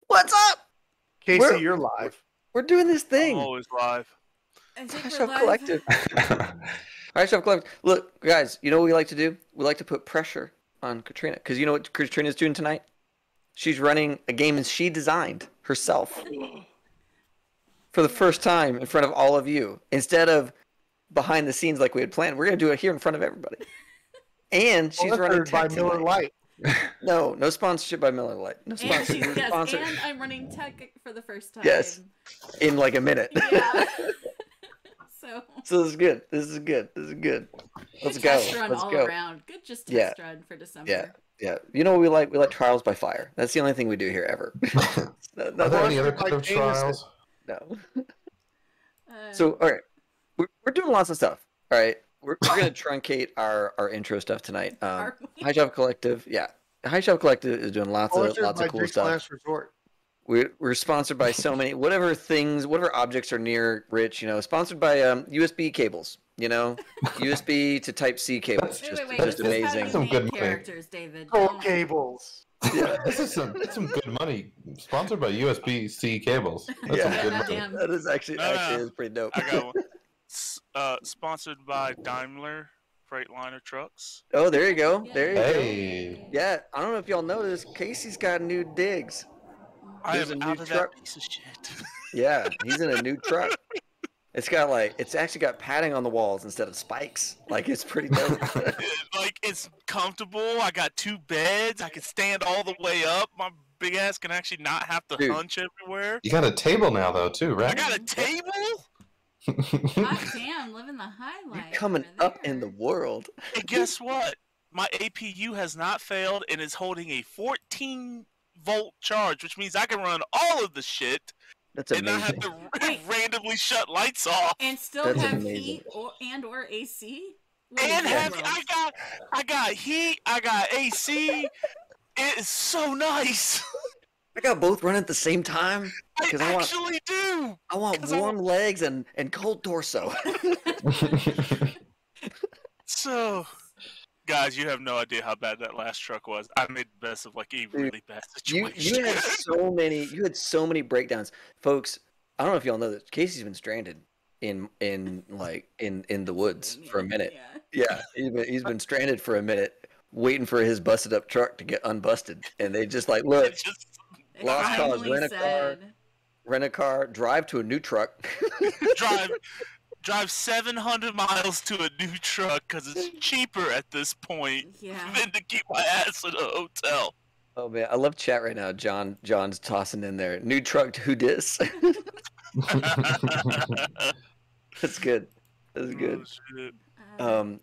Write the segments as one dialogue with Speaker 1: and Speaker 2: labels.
Speaker 1: What's up?
Speaker 2: Casey, you're live.
Speaker 1: We're doing this
Speaker 3: I'm
Speaker 1: thing.
Speaker 3: always live.
Speaker 4: I think
Speaker 1: High
Speaker 4: we're
Speaker 1: Shelf
Speaker 4: live.
Speaker 1: Collective. High Shelf Collective. Look, guys, you know what we like to do? We like to put pressure on Kratrina. Because you know what Kratrina's doing tonight? She's running a game that she designed herself for the first time in front of all of you. Instead of behind the scenes like we had planned, we're going to do it here in front of everybody. And she's running
Speaker 2: Sponsored by
Speaker 1: tech
Speaker 2: Miller
Speaker 1: tonight.
Speaker 2: Lite.
Speaker 1: No sponsorship by Miller Lite. No
Speaker 4: And,
Speaker 1: sponsorship.
Speaker 4: and I'm running tech for the first time.
Speaker 1: Yes. In like a minute.
Speaker 4: Yeah.
Speaker 1: So this is good. This is good. Let's
Speaker 4: Good
Speaker 1: go.
Speaker 4: test run
Speaker 1: Let's
Speaker 4: all
Speaker 1: go.
Speaker 4: around. Good test run for December.
Speaker 1: Yeah. You know what we like? We like trials by fire. That's the only thing we do here ever.
Speaker 5: Are there any other kind of trials?
Speaker 1: No. So, all right. We're doing lots of stuff. All right. We're going to truncate our intro stuff tonight.
Speaker 4: Are we?
Speaker 1: High Shelf Collective. Yeah. High Shelf Collective is doing lots of cool stuff.
Speaker 2: Last resort.
Speaker 1: We're sponsored by so many, whatever objects are near Rich, sponsored by USB cables, USB to Type-C cables.
Speaker 4: Wait.
Speaker 1: Just amazing.
Speaker 4: This is how you
Speaker 5: Some
Speaker 4: name
Speaker 5: good money.
Speaker 4: characters, David.
Speaker 2: Full
Speaker 4: Don't-
Speaker 2: cables.
Speaker 1: Yeah.
Speaker 5: This is some good money. Sponsored by USB-C cables. That's some good money.
Speaker 4: Damn.
Speaker 1: That is actually is pretty dope.
Speaker 3: I got one. Sponsored by Daimler Freightliner Trucks.
Speaker 1: Oh, there you go. There you go.
Speaker 5: Hey.
Speaker 1: Yeah, I don't know if y'all noticed, Casey's got new digs.
Speaker 3: I
Speaker 1: There's
Speaker 3: am
Speaker 1: a new
Speaker 3: out of
Speaker 1: truck.
Speaker 3: that piece of shit.
Speaker 1: Yeah, he's in a new truck. It's actually got padding on the walls instead of spikes. Like, it's pretty dope.
Speaker 3: Like, it's comfortable. I got 2 beds. I can stand all the way up. My big ass can actually not have to
Speaker 1: Dude.
Speaker 3: hunch everywhere.
Speaker 5: You got a table now, though, too,
Speaker 3: I
Speaker 5: right?
Speaker 3: got a table?
Speaker 4: Hot damn, living the high
Speaker 1: You're
Speaker 4: life.
Speaker 1: coming
Speaker 4: over
Speaker 1: up in the
Speaker 4: there.
Speaker 1: world.
Speaker 3: And guess what? My APU has not failed and is holding a 14-volt charge, which means I can run all of the shit
Speaker 1: That's
Speaker 3: and not have
Speaker 1: amazing.
Speaker 3: to randomly shut lights off.
Speaker 4: And still
Speaker 1: That's
Speaker 4: have
Speaker 1: amazing.
Speaker 4: heat or AC. What
Speaker 3: And
Speaker 4: is
Speaker 3: have
Speaker 4: that?
Speaker 3: I got heat, I got AC. It is so nice.
Speaker 1: I got both running at the same time.
Speaker 3: I
Speaker 1: 'Cause I want-
Speaker 3: actually do.
Speaker 1: I want
Speaker 3: 'Cause I
Speaker 1: warm legs and cold torso.
Speaker 3: So, guys, you have no idea how bad that last truck was. I made the best of like a really bad
Speaker 1: you
Speaker 3: situation.
Speaker 1: had so many breakdowns, folks. I don't know if y'all know that Casey's been stranded in the woods for a minute.
Speaker 4: Yeah.
Speaker 1: Yeah, he's been stranded for a minute, waiting for his busted up truck to get unbusted, and they just like, look,
Speaker 3: It's just
Speaker 4: It
Speaker 1: Lost cause,
Speaker 4: finally
Speaker 1: rent a
Speaker 4: said-
Speaker 1: rent a car, drive to a new truck.
Speaker 3: drive 700 miles to a new truck because it's cheaper at this point
Speaker 4: Yeah.
Speaker 3: than to keep my ass in a hotel.
Speaker 1: Oh man, I love chat right now. John's tossing in there. New truck to who dis? That's good. That's good.
Speaker 3: Oh, shit.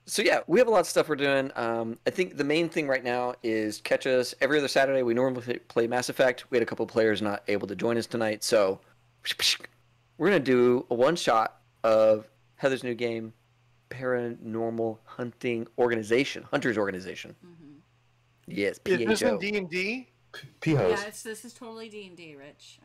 Speaker 1: So yeah, we have a lot of stuff we're doing. I think the main thing right now is catch us every other Saturday. We normally play Mass Effect. We had a couple of players not able to join us tonight, so we're gonna do a one shot of Heather's new game, Paranormal Hunters Organization.
Speaker 4: Mhm.
Speaker 1: Yes,
Speaker 2: Is this in
Speaker 1: PHO.
Speaker 2: D&D?
Speaker 5: P-hose.
Speaker 4: Yeah, this is totally D&D, Rich.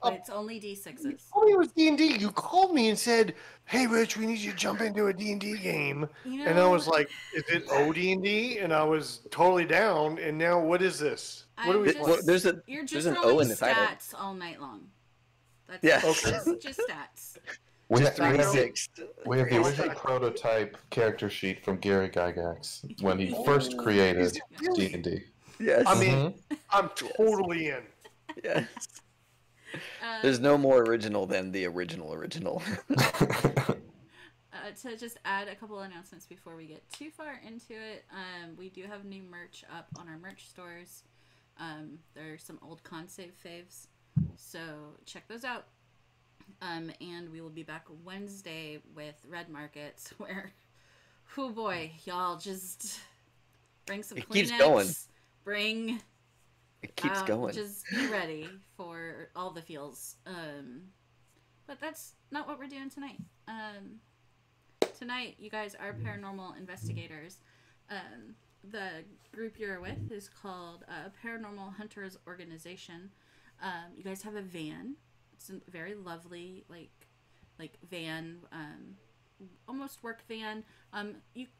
Speaker 4: But it's only
Speaker 2: You
Speaker 4: D6s.
Speaker 2: told me it was D&D. You called me and said, "Hey, Rich, we need you to jump into a D&D game."
Speaker 4: You know,
Speaker 2: And I was like, "Is it OD&D?" And I was totally down. And now, what is this? What do we
Speaker 4: I'm
Speaker 2: play?
Speaker 1: Well, there's
Speaker 4: You're
Speaker 1: there's
Speaker 4: just
Speaker 1: an O
Speaker 4: rolling
Speaker 1: in the title.
Speaker 4: stats all night long. That's
Speaker 1: Yeah.
Speaker 2: Okay.
Speaker 4: just stats.
Speaker 5: We
Speaker 1: Just
Speaker 5: have, we have,
Speaker 1: 3d6.
Speaker 5: we have the original prototype character sheet from Gary Gygax when he first created
Speaker 2: Is it really?
Speaker 5: D&D.
Speaker 1: Yes.
Speaker 2: I mean, I'm totally in.
Speaker 1: yes. There's no more original than the original.
Speaker 4: To just add a couple announcements before we get too far into it, we do have new merch up on our merch stores. There are some old con save faves, so check those out. And we will be back Wednesday with Red Markets, where, oh boy, y'all just bring some
Speaker 1: It
Speaker 4: Kleenex.
Speaker 1: keeps going.
Speaker 4: Bring.
Speaker 1: It keeps going.
Speaker 4: Just be ready for all the feels. But that's not what we're doing tonight. Tonight, you guys are paranormal investigators. The group you're with is called Paranormal Hunters Organization. You guys have a van. It's a very lovely, like van, almost work van.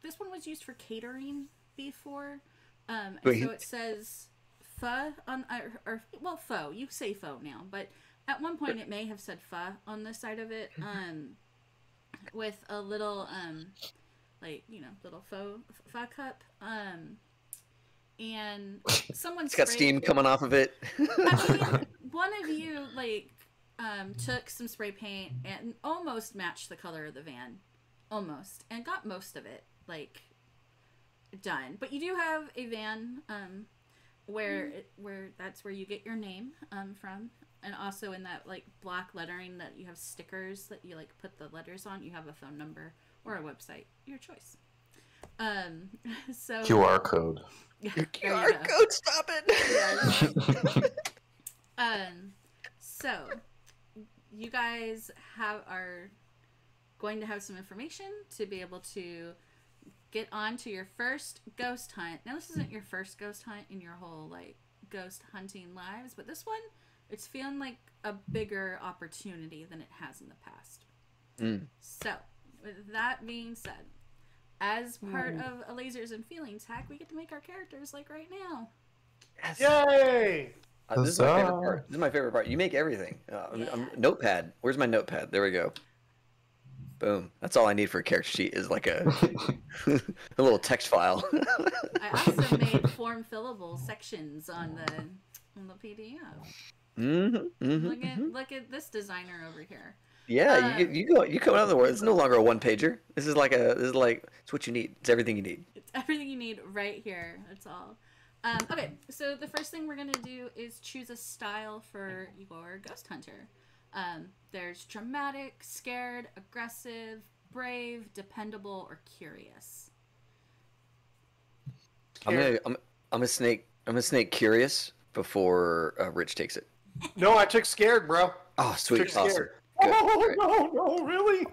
Speaker 4: This one was used for catering before. And
Speaker 1: Wait.
Speaker 4: so it says pho on, well, pho. You say pho now, but at one point it may have said pho on the side of it. With a little like little pho cup. And someone
Speaker 1: It's got steam coming off of it.
Speaker 4: I mean, one of you took some spray paint and almost matched the color of the van, almost, and got most of it done. But you do have a van where that's where you get your name from, and also in that black lettering that you have stickers that you put the letters on. You have a phone number or a website, your choice. So
Speaker 5: QR code.
Speaker 1: Your QR code, stop it.
Speaker 4: So you guys are going to have some information to be able to get on to your first ghost hunt. Now, this isn't your first ghost hunt in your whole ghost hunting lives, but this one, it's feeling like a bigger opportunity than it has in the past. So with that being said, as part of a Lasers and Feelings hack, we get to make our characters right now.
Speaker 1: Yes.
Speaker 2: Yay!
Speaker 1: This is my favorite part. This is my favorite part. You make everything. Notepad. Where's my notepad? There we go. Boom. That's all I need for a character sheet is a little text file.
Speaker 4: I also made form fillable sections on the PDF. Look at this designer over here.
Speaker 1: Yeah, you come out of the world. It's no longer a one pager. This is it's what you need. It's everything you need.
Speaker 4: It's everything you need right here. That's all. Okay, so the first thing we're gonna do is choose a style for your ghost hunter. There's dramatic, scared, aggressive, brave, dependable, or curious.
Speaker 1: I'm gonna snake curious before Rich takes it.
Speaker 2: No, I took scared, bro.
Speaker 1: Oh, sweet,
Speaker 2: Took
Speaker 1: awesome.
Speaker 2: scared.
Speaker 1: Good.
Speaker 2: Oh, no, really?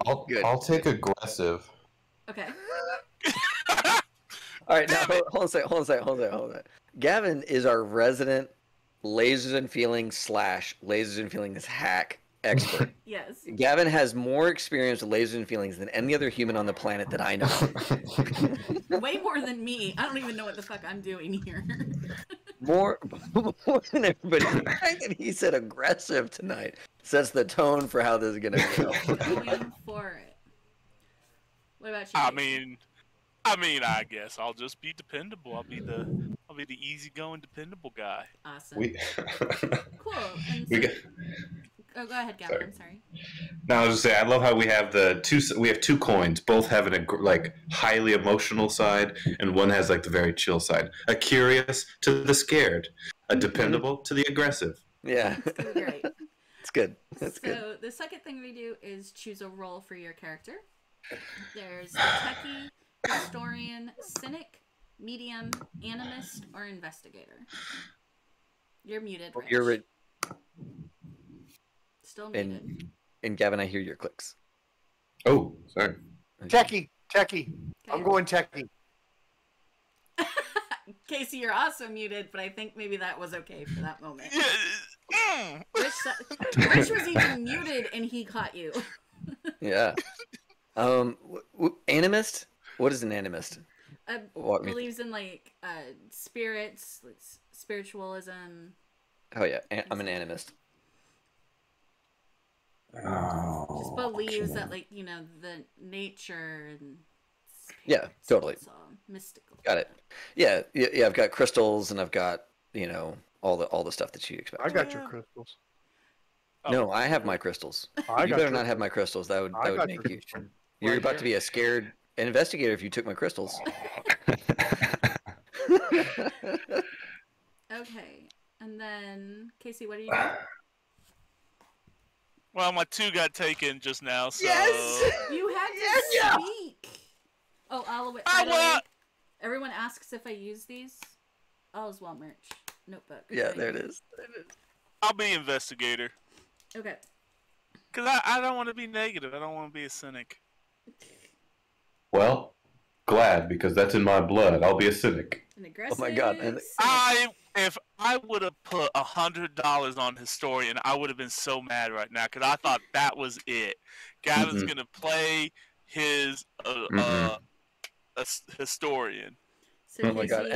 Speaker 5: I'll take aggressive.
Speaker 4: Okay.
Speaker 1: All right, now hold on a second. Gavin is our resident Lasers and Feelings / Lasers and Feelings hack expert.
Speaker 4: Yes.
Speaker 1: Gavin has more experience with Lasers and Feelings than any other human on the planet that I know.
Speaker 4: Way more than me. I don't even know what the fuck I'm doing here.
Speaker 1: More than everybody. The fact that he said aggressive tonight sets the tone for how this is gonna go.
Speaker 4: Going for it. What about you?
Speaker 3: I mean, I guess I'll just be dependable. I'll be the easygoing, dependable guy.
Speaker 4: Awesome. Cool. And go ahead, Gavin.
Speaker 5: Sorry.
Speaker 4: I'm sorry.
Speaker 5: No, I was just saying, I love how we have two coins, both having a highly emotional side, and one has the very chill side. A curious to the scared, a dependable to the aggressive.
Speaker 1: Yeah.
Speaker 4: That's great.
Speaker 1: It's good. That's good.
Speaker 4: So the second thing we do is choose a role for your character. There's techie, historian, cynic, medium, animist, or investigator. You're muted, Rich.
Speaker 1: You're
Speaker 4: Still muted.
Speaker 1: and Gavin, I hear your clicks.
Speaker 5: Oh, sorry.
Speaker 2: Techie.
Speaker 4: Okay.
Speaker 2: I'm going techie.
Speaker 4: Casey, you're also muted, but I think maybe that was okay for that moment. Rich was even muted, and he caught you.
Speaker 1: Yeah. Animist? What is an animist?
Speaker 4: Believes in spirits, spiritualism.
Speaker 1: Oh yeah, I'm an animist.
Speaker 4: Just believes that the nature and
Speaker 1: Yeah, totally.
Speaker 4: It's all mystical.
Speaker 1: Got it. Yeah. I've got crystals, and I've got all the stuff that you expect.
Speaker 2: I got your crystals.
Speaker 1: No, I have my crystals. You better not have my crystals. That would make you. You're about to be a scared investigator if you took my crystals.
Speaker 4: Okay, and then Casey, what are you doing?
Speaker 3: Well, my 2 got taken just now, so...
Speaker 1: Yes!
Speaker 4: You had to speak! Oh, by the way, everyone asks if I use these. All is well merch. Notebook.
Speaker 1: Yeah,
Speaker 4: right?
Speaker 1: there it is.
Speaker 3: I'll be investigator.
Speaker 4: Okay.
Speaker 3: Because I don't want to be negative. I don't want to be a cynic.
Speaker 5: Well, glad, because that's in my blood. I'll be a cynic.
Speaker 4: An aggressive.
Speaker 1: Oh my god.
Speaker 3: If I would have put $100 on historian, I would have been so mad right now because I thought that was it. Gavin's gonna play his historian.
Speaker 4: So
Speaker 1: Oh my god,
Speaker 4: Casey,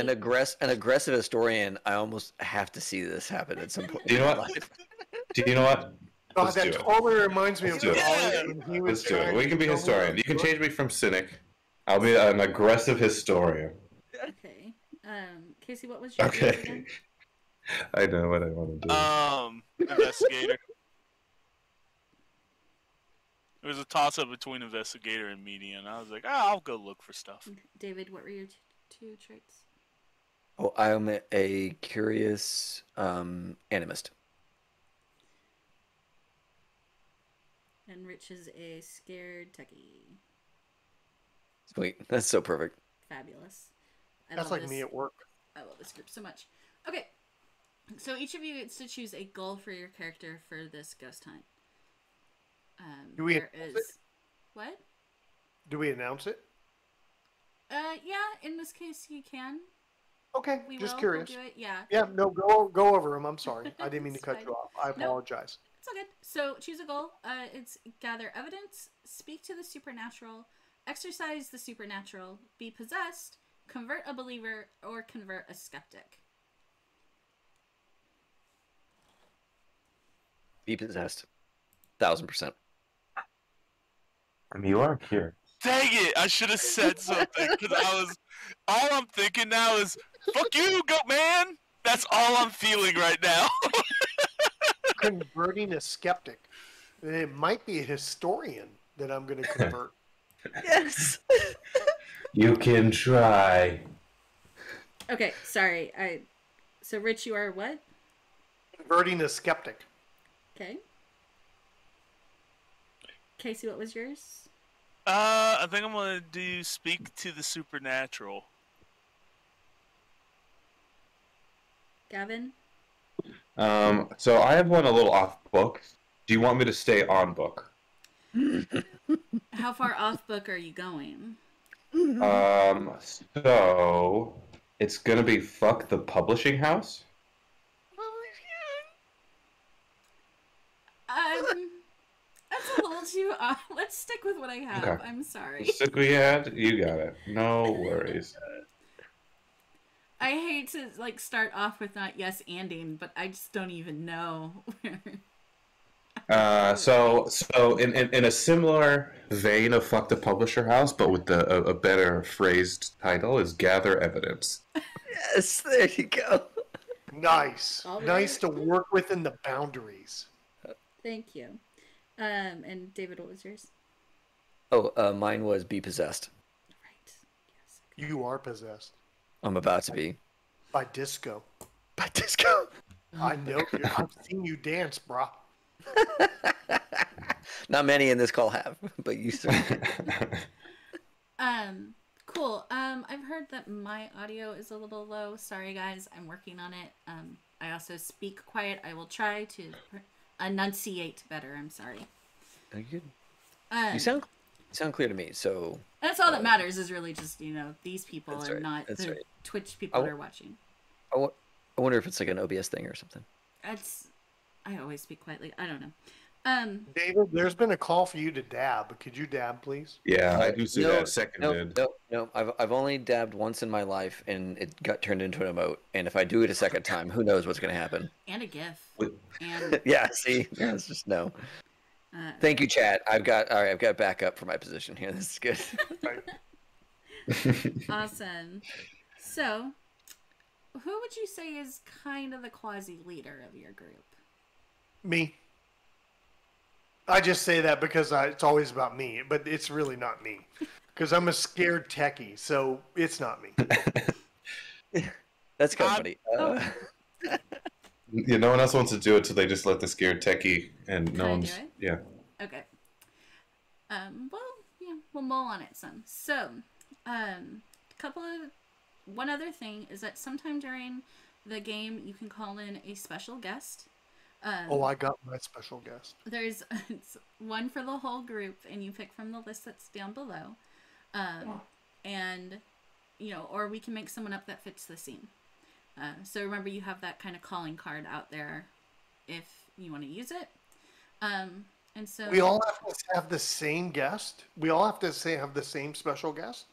Speaker 1: an aggressive historian. I almost have to see this happen at some point.
Speaker 5: Do you know
Speaker 1: in my
Speaker 5: what?
Speaker 1: life.
Speaker 5: Do you know what?
Speaker 2: God,
Speaker 5: Let's
Speaker 2: that
Speaker 5: do it.
Speaker 2: totally reminds me
Speaker 5: Let's
Speaker 2: of
Speaker 5: do it.
Speaker 2: college
Speaker 3: Yeah.
Speaker 2: when he was
Speaker 5: Let's do it.
Speaker 2: trying
Speaker 5: We
Speaker 2: to
Speaker 5: can be
Speaker 2: tell me
Speaker 5: historian. You can change me from cynic. I'll be an aggressive historian.
Speaker 4: okay. Casey, what was your yours
Speaker 5: Okay.
Speaker 4: again?
Speaker 5: I know what I want to do.
Speaker 3: Investigator. It was a toss-up between investigator and medium. I was like, I'll go look for stuff.
Speaker 4: David, what were your two traits?
Speaker 1: Oh, I'm a curious animist.
Speaker 4: And Rich is a scared techie.
Speaker 1: Sweet, that's so perfect.
Speaker 4: Fabulous. I
Speaker 2: That's
Speaker 4: love
Speaker 2: like
Speaker 4: this.
Speaker 2: me at work.
Speaker 4: I love this group so much. Okay, so each of you gets to choose a goal for your character for this ghost hunt.
Speaker 2: Do we
Speaker 4: there
Speaker 2: announce
Speaker 4: is what?
Speaker 2: Do we announce it?
Speaker 4: Yeah. In this case, you can.
Speaker 2: Okay,
Speaker 4: We
Speaker 2: just
Speaker 4: will.
Speaker 2: curious.
Speaker 4: We'll do it. Yeah.
Speaker 2: Yeah, no, go over them. I'm sorry. I didn't mean to
Speaker 4: It's
Speaker 2: cut
Speaker 4: fine.
Speaker 2: you off. I
Speaker 4: No.
Speaker 2: apologize.
Speaker 4: It's all good. So choose a goal. It's gather evidence, speak to the supernatural, exercise the supernatural, be possessed, convert a believer, or convert a skeptic.
Speaker 1: Be possessed. 1000%.
Speaker 5: I mean, you are curious.
Speaker 3: Dang it! I should have said something because all I'm thinking now is, fuck you, goat man! That's all I'm feeling right now.
Speaker 2: Converting a skeptic. It might be a historian that I'm going to convert.
Speaker 1: Yes.
Speaker 5: You can try.
Speaker 4: Okay, sorry. So Rich, you are what?
Speaker 2: Converting a skeptic.
Speaker 4: Okay. Casey, what was yours?
Speaker 3: I think I'm gonna do speak to the supernatural.
Speaker 4: Gavin?
Speaker 5: So I have one a little off book. Do you want me to stay on book?
Speaker 4: How far off book are you going?
Speaker 5: So it's gonna be fuck the publishing house.
Speaker 4: That's a little too off. Let's stick with what I have.
Speaker 5: Okay.
Speaker 4: I'm sorry.
Speaker 5: Stick we had. You got it. No worries.
Speaker 4: I hate to start off with not yes anding, but I just don't even know where.
Speaker 5: So in a similar vein of fuck the publisher house, but with a better phrased title, is gather evidence.
Speaker 1: Yes, there you go.
Speaker 2: Nice.
Speaker 4: All right.
Speaker 2: Nice to work within the boundaries.
Speaker 4: Thank you. And David, what was yours?
Speaker 1: Oh, mine was be possessed.
Speaker 4: Right. Yes.
Speaker 2: You are possessed
Speaker 1: I'm about to be.
Speaker 2: by disco.
Speaker 1: By disco.
Speaker 2: I know. I've seen you dance, brah.
Speaker 1: Not many in this call have, but you certainly.
Speaker 4: Cool. I've heard that my audio is a little low. Sorry, guys. I'm working on it. I also speak quiet. I will try to enunciate better. I'm sorry.
Speaker 1: Oh, you sound clear to me. So
Speaker 4: That's all that matters is really just, these people
Speaker 1: That's
Speaker 4: and
Speaker 1: right,
Speaker 4: not
Speaker 1: that's
Speaker 4: the
Speaker 1: right.
Speaker 4: Twitch people that are watching.
Speaker 1: I wonder if it's like an OBS thing or something.
Speaker 4: I always speak quietly. I don't know.
Speaker 2: David, there's been a call for you to dab. Could you dab, please?
Speaker 5: Yeah, I do see
Speaker 1: No,
Speaker 5: that. Seconded.
Speaker 1: No. I've only dabbed once in my life, and it got turned into an emote. And if I do it a second time, who knows what's going to happen?
Speaker 4: And a GIF.
Speaker 5: Wait.
Speaker 4: And
Speaker 1: Yeah, see, yeah, it's just no. Thank you, chat. I've got backup for my position here. This is good.
Speaker 4: awesome. So, who would you say is kind of the quasi leader of your group?
Speaker 2: Me. I just say that because it's always about me, but it's really not me. Because I'm a scared techie, so it's not me.
Speaker 1: That's kind of funny.
Speaker 5: Yeah, no one else wants to do it, so they just let the scared techie, and no
Speaker 4: Can I
Speaker 5: one's.
Speaker 4: do it?
Speaker 5: Yeah.
Speaker 4: Okay. Well, yeah, we'll mull on it some. So, one other thing is that sometime during the game, you can call in a special guest.
Speaker 2: I got my special guest.
Speaker 4: There's it's one for the whole group, and you pick from the list that's down below. And, or we can make someone up that fits the scene. So remember, you have that kind of calling card out there if you want to use it. And so
Speaker 2: We all have to have the same guest? We all have to have the same special guest?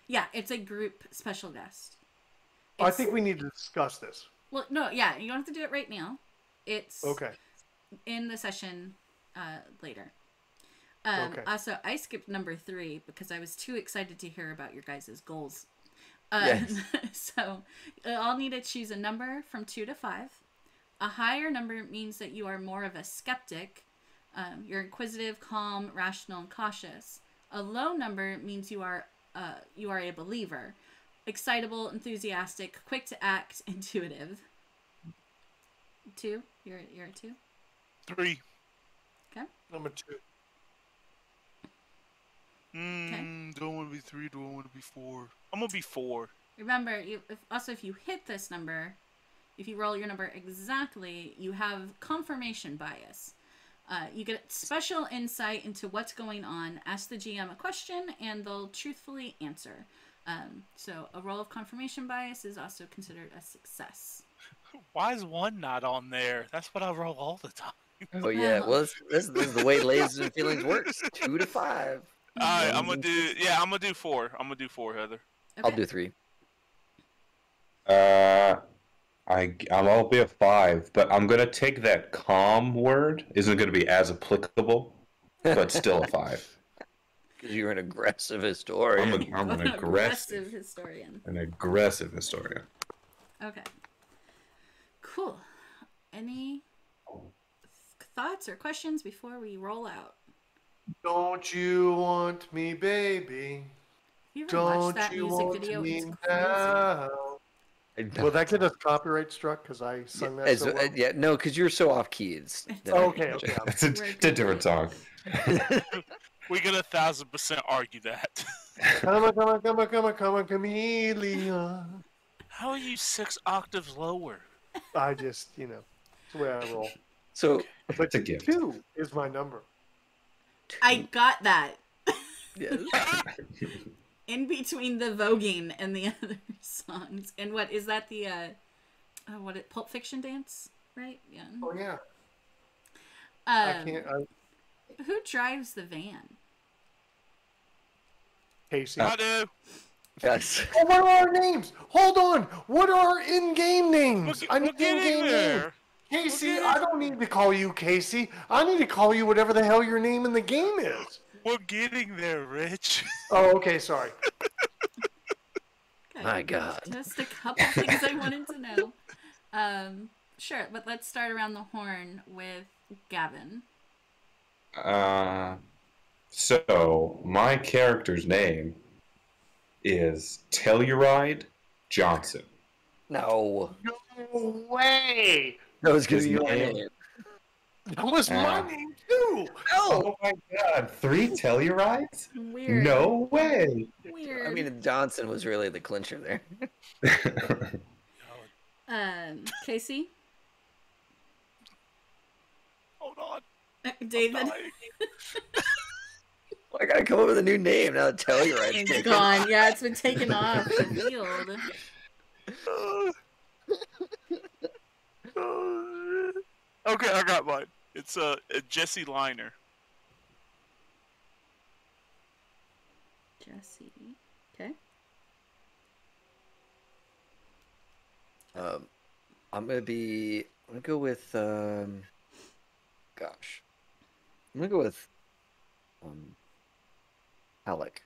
Speaker 4: yeah, it's a group special guest.
Speaker 2: I think we need to discuss this.
Speaker 4: Well, no, yeah, you don't have to do it right now. It's
Speaker 2: Okay.
Speaker 4: in the session later.
Speaker 2: Okay.
Speaker 4: Also, I skipped number 3 because I was too excited to hear about your guys' goals.
Speaker 1: Yes.
Speaker 4: So, I'll need to choose a number from 2 to 5. A higher number means that you are more of a skeptic. You're inquisitive, calm, rational, and cautious. A low number means you are a believer. Excitable, enthusiastic, quick to act, intuitive. 2? You're at 2?
Speaker 3: 3.
Speaker 2: Number 2.
Speaker 3: Don't want to be 3. Don't want to be 4. I'm gonna be 4.
Speaker 4: Remember, if you hit this number, if you roll your number exactly, you have confirmation bias. You get special insight into what's going on. Ask the GM a question, and they'll truthfully answer. So a roll of confirmation bias is also considered a success.
Speaker 3: Why is 1 not on there? That's what I roll all the time.
Speaker 1: Oh yeah, well this is the way Lasers and Feelings works. 2 to 5.
Speaker 3: Alright, I'm gonna do 4. I'm gonna do 4, Heather.
Speaker 4: Okay.
Speaker 1: I'll do 3.
Speaker 5: I'll be a 5, but I'm gonna take that calm word. Isn't gonna be as applicable, but still a 5.
Speaker 1: Because you're an aggressive historian.
Speaker 5: I'm an aggressive
Speaker 4: historian.
Speaker 5: An aggressive historian.
Speaker 4: Okay. Cool. Any thoughts or questions before we roll out?
Speaker 2: Don't you want me, baby?
Speaker 4: You ever watched
Speaker 2: Don't
Speaker 4: that
Speaker 2: you
Speaker 4: music
Speaker 2: want
Speaker 4: video?
Speaker 2: me
Speaker 4: It's crazy.
Speaker 2: now? Will that get us copyright struck because I sung that so well?
Speaker 1: Yeah, no, because you're so off key.
Speaker 2: Okay.
Speaker 5: It's a different song.
Speaker 3: We could 1,000% argue that.
Speaker 2: Come on, chameleon.
Speaker 3: How are you 6 octaves lower?
Speaker 2: I just, it's the way I roll.
Speaker 1: So,
Speaker 2: But
Speaker 5: It's a gift.
Speaker 2: 2 is my number.
Speaker 4: I got that.
Speaker 1: yes.
Speaker 4: In between the voguing and the other songs. And what is that the Pulp Fiction dance? Right? Yeah.
Speaker 2: Oh yeah. I can't.
Speaker 4: Who drives the van?
Speaker 2: Casey.
Speaker 3: I do.
Speaker 1: Yes.
Speaker 2: Oh, what are our names? Hold on. What are our in-game names? I
Speaker 3: We're
Speaker 2: need
Speaker 3: getting
Speaker 2: in-game names.
Speaker 3: there.
Speaker 2: Casey,
Speaker 3: getting-
Speaker 2: I don't need to call you Casey. I need to call you whatever the hell your name in the game is.
Speaker 3: We're getting there, Rich.
Speaker 2: Oh, okay. Sorry.
Speaker 4: Okay.
Speaker 1: My God.
Speaker 4: Just a couple things I wanted to know. Sure, but let's start around the horn with Gavin.
Speaker 5: So my character's name is Telluride Johnson.
Speaker 1: No.
Speaker 2: No way.
Speaker 1: That was going to be
Speaker 5: His
Speaker 1: my
Speaker 5: name-
Speaker 1: name.
Speaker 2: That was my name too.
Speaker 1: No.
Speaker 5: Oh my God! 3 Tellurides?
Speaker 4: Weird.
Speaker 5: No way!
Speaker 4: Weird.
Speaker 1: I mean, Johnson was really the clincher there.
Speaker 4: Casey?
Speaker 3: Hold on.
Speaker 4: David?
Speaker 1: I gotta come up with a new name now. Tell you right.
Speaker 4: It's gone. Yeah, it's been taken off the field.
Speaker 3: Okay, I got mine. It's a Jesse Liner.
Speaker 4: Jesse. Okay.
Speaker 1: I'm gonna go with gosh. I'm gonna go with Halleck.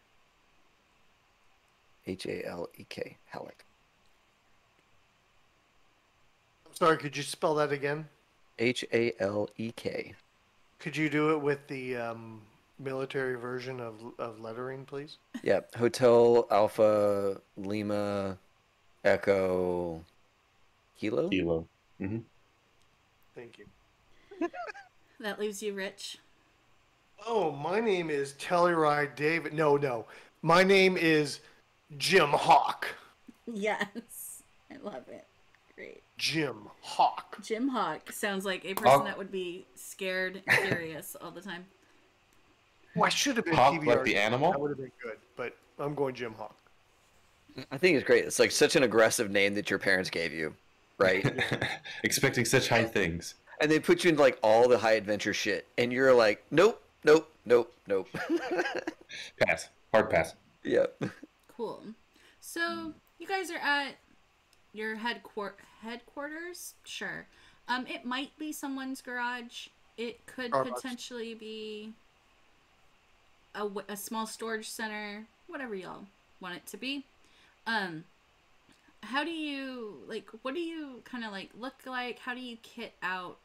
Speaker 1: Halek. Halleck.
Speaker 2: I'm sorry. Could you spell that again?
Speaker 1: Halek.
Speaker 2: Could you do it with the military version of lettering, please?
Speaker 1: Yeah. Hotel Alpha Lima Echo Kilo.
Speaker 5: Kilo.
Speaker 2: Thank you.
Speaker 4: That leaves you, Rich.
Speaker 2: Oh, my name is Telluride David. No. My name is Jim Hawk.
Speaker 4: Yes. I love it. Great.
Speaker 2: Jim Hawk.
Speaker 4: Jim Hawk sounds like a person that would be scared and curious all the time.
Speaker 2: Well, I should have been
Speaker 5: Hawk
Speaker 2: TBR.
Speaker 5: like the animal?
Speaker 2: That would have been good, but I'm going Jim Hawk.
Speaker 1: I think it's great. It's like such an aggressive name that your parents gave you, right?
Speaker 5: Expecting such high things.
Speaker 1: And they put you into like all the high adventure shit, and you're like, nope.
Speaker 5: Pass. Hard pass.
Speaker 1: Yep.
Speaker 4: Cool. So, you guys are at your headquarters, sure. It might be someone's garage. It could
Speaker 2: Starbucks.
Speaker 4: potentially be a small storage center, whatever y'all want it to be. How do you, like, what do you kind of, like, look like? How do you kit out?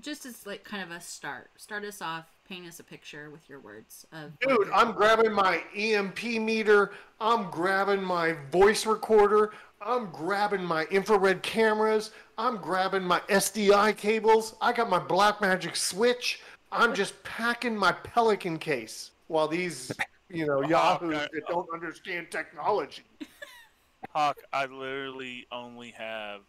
Speaker 4: Just as, like, kind of a start. Start us off. Paint us a picture with your words.
Speaker 2: Dude, I'm grabbing my EMP meter. I'm grabbing my voice recorder. I'm grabbing my infrared cameras. I'm grabbing my SDI cables. I got my Blackmagic switch. I'm just packing my Pelican case while these, yahoos that don't understand technology.
Speaker 3: Hawk, I literally only have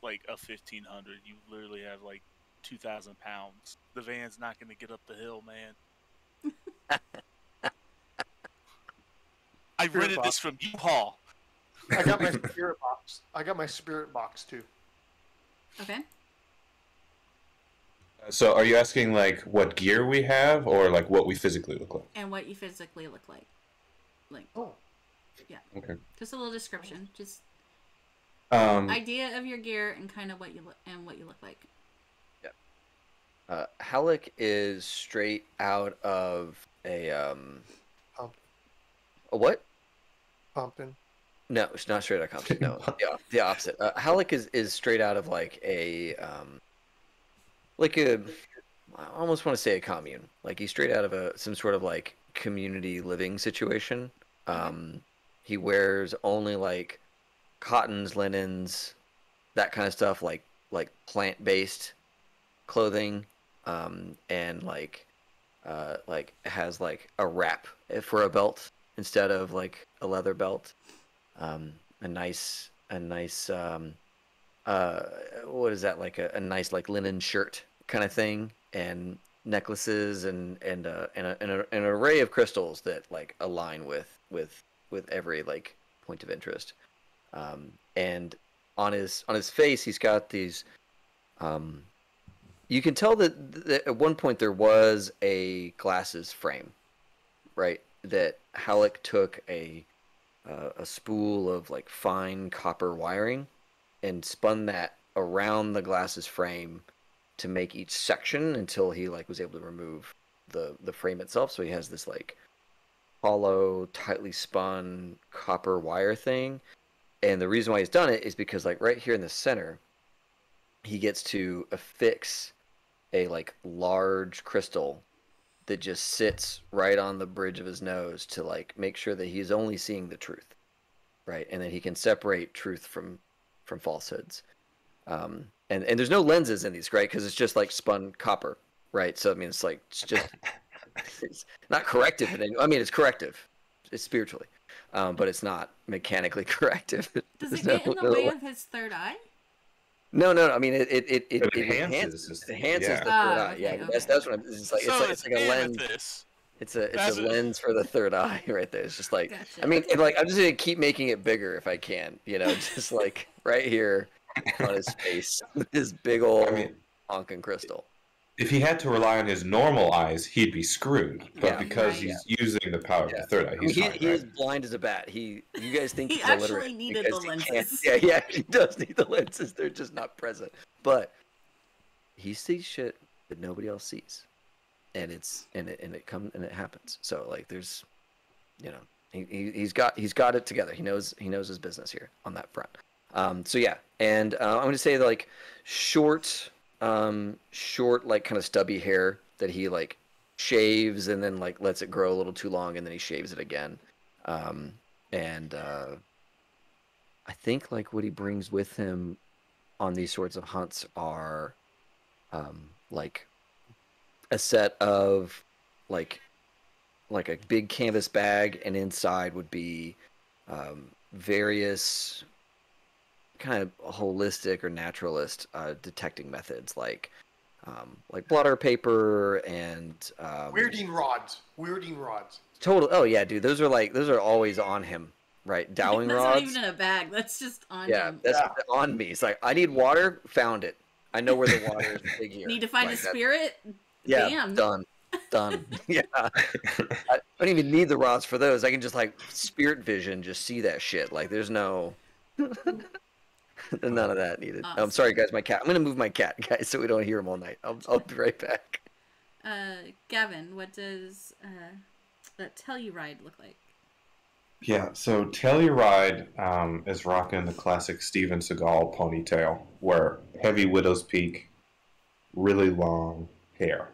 Speaker 3: like a 1500. You literally have like 2,000 pounds. The van's not going to get up the hill, man. I rented this from U-Haul.
Speaker 2: I got my spirit box. I got my spirit box too.
Speaker 4: Okay.
Speaker 5: So are you asking like what gear we have or like what we physically look like?
Speaker 4: And what you physically look like.
Speaker 2: Oh.
Speaker 4: Yeah.
Speaker 5: Okay.
Speaker 4: Just a little description. Just
Speaker 5: Um,
Speaker 4: idea of your gear and kind of what you look like.
Speaker 1: Halleck is straight out of a
Speaker 2: Compton.
Speaker 1: a what?
Speaker 2: Compton.
Speaker 1: No, it's not straight out of Compton. No, the opposite. Halleck is straight out of like a I almost want to say a commune. Like he's straight out of some sort of like community living situation. He wears only like cottons, linens, that kind of stuff, like plant-based clothing, and like has like a wrap for a belt instead of like a leather belt. A nice what is that, like a nice like linen shirt kind of thing, and necklaces and an array of crystals that like align with every like point of interest. And on his face he's got these you can tell that at one point there was a glasses frame, right? That Halleck took a spool of like fine copper wiring and spun that around the glasses frame to make each section until he like was able to remove the frame itself. So he has this like hollow, tightly spun copper wire thing. And the reason why he's done it is because like right here in the center, he gets to affix a like large crystal that just sits right on the bridge of his nose to like make sure that he's only seeing the truth, right? And that he can separate truth from falsehoods. And there's no lenses in these, right? Because it's just like spun copper, right? So I mean, it's like it's not corrective. I mean, it's corrective. It's spiritually, but it's not mechanically corrective.
Speaker 4: Does it get in the way of his third eye?
Speaker 1: No. I mean, it
Speaker 5: enhances
Speaker 1: the third
Speaker 4: okay,
Speaker 1: eye.
Speaker 4: okay,
Speaker 1: Yeah,
Speaker 4: okay.
Speaker 1: that's what it's like.
Speaker 3: So
Speaker 1: It's like a lens.
Speaker 3: amethyst.
Speaker 1: It's a lens for the third eye right there. It's just like,
Speaker 4: Gotcha.
Speaker 1: I mean, like I'm just gonna keep making it bigger if I can, just like right here on his face, this big old honking crystal.
Speaker 5: if he had to rely on his normal eyes, he'd be screwed. But
Speaker 1: Yeah.
Speaker 5: because
Speaker 4: Right.
Speaker 5: he's using the power of the third eye,
Speaker 1: I mean,
Speaker 5: he's fine,
Speaker 1: he is blind as a bat. You guys think
Speaker 4: He
Speaker 1: he's illiterate
Speaker 4: actually needed
Speaker 1: because
Speaker 4: the
Speaker 1: he can't-
Speaker 4: lenses.
Speaker 1: Yeah, he does need the lenses. They're just not present. But he sees shit that nobody else sees, and it happens. So like, there's, he's got it together. He knows his business here on that front. So yeah, and I'm gonna say like short like kind of stubby hair that he like shaves and then like lets it grow a little too long and then he shaves it again. And I think like what he brings with him on these sorts of hunts are like a set of like a big canvas bag, and inside would be various kind of holistic or naturalist detecting methods like blotter paper and
Speaker 2: Weirding rods.
Speaker 1: total. Oh yeah, dude, those are always on him, right? Dowling
Speaker 4: That's
Speaker 1: rods.
Speaker 4: not even in a bag. That's just on
Speaker 1: Yeah,
Speaker 4: him.
Speaker 1: that's on me. It's like, I need water, found it. I know where the water is big here.
Speaker 4: Need to find
Speaker 1: Like
Speaker 4: a
Speaker 1: that-
Speaker 4: spirit?
Speaker 1: Yeah,
Speaker 4: Bam.
Speaker 1: done. Yeah. I don't even need the rods for those. I can just like spirit vision, just see that shit. Like there's no None of that needed. I'm
Speaker 4: Awesome.
Speaker 1: sorry, guys. My cat. I'm gonna move my cat, guys, so we don't hear him all night. I'll be right back.
Speaker 4: Gavin, what does that Telluride look like?
Speaker 5: Yeah, so Telluride is rocking the classic Steven Seagal ponytail, where heavy widow's peak, really long hair.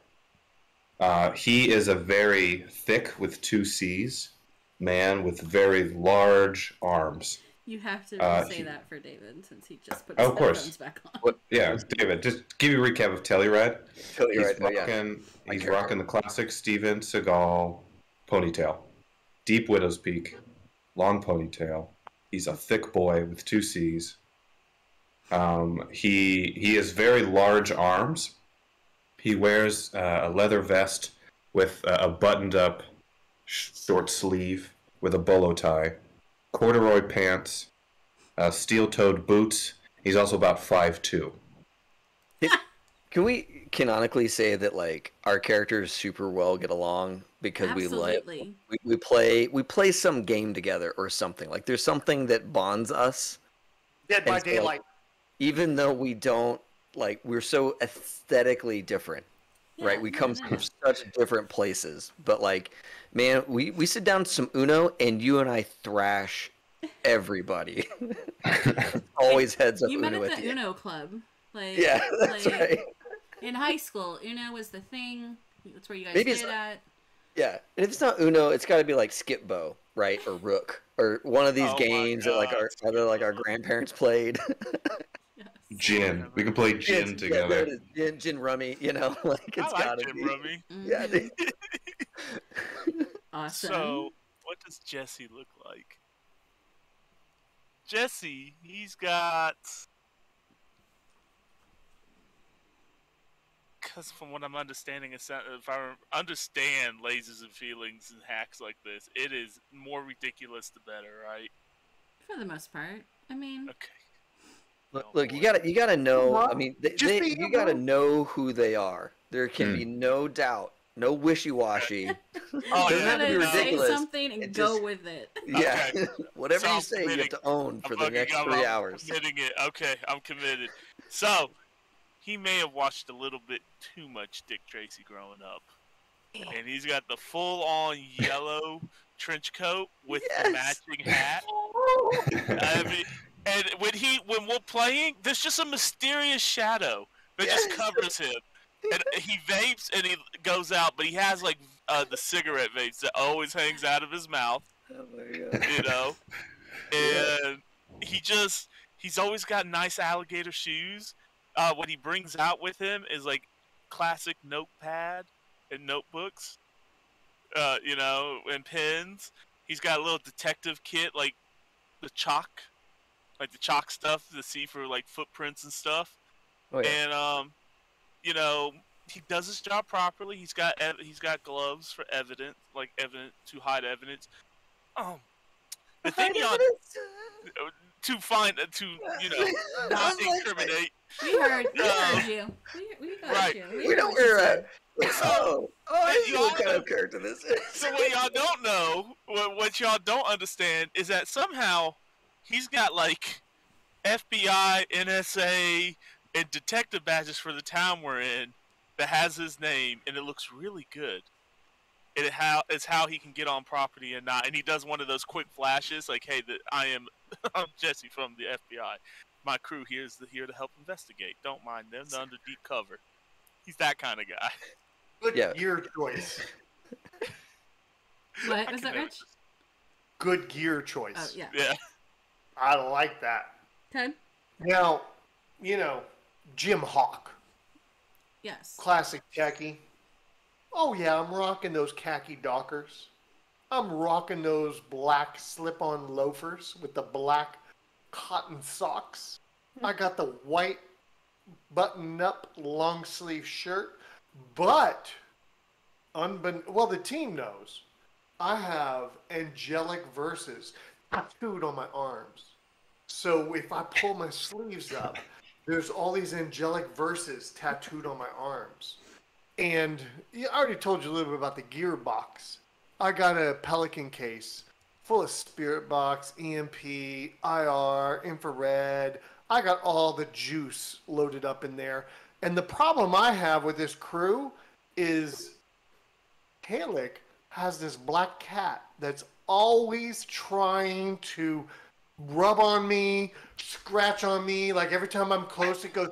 Speaker 5: He is a very thick, with two C's, man with very large arms.
Speaker 4: You have to say that for David, since he just put his headphones back on.
Speaker 5: Yeah, David, just give you a recap of Telluride.
Speaker 1: Telluride,
Speaker 5: He's rocking the classic Steven Seagal ponytail. Deep widow's peak, long ponytail. He's a thick boy with two C's. He has very large arms. He wears a leather vest with a buttoned-up short sleeve with a bolo tie, corduroy pants, steel-toed boots. He's also about 5'2".
Speaker 1: Can we canonically say that like our characters super well get along because
Speaker 4: Absolutely.
Speaker 1: we play some game together or something? Like there's something that bonds us.
Speaker 2: Dead by
Speaker 1: And so,
Speaker 2: Daylight.
Speaker 1: like, even though we don't like, we're so aesthetically different, right? We come from such different places, but like, man, we sit down to some Uno and you and I thrash everybody. Always heads up.
Speaker 4: You met
Speaker 1: Uno
Speaker 4: at the
Speaker 1: you.
Speaker 4: Uno club. Like,
Speaker 1: Yeah, that's
Speaker 4: like,
Speaker 1: right.
Speaker 4: In high school, Uno was the thing. That's where you guys
Speaker 1: Maybe
Speaker 4: did at.
Speaker 1: Yeah, and if it's not Uno, it's got to be like Skip Bo, right, or Rook, or one of these games that like our grandparents played.
Speaker 4: Yes.
Speaker 5: Gin. We can play gin together.
Speaker 1: Yeah, there it is. Gin rummy, like it's
Speaker 3: I
Speaker 1: gotta
Speaker 3: like
Speaker 1: be.
Speaker 3: Jim Rummy.
Speaker 1: Yeah.
Speaker 4: Awesome.
Speaker 3: So, what does Jesse look like? Jesse, he's got. Because from what I'm understanding, if I understand lasers and feelings and hacks like this, it is more ridiculous the better, right?
Speaker 4: For the most part, I mean.
Speaker 3: Okay.
Speaker 1: Look, you gotta know. I mean, you gotta
Speaker 2: bro.
Speaker 1: know who they are. There can be no doubt, no wishy-washy.
Speaker 3: Oh,
Speaker 1: Doesn't
Speaker 3: yeah.
Speaker 1: have to be
Speaker 4: You gotta
Speaker 1: ridiculous.
Speaker 4: say something and
Speaker 1: It
Speaker 4: go
Speaker 1: just-
Speaker 4: with it.
Speaker 1: Yeah,
Speaker 3: Okay.
Speaker 1: whatever
Speaker 3: So
Speaker 1: you say, you have to own for the next 3
Speaker 3: I'm
Speaker 1: hours.
Speaker 3: committing it. Okay, I'm committed. So, he may have watched a little bit too much Dick Tracy growing up. And he's got the full-on yellow trench coat with the matching hat. I mean, and when we're playing, there's just a mysterious shadow that just covers him. And he vapes and he goes out, but he has like the cigarette vapes that always hangs out of his mouth.
Speaker 1: Oh my God.
Speaker 3: You know? And he's always got nice alligator shoes. What he brings out with him is like classic notepad and notebooks, and pens. He's got a little detective kit, like the chalk stuff to see for like footprints and stuff.
Speaker 1: Oh, yeah.
Speaker 3: And he does his job properly. He's got gloves for evidence, to hide evidence. The thing y'all not incriminate.
Speaker 4: We heard you. We got
Speaker 3: Right.
Speaker 4: you.
Speaker 1: We know where you're at.
Speaker 3: So,
Speaker 1: I see
Speaker 3: y'all
Speaker 1: what kind
Speaker 3: know-
Speaker 1: of character this is.
Speaker 3: So what y'all don't know, what y'all don't understand, is that somehow he's got like FBI, NSA, and detective badges for the town we're in that has his name, and it looks really good. It's how he can get on property and not. And he does one of those quick flashes, like, "Hey, I'm Jesse from the FBI. My crew here is here to help investigate. Don't mind them. They're under deep cover." He's that kind of guy.
Speaker 2: Good
Speaker 1: Yeah.
Speaker 2: gear choice.
Speaker 4: What was that, Rich?
Speaker 2: Good gear choice.
Speaker 4: Oh yeah.
Speaker 3: Yeah.
Speaker 2: I like that.
Speaker 4: Okay.
Speaker 2: Now, Jim Hawk,
Speaker 4: Yes.
Speaker 2: classic khaki. Oh yeah, I'm rocking those khaki Dockers. I'm rocking those black slip-on loafers with the black cotton socks. I got the white button-up long-sleeve shirt, but the team knows I have angelic verses tattooed on my arms. So if I pull my sleeves up, there's all these angelic verses tattooed on my arms. And I already told you a little bit about the gear box. I got a Pelican case full of spirit box, EMP, IR, infrared. I got all the juice loaded up in there. And the problem I have with this crew is Halleck has this black cat that's always trying to rub on me, scratch on me. Like every time I'm close, it goes.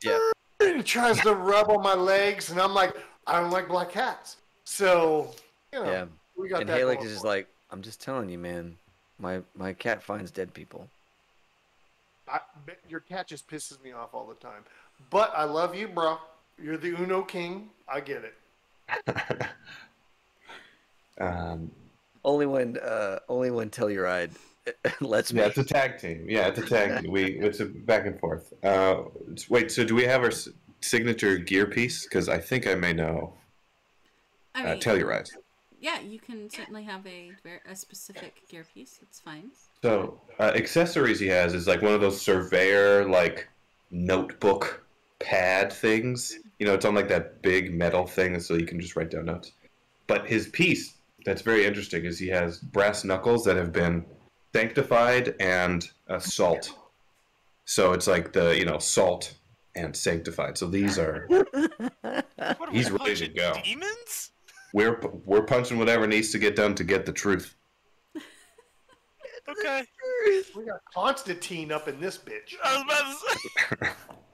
Speaker 1: Yeah.
Speaker 2: And it tries to rub on my legs, and I'm like, I don't like black cats. So,
Speaker 1: Yeah.
Speaker 2: we got
Speaker 1: And
Speaker 2: that
Speaker 1: Halleck
Speaker 2: going
Speaker 1: is just
Speaker 2: for us.
Speaker 1: like, I'm just telling you, man. My cat finds dead people.
Speaker 2: Your cat just pisses me off all the time. But I love you, bro. You're the Uno King. I get it.
Speaker 1: Only when Telluride lets me.
Speaker 5: Yeah, it's a tag team. Yeah, it's a tag team. It's a back and forth. Wait, so do we have our signature gear piece? Because I think I may know.
Speaker 4: I mean,
Speaker 5: Telluride.
Speaker 4: yeah, you can certainly have a specific gear piece. It's fine.
Speaker 5: So accessories he has is like one of those surveyor like notebook pad things. You know, it's on like that big metal thing, so you can just write down notes. But his piece that's very interesting is he has brass knuckles that have been sanctified and salt. So it's like the salt and sanctified. So these are
Speaker 3: What are
Speaker 5: he's
Speaker 3: we
Speaker 5: ready to
Speaker 3: punching,
Speaker 5: go.
Speaker 3: demons?
Speaker 5: We're punching whatever needs to get done to get the truth.
Speaker 3: Okay.
Speaker 2: We got Constantine up in this bitch.
Speaker 3: I was about to say.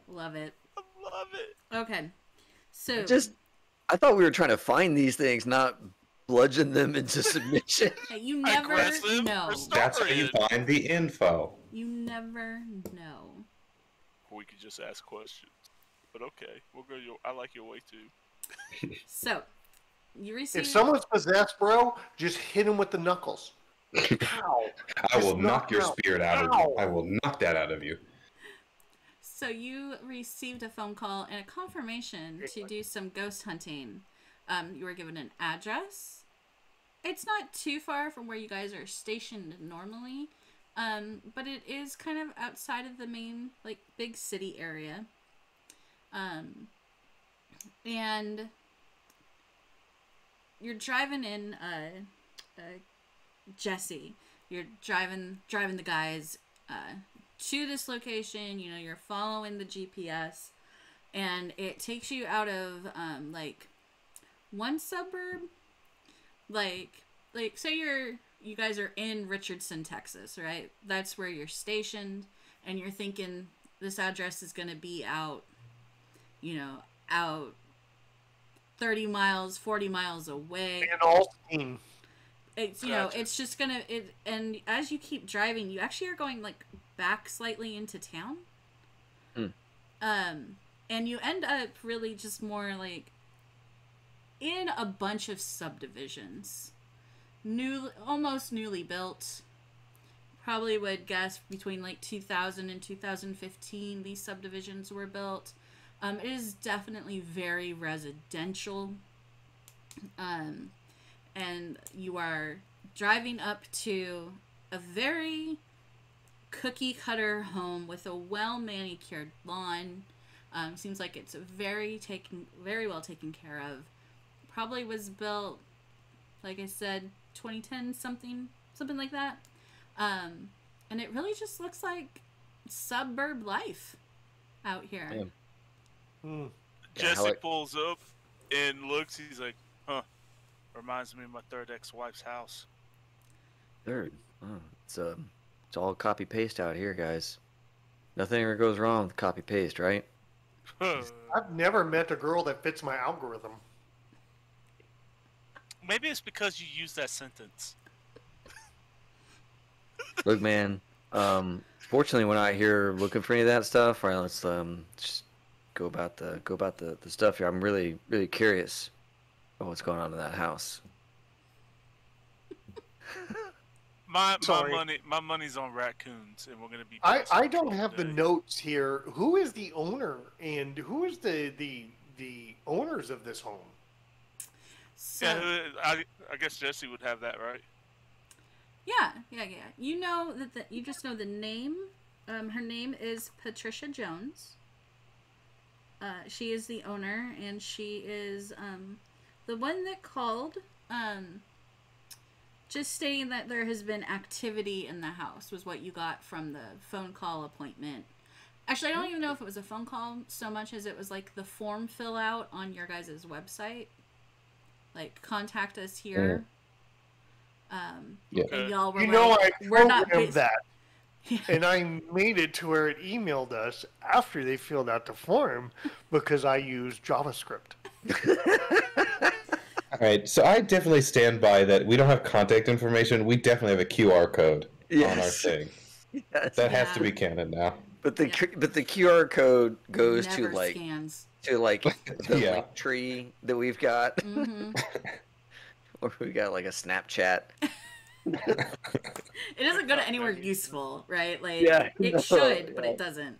Speaker 4: Love it.
Speaker 3: I love it.
Speaker 4: Okay. So
Speaker 1: I thought we were trying to find these things, not bludgeon them into submission.
Speaker 4: hey, you never
Speaker 3: Aggressive
Speaker 4: know.
Speaker 3: or stubborn?
Speaker 5: That's how you find the info.
Speaker 4: You never know.
Speaker 3: We could just ask questions. But okay, we'll go. I like your way too.
Speaker 4: So, you receive.
Speaker 2: If someone's possessed, bro, just hit him with the knuckles. Ow.
Speaker 5: I will
Speaker 2: Just
Speaker 5: knock your
Speaker 2: out.
Speaker 5: spirit out of
Speaker 2: Ow.
Speaker 5: you. I will knock that out of you.
Speaker 4: So you received a phone call and a confirmation to do some ghost hunting. You were given an address. It's not too far from where you guys are stationed normally, but it is kind of outside of the main, like, big city area. And you're driving in Jesse. You're driving the guys to this location. You're following the GPS, and it takes you out of like one suburb, like say you guys are in Richardson, Texas, right? That's where you're stationed, and you're thinking this address is gonna be out 30 miles, 40 miles away.
Speaker 2: And Austin.
Speaker 4: It's
Speaker 3: Gotcha.
Speaker 4: it's just gonna and as you keep driving, you actually are going like back slightly into town. And you end up really just more like in a bunch of subdivisions, almost newly built. Probably would guess between like 2000 and 2015 these subdivisions were built. It is definitely very residential. And you are driving up to a very cookie cutter home with a well manicured lawn. Seems like it's very well taken care of. Probably was built, like I said, 2010 something like that. And it really just looks like suburb life out here.
Speaker 1: Yeah.
Speaker 3: Jesse pulls up and looks. He's like, huh. Reminds me of my third ex-wife's house.
Speaker 1: Third. Oh, it's all copy paste out here, guys. Nothing ever goes wrong with copy paste, right?
Speaker 2: I've never met a girl that fits my algorithm.
Speaker 3: Maybe it's because you use that sentence.
Speaker 1: Look, man. Fortunately, we're not here looking for any of that stuff. Right? Let's just go about the stuff here. I'm really really curious about what's going on in that house.
Speaker 3: My
Speaker 2: Sorry.
Speaker 3: money's on raccoons, and we're gonna be.
Speaker 2: I don't have the notes here. Who is the owner and who is the owners of this home?
Speaker 4: So,
Speaker 3: Yeah, I guess Jesse would have that, right?
Speaker 4: yeah. You know you just know the name. Her name is Patricia Jones. She is the owner, and she is the one that called Just stating that there has been activity in the house was what you got from the phone call appointment. Actually, I don't even know if it was a phone call so much as it was like the form fill out on your guys' website. Like, contact us here.
Speaker 5: Yeah.
Speaker 4: And y'all were
Speaker 2: You
Speaker 4: like,
Speaker 2: know, I
Speaker 4: we're not
Speaker 2: programmed that.
Speaker 4: Yeah.
Speaker 2: And I made it to where it emailed us after they filled out the form because I used JavaScript.
Speaker 5: All right, so I definitely stand by that. We don't have contact information. We definitely have a QR code on our thing.
Speaker 1: Yes.
Speaker 5: That has to
Speaker 4: Yeah.
Speaker 5: be canon now.
Speaker 1: But the QR code goes
Speaker 4: Never
Speaker 1: to like
Speaker 4: scans.
Speaker 1: the
Speaker 5: Yeah.
Speaker 1: link tree that we've got,
Speaker 4: Mm-hmm.
Speaker 1: or we got like a Snapchat.
Speaker 4: It doesn't go to anywhere useful, right? Like,
Speaker 1: Yeah,
Speaker 4: it
Speaker 1: no,
Speaker 4: should, but
Speaker 1: yeah.
Speaker 4: it doesn't.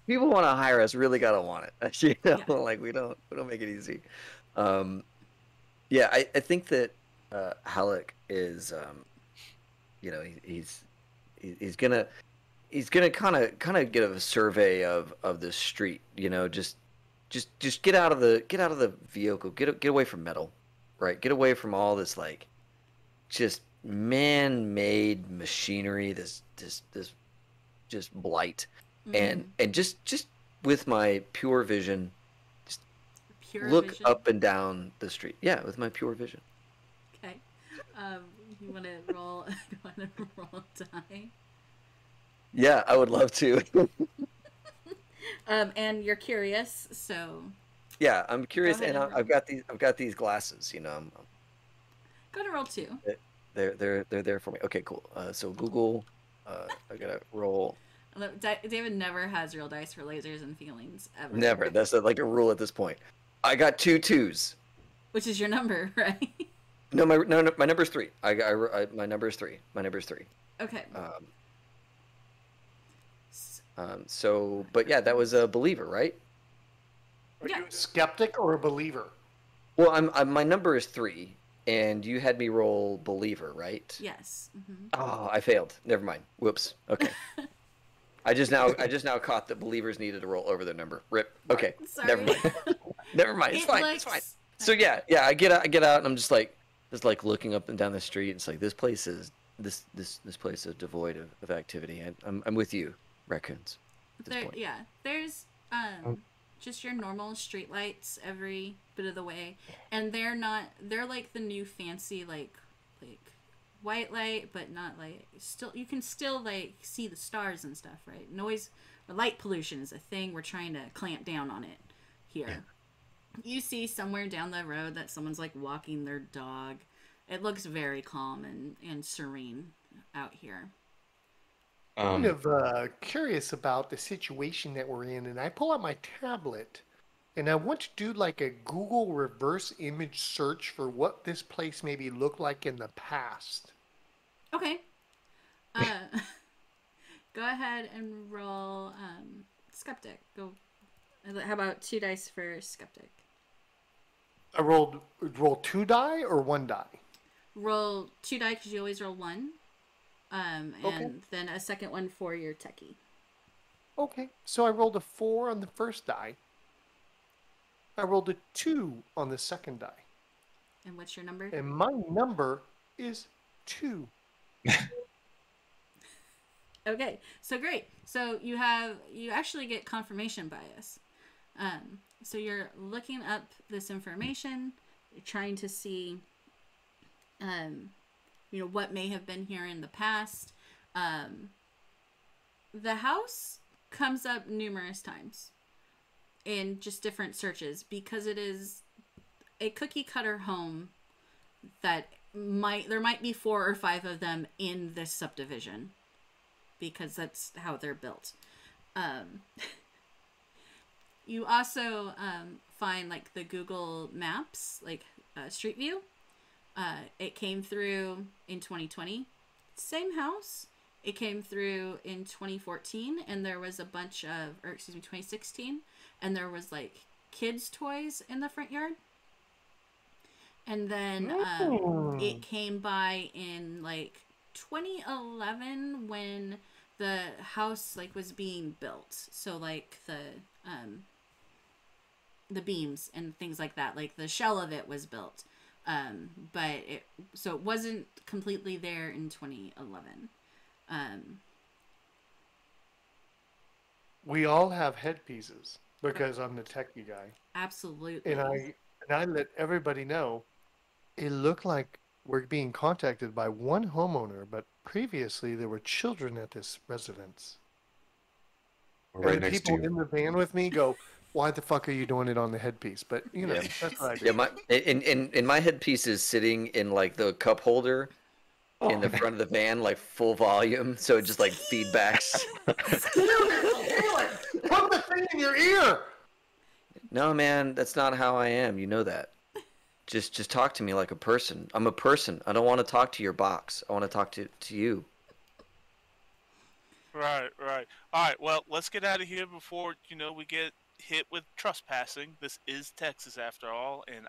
Speaker 1: People want to hire us, really gotta want it. You know,
Speaker 4: Yeah.
Speaker 1: like we don't make it easy. Yeah, I think that Halleck is, you know, he's gonna kind of get a survey of the street. You know, just get out of the vehicle, get away from metal, right? Get away from all this like just man-made machinery, this just blight, and just with my pure vision,
Speaker 4: Pure
Speaker 1: look
Speaker 4: vision.
Speaker 1: up and down the street. Yeah, with my pure vision.
Speaker 4: Okay. You want to roll? You want to roll a die?
Speaker 1: Yeah, I would love to.
Speaker 4: And you're curious, so
Speaker 1: Yeah, I'm curious,
Speaker 4: Go ahead
Speaker 1: and
Speaker 4: and
Speaker 1: I've got these glasses. You know,
Speaker 4: go to roll 2.
Speaker 1: they're there for me. Okay, cool. So Google, I gotta roll.
Speaker 4: David never has real dice for lasers and feelings ever.
Speaker 1: Never. That's like a rule at this point. I got 2 2s.
Speaker 4: Which is your number, right?
Speaker 1: No, my number's 3. My number is 3. My number is 3.
Speaker 4: Okay.
Speaker 1: So, but yeah, that was a believer, right?
Speaker 2: Are
Speaker 4: Yeah.
Speaker 2: you a skeptic or a believer?
Speaker 1: Well, my number is 3, and you had me roll believer, right?
Speaker 4: Yes. Mm-hmm.
Speaker 1: Oh, I failed. Never mind. Whoops. Okay. I just now caught that believers needed to roll over their number. Rip. Okay.
Speaker 4: Sorry.
Speaker 1: Never mind. Never mind. It's fine. It's fine. So yeah, I get out, and I'm just like looking up and down the street. It's like this place is devoid of activity. I'm with you, raccoons. At this point.
Speaker 4: Yeah. There's just your normal street lights every bit of the way, and they're like the new fancy like white light, but not like you can still like see the stars and stuff, right? Noise or light pollution is a thing. We're trying to clamp down on it here. Yeah. You see somewhere down the road that someone's like walking their dog. It looks very calm and serene out here.
Speaker 2: Kind of curious about the situation that we're in, and I pull out my tablet, and I want to do like a Google reverse image search for what this place maybe looked like in the past.
Speaker 4: Okay. Go ahead and roll skeptic. Go. How about 2 dice for skeptic?
Speaker 2: I roll 2 die or 1 die?
Speaker 4: Roll 2 die because you always roll 1. And
Speaker 2: Okay.
Speaker 4: then a second one for your techie.
Speaker 2: Okay, so I rolled a 4 on the first die. I rolled a 2 on the second die.
Speaker 4: And what's your number?
Speaker 2: And my number is 2.
Speaker 4: Okay, so great. So you actually get confirmation bias. So you're looking up this information, you're trying to see, what may have been here in the past. The house comes up numerous times in just different searches because it is a cookie cutter home that there might be 4 or 5 of them in this subdivision because that's how they're built. You also find like the Google Maps, like Street View. It came through in 2020. Same house. It came through in 2014, and there was 2016, and there was like kids' toys in the front yard. And then it came by in like 2011 when the house like was being built. So like the beams and things like that, like the shell of it was built. But so it wasn't completely there in 2011.
Speaker 2: We all have headpieces because I'm the techie guy.
Speaker 4: Absolutely.
Speaker 2: And I let everybody know it looked like we're being contacted by one homeowner, but previously there were children at this residence.
Speaker 5: Right
Speaker 2: And the
Speaker 5: next to
Speaker 2: people
Speaker 5: you.
Speaker 2: in the van with me go, "Why the fuck are you doing it on the headpiece?" But you know,
Speaker 1: Yeah.
Speaker 2: that's what I do.
Speaker 1: Yeah, my in my headpiece is sitting in like the cup holder in the front of the van, like full volume, so it just like feedbacks.
Speaker 2: Put the thing in your ear.
Speaker 1: No, man, that's not how I am. You know that. Just talk to me like a person. I'm a person. I don't want to talk to your box. I want to talk to you.
Speaker 3: Right, right. All right, well, let's get out of here before, we get hit with trespassing. This is Texas after all, and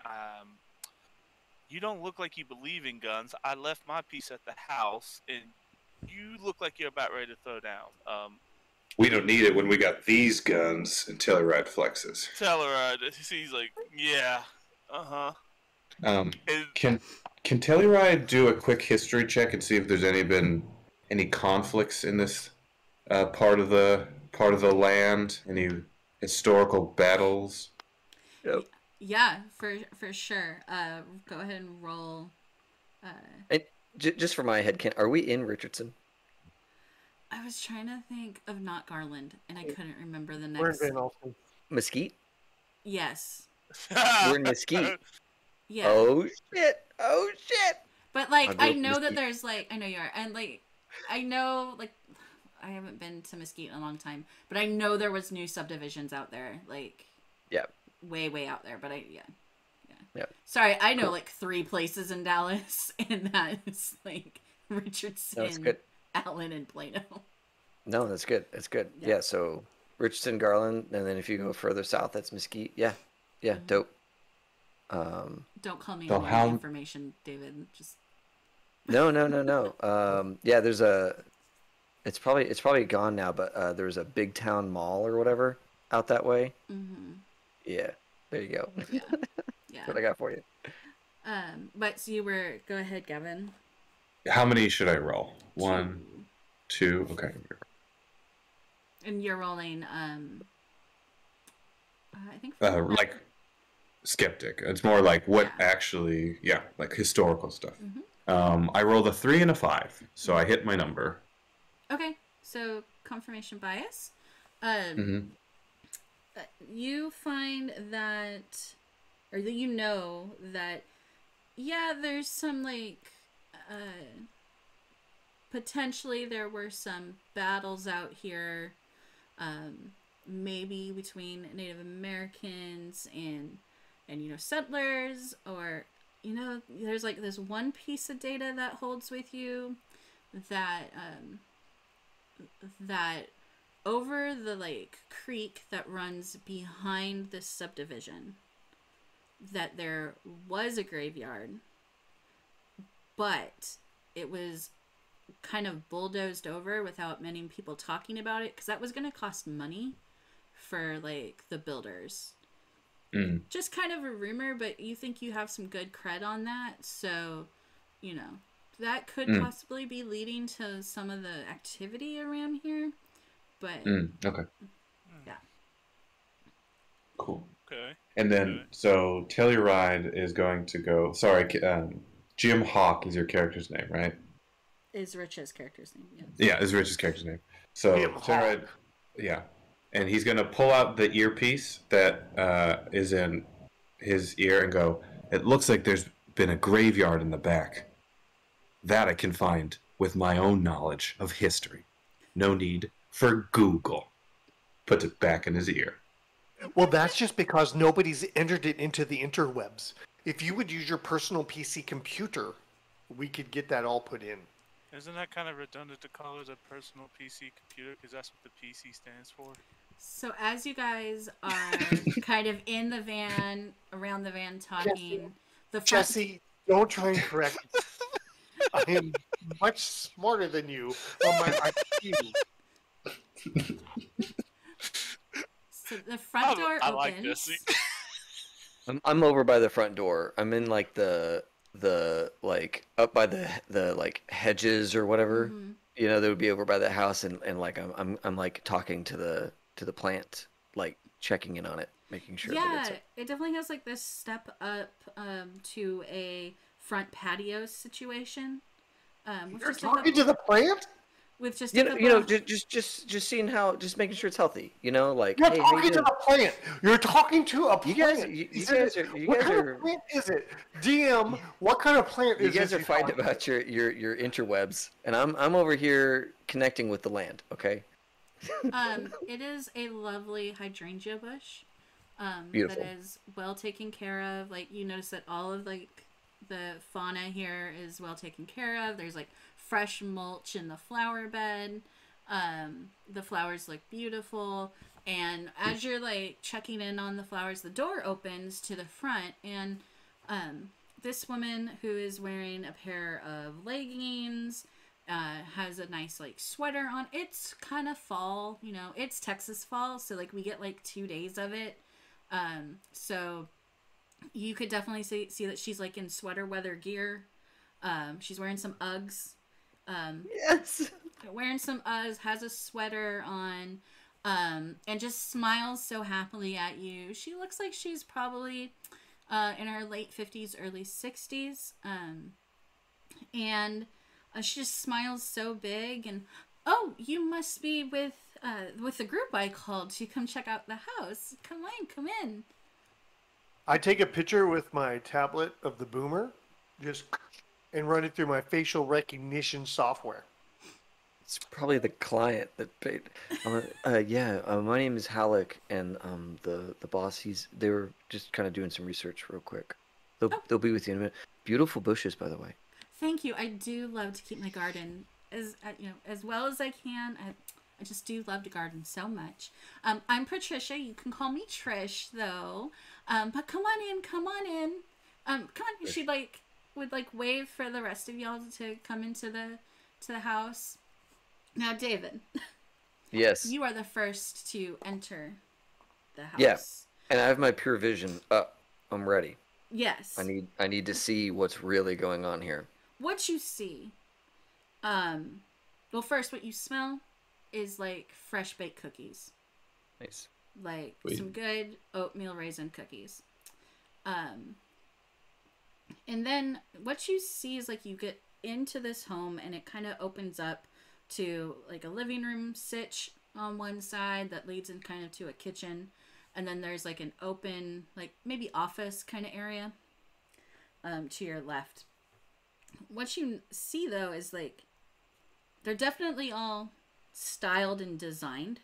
Speaker 3: you don't look like you believe in guns. I left my piece at the house, and you look like you're about ready to throw down.
Speaker 5: We don't need it when we got these guns and Telluride flexes.
Speaker 3: Telluride, he's like, yeah, uh-huh.
Speaker 5: Can Telluride do a quick history check and see if there's been any conflicts in this part of the land? Any historical battles?
Speaker 1: Yep.
Speaker 4: Yeah, for sure. Go ahead and roll.
Speaker 1: And just for my head, are we in Richardson?
Speaker 4: I was trying to think of not Garland, and I couldn't remember the
Speaker 2: We're in
Speaker 4: next.
Speaker 2: Van Alstyne.
Speaker 1: Mesquite?
Speaker 4: Yes.
Speaker 1: We're in Mesquite.
Speaker 4: Yeah.
Speaker 1: Oh shit! Oh shit!
Speaker 4: But like,
Speaker 1: I'll
Speaker 4: I
Speaker 1: go
Speaker 4: know that
Speaker 1: Mesquite.
Speaker 4: there's like, I know you are, and like, I know like, I haven't been to Mesquite in a long time, but I know there was new subdivisions out there, like,
Speaker 1: Yeah.
Speaker 4: way out there. But yeah.
Speaker 1: Yep.
Speaker 4: Sorry, I know like 3 places in Dallas, and that is like
Speaker 1: No, it's
Speaker 4: Richardson,
Speaker 1: good.
Speaker 4: Allen, and Plano.
Speaker 1: No, that's good. It's good.
Speaker 4: Yeah.
Speaker 1: Yeah. So Richardson, Garland, and then if you go further south, that's Mesquite. Yeah. Yeah.
Speaker 4: Mhm.
Speaker 1: Dope.
Speaker 4: Don't call me
Speaker 5: So
Speaker 4: on
Speaker 5: how-
Speaker 4: any information, David. Just
Speaker 1: No. Yeah. There's a. It's probably gone now, but there's a big town mall or whatever out that way.
Speaker 4: mm-hmm.
Speaker 1: Yeah. There you go.
Speaker 4: Yeah.
Speaker 1: That's what I got for you.
Speaker 4: But so you were. Go ahead, Gavin.
Speaker 5: How many should I roll? 1, 2. Okay.
Speaker 4: And you're rolling. I think.
Speaker 5: Like skeptic. It's more like what
Speaker 4: Yeah.
Speaker 5: actually, like historical stuff.
Speaker 4: Mhm.
Speaker 5: I rolled a 3 and a 5, so I hit my number.
Speaker 4: Okay, so confirmation bias.
Speaker 5: Mhm.
Speaker 4: You find that, or that that, yeah, there's some like, potentially there were some battles out here, maybe between Native Americans and settlers, or there's like this one piece of data that holds with you that that over the like creek that runs behind this subdivision, that there was a graveyard, but it was kind of bulldozed over without many people talking about it, because that was going to cost money for like the builders. Just kind of a rumor, but you think you have some good cred on that, so that could possibly be leading to some of the activity around here. But
Speaker 5: Okay.
Speaker 4: Yeah.
Speaker 5: Cool.
Speaker 3: Okay.
Speaker 5: And then, so Telluride is going to go. Sorry, Jim Hawk is your character's name, right?
Speaker 4: Is Rich's character's name? Yes.
Speaker 5: Yeah, is Rich's character's name. So
Speaker 2: Jim
Speaker 5: Telluride, yeah, and he's gonna pull out the earpiece that is in his ear and go. It looks like there's been a graveyard in the back. That I can find with my own knowledge of history. No need for Google. Puts it back in his ear.
Speaker 2: Well, that's just because nobody's entered it into the interwebs. If you would use your personal PC computer, we could get that all put in.
Speaker 3: Isn't that kind of redundant to call it a personal PC computer? Because that's what the PC stands for.
Speaker 4: So as you guys are kind of in the van, around the van talking, the front...
Speaker 2: Jesse, don't try and correct me. I am much smarter than you on my IQ.
Speaker 4: So the front door
Speaker 3: I
Speaker 4: opens.
Speaker 3: like Jesse.
Speaker 1: I'm over by the front door. I'm in like the like up by the like hedges or whatever.
Speaker 4: Mm-hmm.
Speaker 1: You know, that would be over by the house, and like I'm like talking to the plant, like checking in on it, making sure that
Speaker 4: Yeah,
Speaker 1: it's
Speaker 4: it definitely has like this step up to a front patio situation. With
Speaker 2: You're
Speaker 4: just a
Speaker 2: talking
Speaker 4: couple,
Speaker 2: to the plant?
Speaker 4: with just a
Speaker 1: you know,
Speaker 4: couple of,
Speaker 1: just seeing how, just making sure it's healthy. You know, like,
Speaker 2: You're
Speaker 1: hey, how you
Speaker 2: talking to
Speaker 1: doing?
Speaker 2: the plant. You're talking to a
Speaker 1: You guys,
Speaker 2: plant.
Speaker 1: you
Speaker 2: Is
Speaker 1: guys
Speaker 2: it,
Speaker 1: are you
Speaker 2: what
Speaker 1: guys
Speaker 2: kind
Speaker 1: are
Speaker 2: of plant is it? DM, what kind of plant
Speaker 1: you
Speaker 2: is
Speaker 1: guys
Speaker 2: this
Speaker 1: are
Speaker 2: you're
Speaker 1: fighting
Speaker 2: talking
Speaker 1: about your interwebs, and I'm over here connecting with the land. Okay,
Speaker 4: it is a lovely hydrangea bush. That
Speaker 1: beautiful.
Speaker 4: is well taken care of. Like you notice that all of like the fauna here is well taken care of. There's like fresh mulch in the flower bed. The flowers look beautiful. And as you're like checking in on the flowers, the door opens to the front, and this woman who is wearing a pair of leggings has a nice like sweater on. It's kind of fall, you know. It's Texas fall, so like we get like 2 days of it. So you could definitely see that she's like in sweater weather gear. She's wearing some Uggs.
Speaker 1: Yes.
Speaker 4: Wearing some Uggs, has a sweater on, and just smiles so happily at you. She looks like she's probably in her late 50s, early 60s. And she just smiles so big. And, oh, you must be with the group I called to come check out the house. Come on, come in.
Speaker 2: I take a picture with my tablet of the boomer, just and run it through my facial recognition software.
Speaker 1: It's probably the client that paid. Yeah, my name is Halleck, and the boss. They were just kind of doing some research real quick. They'll be with you in a minute. Beautiful bushes, by the way.
Speaker 4: Thank you. I do love to keep my garden as as well as I can. I just do love to garden so much. I'm Patricia. You can call me Trish though. But come on in. Come on in. Come on. She would wave for the rest of y'all to come into the house. Now, David.
Speaker 1: Yes.
Speaker 4: You are the first to enter the house.
Speaker 1: Yeah, and I have my pure vision up. I'm ready.
Speaker 4: Yes.
Speaker 1: I need to see what's really going on here.
Speaker 4: What you see, well, first, what you smell is like fresh baked cookies.
Speaker 1: Nice.
Speaker 4: Like
Speaker 5: Sweet.
Speaker 4: some good oatmeal raisin cookies. And then what you see is like you get into this home and it kind of opens up to like a living room sitch on one side that leads in kind of to a kitchen. And then there's like an open, like maybe office kind of area to your left. What you see though is like they're definitely all styled and designed.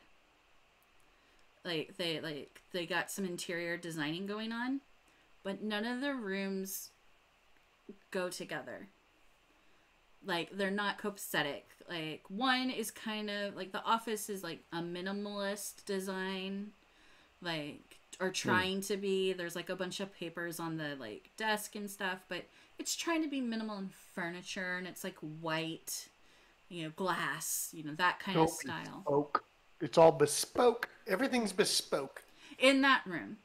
Speaker 4: Like they got some interior designing going on, but none of the rooms go together. Like they're not copacetic. Like one is kind of like the office is like a minimalist design, like or trying to be. There's like a bunch of papers on the like desk and stuff, but it's trying to be minimal in furniture, and it's like white, glass, that kind of style.
Speaker 2: Bespoke. It's all bespoke. Everything's bespoke.
Speaker 4: In that room.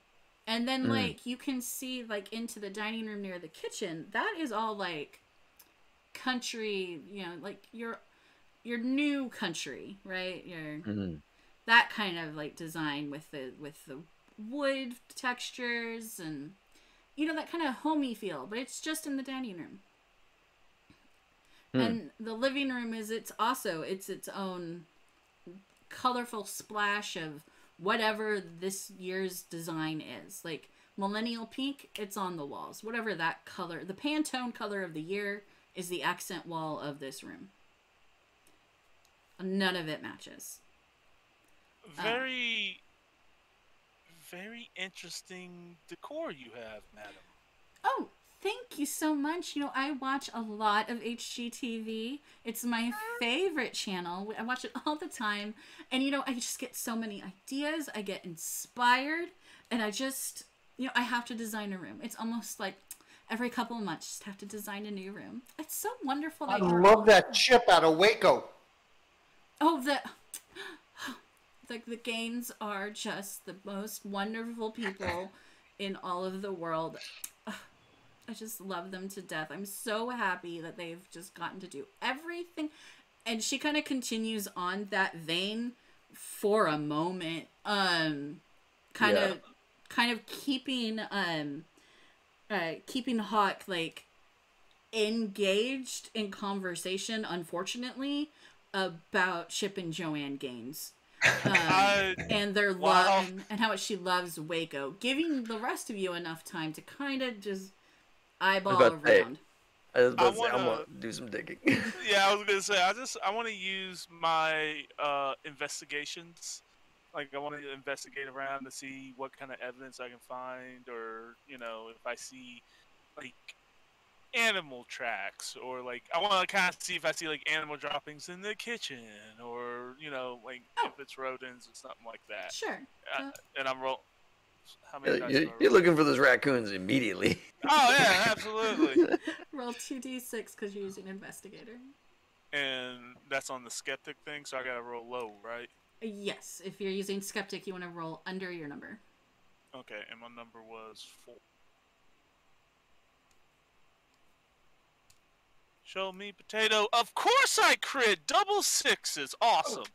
Speaker 4: And then like you can see like into the dining room near the kitchen. That is all like country, like your new country, right? That kind of like design with the wood textures and that kind of homey feel, but it's just in the dining room. And the living room is its own colorful splash of whatever this year's design is. Like millennial pink, it's on the walls. Whatever that color, the Pantone color of the year is the accent wall of this room. None of it matches.
Speaker 3: Very interesting decor you have, madam.
Speaker 4: Oh, thank you so much. I watch a lot of HGTV. It's my favorite channel. I watch it all the time. And, I just get so many ideas. I get inspired. And I just, I have to design a room. It's almost like every couple of months, just have to design a new room. It's so wonderful.
Speaker 2: I love that chip out of Waco.
Speaker 4: Oh, the Gaines are just the most wonderful people in all of the world. I just love them to death. I'm so happy that they've just gotten to do everything. And she kind of continues on that vein for a moment. Kind of keeping keeping Hawk like engaged in conversation, unfortunately, about Chip and Joanne Gaines. And their love and how much she loves Waco, giving the rest of you enough time to kind of just eyeball around.
Speaker 1: I was about to say, I'm gonna do some digging.
Speaker 3: Yeah, I was gonna say I want to use my investigations. Like, I want to investigate around to see what kind of evidence I can find, or if I see like animal tracks, or like I want to kind of see if I see like animal droppings in the kitchen, or like if it's rodents or something like that.
Speaker 4: Sure.
Speaker 3: And I'm roll. How many dice
Speaker 1: You're looking for those raccoons immediately.
Speaker 3: Oh yeah, absolutely.
Speaker 4: Roll 2d6 because you're using investigator.
Speaker 3: And that's on the skeptic thing, so I gotta roll low, right?
Speaker 4: Yes, if you're using skeptic, you want to roll under your number.
Speaker 3: Okay, and my number was 4. Show me potato. Of course I crit. Double 6s. Awesome.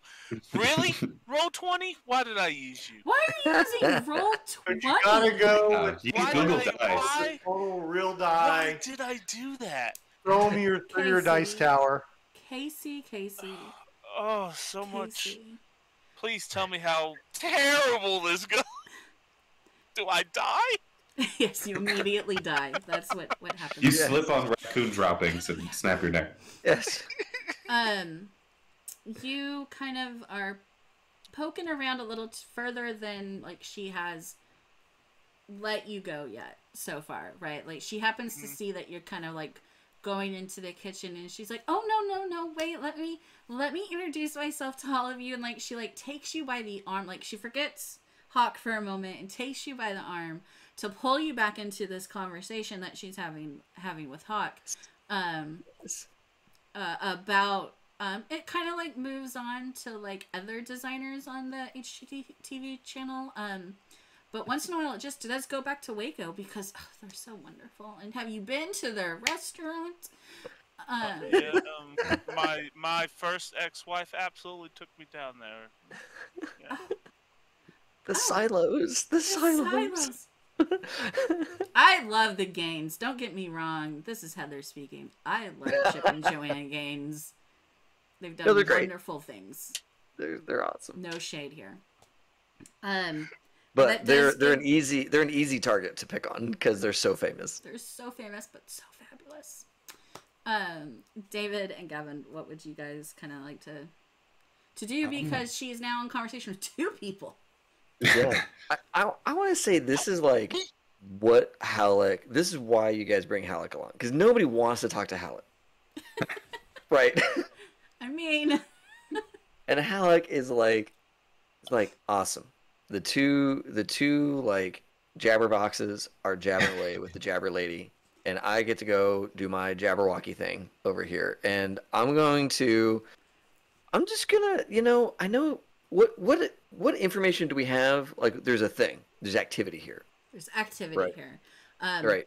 Speaker 3: Really? Roll 20? Why did I use you?
Speaker 4: Why are you using roll 20?
Speaker 2: You gotta go with
Speaker 5: Google dice.
Speaker 2: total real
Speaker 3: Why
Speaker 2: die.
Speaker 3: did I do that?
Speaker 2: Throw me your dice tower.
Speaker 4: Casey.
Speaker 3: Oh, so much.
Speaker 4: Casey.
Speaker 3: Please tell me how terrible this goes. Do I die?
Speaker 4: Yes, you immediately die. That's what happens.
Speaker 5: You slip on raccoon droppings and snap your neck.
Speaker 1: Yes.
Speaker 4: You kind of are poking around a little further than like she has let you go yet so far, right? Like she happens to see that you're kind of like going into the kitchen, and she's like, "Oh no, wait, let me introduce myself to all of you." And like she like takes you by the arm, like she forgets Hawk for a moment and takes you by the arm to pull you back into this conversation that she's having with Hawk. About it kind of like moves on to like other designers on the HGTV channel. But once in a while, it just does go back to Waco because they're so wonderful. And have you been to their restaurant?
Speaker 3: Yeah, my first ex-wife absolutely took me down there. Yeah.
Speaker 1: The silos.
Speaker 4: I love the Gaines. Don't get me wrong. This is Heather speaking. I love Chip and Joanne Gaines. They've done wonderful things.
Speaker 1: They're awesome.
Speaker 4: No shade here.
Speaker 1: But they're an easy target to pick on because they're so famous.
Speaker 4: They're so famous, but so fabulous. David and Gavin, what would you guys kind of like to do? Because she's now in conversation with 2 people.
Speaker 1: Yeah, I want to say this is like what Halleck. This is why you guys bring Halleck along because nobody wants to talk to Halleck, right?
Speaker 4: I mean,
Speaker 1: and Halleck is like awesome. The two like jabber boxes are jabbering away with the jabber lady, and I get to go do my jabberwocky thing over here, and I'm just gonna, I know what information do we have? Like, there's activity here.
Speaker 4: There's activity here.
Speaker 1: Right.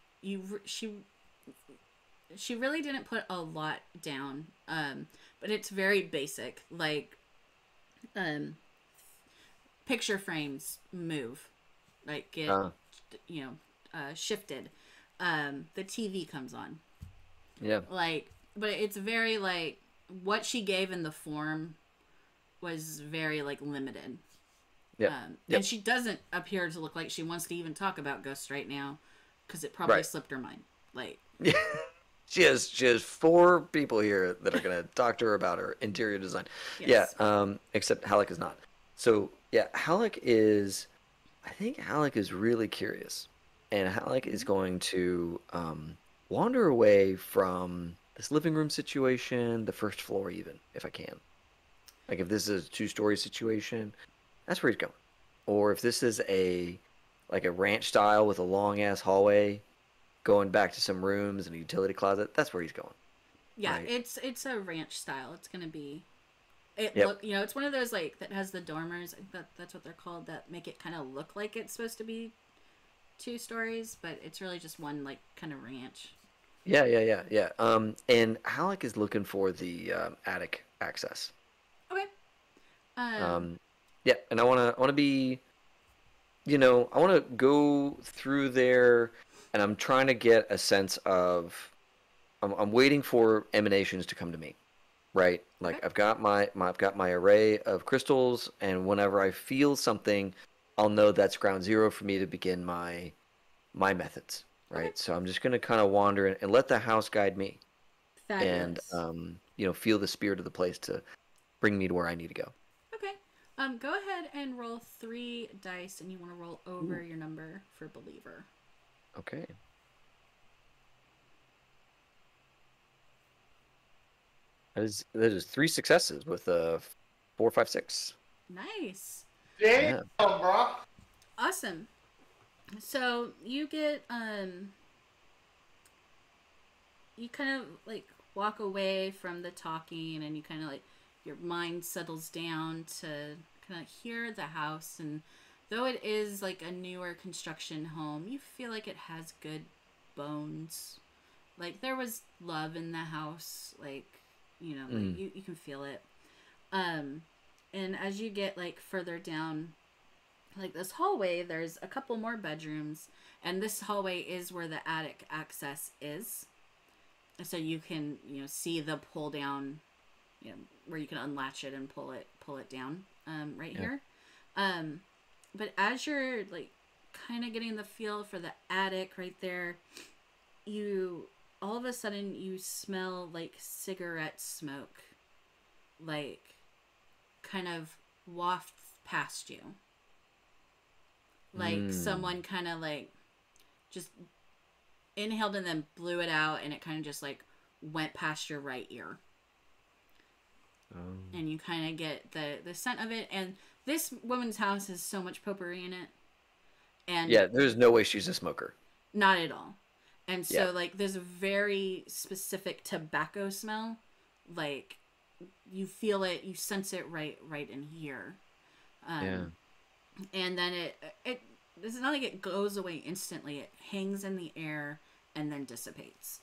Speaker 4: She really didn't put a lot down, but it's very basic. Like, picture frames move, like get shifted. The TV comes on.
Speaker 1: Yeah.
Speaker 4: Like, but it's very like what she gave in the form was very like limited.
Speaker 1: Yeah.
Speaker 4: And she doesn't appear to look like she wants to even talk about ghosts right now, because it probably slipped her mind. Like,
Speaker 1: yeah. She has 4 people here that are gonna talk to her about her interior design. Yes. Yeah. Except Halleck is not. So yeah, I think Halleck is really curious, and Halleck is going to wander away from this living room situation, the first floor even, if I can. Like if this is a 2-story situation, that's where he's going. Or if this is a ranch style with a long ass hallway going back to some rooms and a utility closet, that's where he's going.
Speaker 4: Yeah, right? It's a ranch style. It's gonna be it's one of those like that has the dormers. That's what they're called, that make it kind of look like it's supposed to be 2 stories, but it's really just one like kind of ranch.
Speaker 1: Yeah. And Halleck is looking for the attic access.
Speaker 4: Okay.
Speaker 1: Yeah, and I wanna be, I wanna go through there, and I'm trying to get a sense of, I'm waiting for emanations to come to me, right? Like
Speaker 4: Okay.
Speaker 1: I've got my array of crystals, and whenever I feel something, I'll know that's ground zero for me to begin my methods,
Speaker 4: Okay.
Speaker 1: right? So I'm just gonna kind of wander and let the house guide me, and
Speaker 4: Fabulous.
Speaker 1: feel the spirit of the place to bring me to where I need to go.
Speaker 4: Okay. Go ahead and roll 3 dice, and you want to roll over your number for believer.
Speaker 1: Okay. That is 3 successes with 4, 5, 6.
Speaker 4: Nice.
Speaker 2: Damn, bro.
Speaker 4: Awesome. So you get you kind of like walk away from the talking, and you kind of like your mind settles down to kind of hear the house. And though it is like a newer construction home, you feel like it has good bones. Like there was love in the house, like like you can feel it. And as you get like further down like this hallway, there's a couple more bedrooms, and this hallway is where the attic access is. So you can see the pull down, where you can unlatch it and pull it down right here. But as you're like kind of getting the feel for the attic right there, you all of a sudden you smell like cigarette smoke, like kind of waft past you, like someone kind of like just inhaled and then blew it out, and it kind of just like went past your right ear. And you kind of get the scent of it. And this woman's house has so much potpourri in it, and
Speaker 1: Yeah, there's no way she's a smoker.
Speaker 4: not at all. And so
Speaker 1: Yeah.
Speaker 4: like there's a very specific tobacco smell, like you feel it, you sense it right in here. And then it this is not like it goes away instantly. It hangs in the air and then dissipates.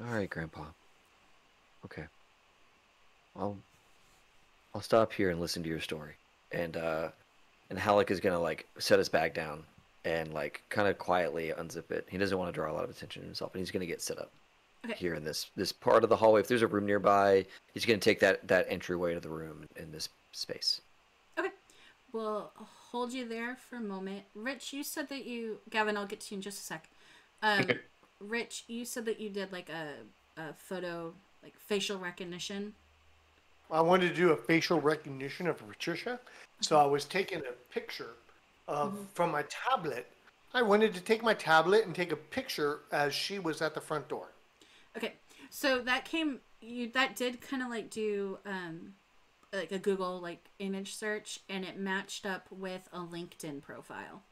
Speaker 1: All right, Grandpa. Okay. I'll stop here and listen to your story. And Halleck is gonna like set his bag down and like kind of quietly unzip it. He doesn't want to draw a lot of attention to himself, and he's gonna get set up here in this part of the hallway. If there's a room nearby, he's gonna take that entryway to the room in this space.
Speaker 4: Okay. We'll hold you there for a moment. Rich, you said that Gavin, I'll get to you in just a sec. Rich, you said that you did like a photo, like facial recognition.
Speaker 2: I wanted to do a facial recognition of Patricia, so I was taking a picture from my tablet. I wanted to take my tablet and take a picture as she was at the front door.
Speaker 4: Okay, so that did kind of like do like a Google like image search, and it matched up with a LinkedIn profile.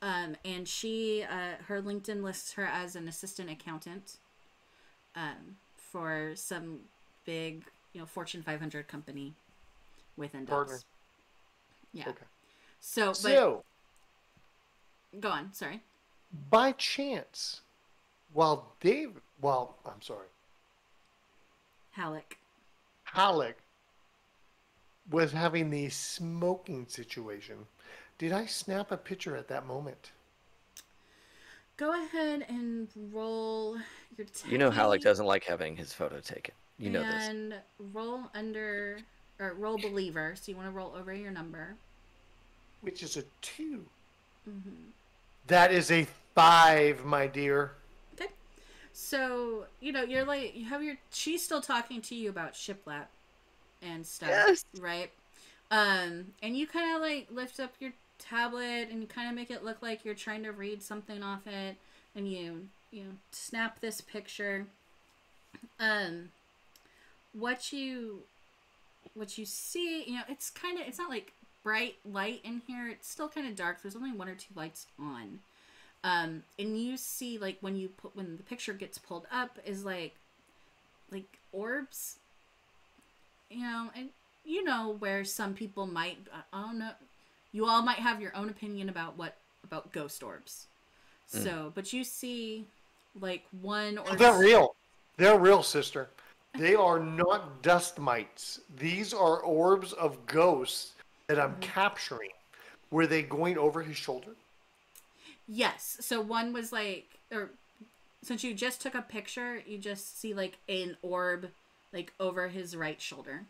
Speaker 4: And she her LinkedIn lists her as an assistant accountant for some big Fortune 500 company within
Speaker 2: Partner.
Speaker 4: Dubs. Yeah.
Speaker 2: Okay.
Speaker 4: So go on. Sorry.
Speaker 2: By chance, while Halleck was having the smoking situation, did I snap a picture at that moment?
Speaker 4: Go ahead and roll your techie.
Speaker 1: You know Halleck doesn't like having his photo taken. You know this.
Speaker 4: And roll roll believer. So you want to roll over your number.
Speaker 2: Which is a 2. That is a 5, my dear.
Speaker 4: Okay. So, you're like, she's still talking to you about shiplap and stuff.
Speaker 1: Yes.
Speaker 4: Right? And you kind of like lift up your tablet and you kind of make it look like you're trying to read something off it, and you snap this picture. What you see, it's not like bright light in here. It's still kind of dark. There's only 1 or 2 lights on. And you see like when the picture gets pulled up is like orbs, and where some people might, I don't know, you all might have your own opinion about ghost orbs. So, but you see, like one or
Speaker 2: They're real. They're real, sister. They are not dust mites. These are orbs of ghosts that I'm capturing. Were they going over his shoulder?
Speaker 4: Yes. So one was like, or since you just took a picture, you just see like an orb like over his right shoulder.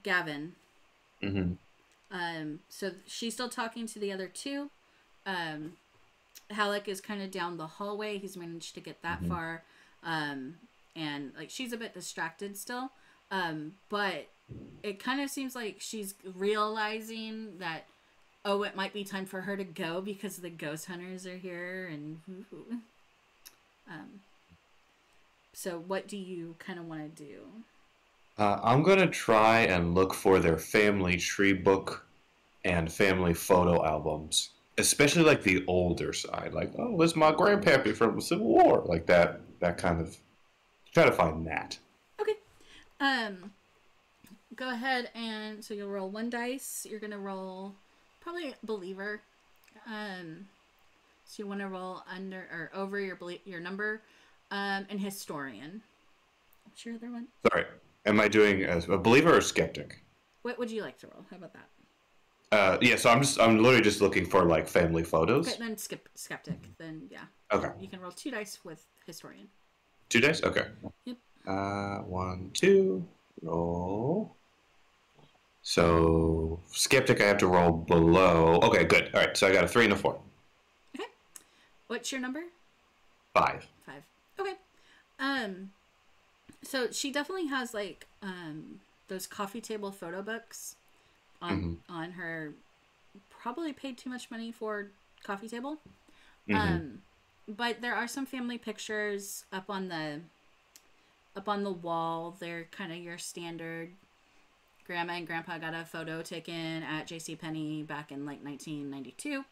Speaker 4: Gavin. So she's still talking to the other two. Halleck is kind of down the hallway. He's managed to get that far. And like she's a bit distracted still. But it kind of seems like she's realizing that, oh, it might be time for her to go because the ghost hunters are here. And so what do you kind of want to do?
Speaker 5: I'm going to try and look for their family tree book and family photo albums, especially like the older side. Like, oh, it's my grandpappy from the Civil War. Like that kind of, try to find that.
Speaker 4: Okay. Go ahead and, so you'll roll 1 dice. You're going to roll probably believer. So you want to roll under or over your number, and historian. What's your other one?
Speaker 5: Sorry. Am I doing a believer or skeptic?
Speaker 4: What would you like to roll? How about that?
Speaker 5: Yeah, so I'm literally just looking for like family photos.
Speaker 4: Okay, then skeptic. Then yeah.
Speaker 5: Okay.
Speaker 4: You can roll 2 dice with historian.
Speaker 5: 2 dice? Okay.
Speaker 4: Yep.
Speaker 5: 1, 2, roll. So skeptic, I have to roll below. Okay, good. All right, so I got a 3 and a 4.
Speaker 4: Okay. What's your number?
Speaker 5: 5.
Speaker 4: 5. Okay. So she definitely has like those coffee table photo books on her. Probably paid too much money for coffee table. But there are some family pictures up on the wall. They're kind of your standard. Grandma and Grandpa got a photo taken at JCPenney back in like 1992.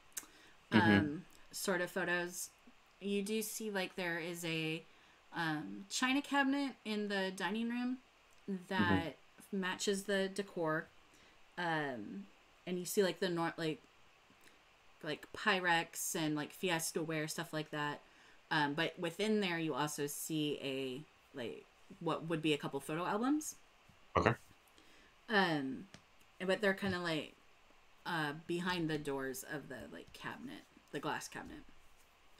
Speaker 4: Sort of photos. You do see like there is a china cabinet in the dining room that matches the decor, and you see like the like Pyrex and like Fiesta ware, stuff like that, but within there you also see a like what would be a couple photo albums.
Speaker 5: Okay.
Speaker 4: But they're kind of like behind the doors of the like cabinet, the glass cabinet.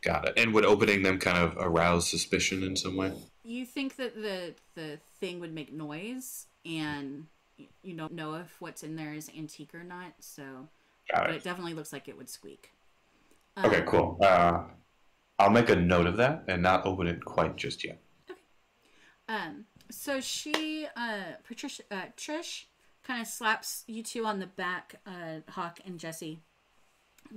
Speaker 5: Got it. And would opening them kind of arouse suspicion in some way?
Speaker 4: You think that the thing would make noise, and you don't know if what's in there is antique or not. So, but it definitely looks like it would squeak.
Speaker 5: Okay, cool. I'll make a note of that and not open it quite just yet.
Speaker 4: Okay. So she, Trish, kind of slaps you two on the back, Hawk and Jesse.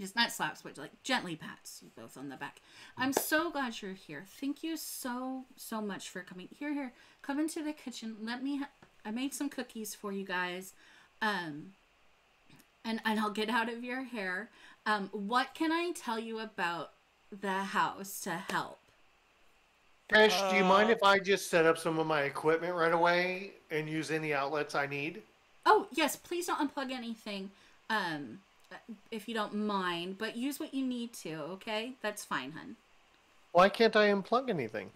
Speaker 4: Just not slaps, but like gently pats you both on the back. I'm so glad you're here. Thank you so much for coming. Here, come into the kitchen. I made some cookies for you guys, and I'll get out of your hair. What can I tell you about the house to help?
Speaker 2: Trish, do you mind if I just set up some of my equipment right away and use any outlets I need?
Speaker 4: Oh yes, please don't unplug anything. If you don't mind, but use what you need to, okay? That's fine, hun.
Speaker 2: Why can't I unplug anything?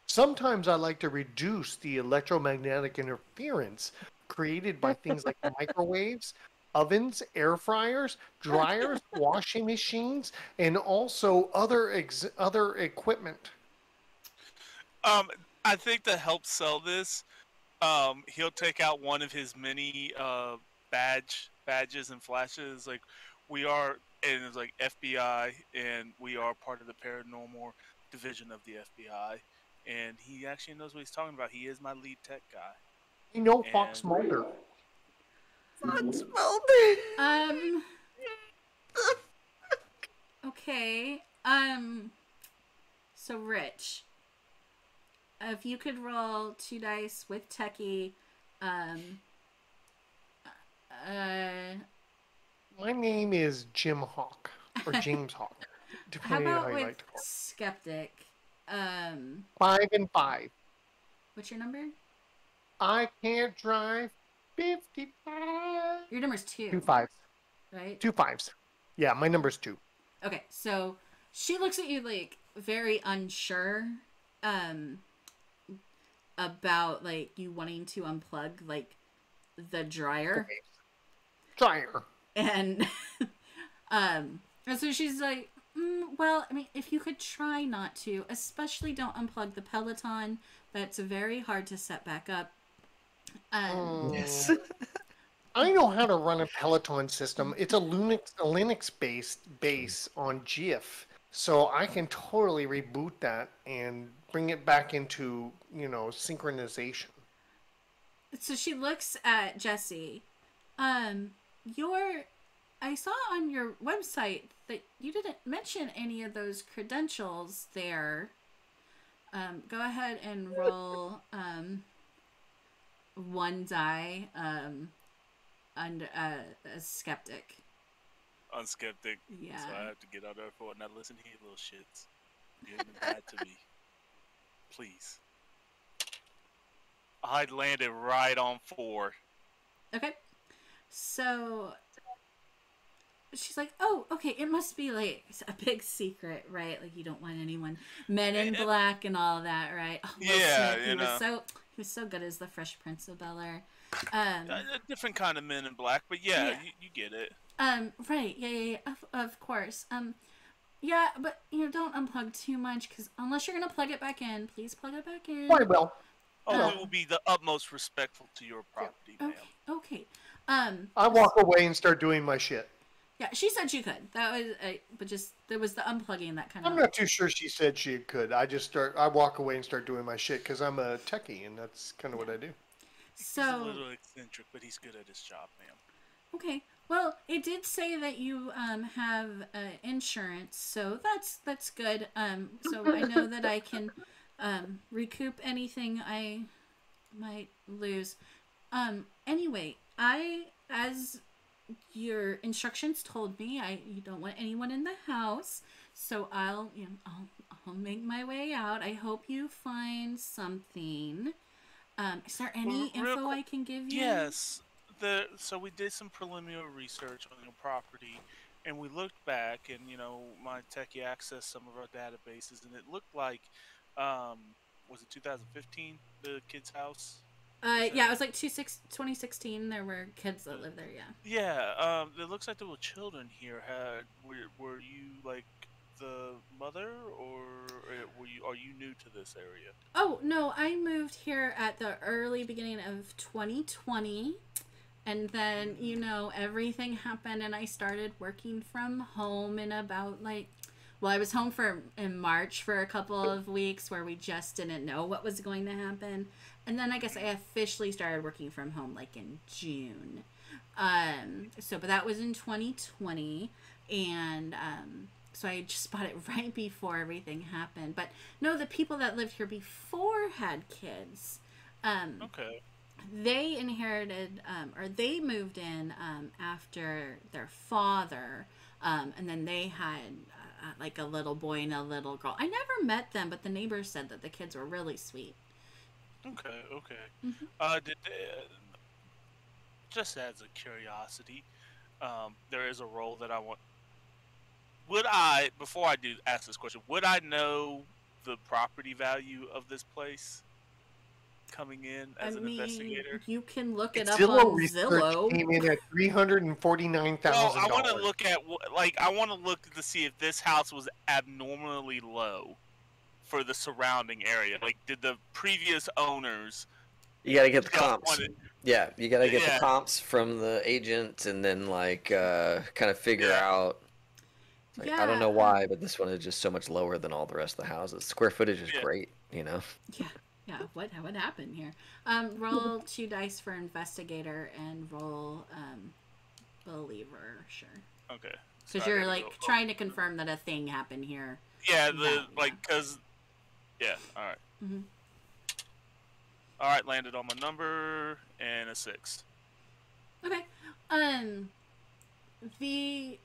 Speaker 2: Sometimes I like to reduce the electromagnetic interference created by things like microwaves, ovens, air fryers, dryers, washing machines, and also other equipment.
Speaker 3: I think to help sell this, he'll take out one of his many badges and flashes. Like, we are, and it's like FBI, and we are part of the paranormal division of the FBI. And he actually knows what he's talking about. He is my lead tech guy.
Speaker 2: You know Fox Mulder.
Speaker 1: Fox Mulder.
Speaker 4: Okay. So Rich, if you could roll 2 dice with Techie,
Speaker 2: My name is Jim Hawk, or James Hawk,
Speaker 4: how
Speaker 2: depending on
Speaker 4: about
Speaker 2: how you
Speaker 4: with
Speaker 2: like to call it.
Speaker 4: Skeptic?
Speaker 2: 5 and 5.
Speaker 4: What's your number?
Speaker 2: I can't drive 55.
Speaker 4: Your number's 2,
Speaker 2: 2 5s.
Speaker 4: right?
Speaker 2: 2 5s. Yeah, my number's 2.
Speaker 4: Okay, so she looks at you like very unsure um about like you wanting to unplug like the dryer.
Speaker 2: Dryer.
Speaker 4: And and so she's like, well, I mean, if you could try not to, especially don't unplug the Peloton. That's very hard to set back up.
Speaker 1: Yes.
Speaker 2: I know how to run a Peloton system. It's a Linux-based base on GIF, so I can totally reboot that and bring it back into, synchronization.
Speaker 4: So she looks at Jesse. I saw on your website that you didn't mention any of those credentials there. Go ahead and roll one die under a skeptic.
Speaker 3: On skeptic.
Speaker 4: Yeah.
Speaker 3: So I have to get out there for it. Now listen here, little shits. You're bad to me. Please. I landed right on 4.
Speaker 4: Okay. So she's like, oh, okay, it must be like a big secret, right? Like you don't want anyone Men in Black and all that, right? Oh, Will Smith, he was so good as the Fresh Prince of Bel-Air.
Speaker 3: A different kind of Men in Black, but yeah. You get it.
Speaker 4: Right, yeah, of course. Yeah, but don't unplug too much, because unless you're gonna plug it back in, please plug it back in.
Speaker 2: I will.
Speaker 3: It will be the utmost respectful to your property, ma'am.
Speaker 4: Okay.
Speaker 2: I walk away and start doing my shit.
Speaker 4: Yeah, she said she could. That was, but just there was the unplugging that kind of.
Speaker 2: I'm not too sure she said she could. I walk away and start doing my shit because I'm a techie, and that's kind of what I do.
Speaker 4: So
Speaker 3: he's a little eccentric, but he's good at his job, ma'am.
Speaker 4: Okay. Well, it did say that you have insurance, so that's good. So I know that I can recoup anything I might lose. Anyway, as your instructions told me, you don't want anyone in the house, so I'll make my way out. I hope you find something. Is there any info I can give you?
Speaker 3: Yes. So we did some preliminary research on your property, and we looked back, and my techie accessed some of our databases, and it looked like, was it 2015, the kid's house?
Speaker 4: Yeah, it was like 2016. There were kids that lived there. Yeah.
Speaker 3: Yeah. It looks like there were children here. Were you like the mother, or are you new to this area?
Speaker 4: Oh no, I moved here at the early beginning of 2020. And then, everything happened, and I started working from home in about, I was home in March for a couple of weeks where we just didn't know what was going to happen. And then I guess I officially started working from home, in June. But that was in 2020, and so I just bought it right before everything happened. But no, the people that lived here before had kids.
Speaker 3: Okay.
Speaker 4: They inherited, or they moved in after their father, and then they had a little boy and a little girl. I never met them, but the neighbors said that the kids were really sweet.
Speaker 3: Okay.
Speaker 4: Mm-hmm.
Speaker 3: Just as a curiosity, there is a role that I want. Before I do ask this question, would I know the property value of this place coming in as an investigator?
Speaker 4: You can look it up on Zillow.
Speaker 2: Came in at $349,000.
Speaker 3: Well, I want to look at I want to look to see if this house was abnormally low for the surrounding area. Did the previous owners?
Speaker 1: You gotta get the comps. Yeah, you gotta get the comps from the agent, and then kind of figure out. I don't know why, but this one is just so much lower than all the rest of the houses. Square footage is great,
Speaker 4: Yeah. Yeah, what happened here? Roll 2 dice for investigator and roll believer, sure.
Speaker 3: Okay.
Speaker 4: Because you're trying to confirm that a thing happened here.
Speaker 3: Yeah, because. Yeah. All right.
Speaker 4: Mm-hmm.
Speaker 3: All right, landed on my number and a 6.
Speaker 4: Okay. The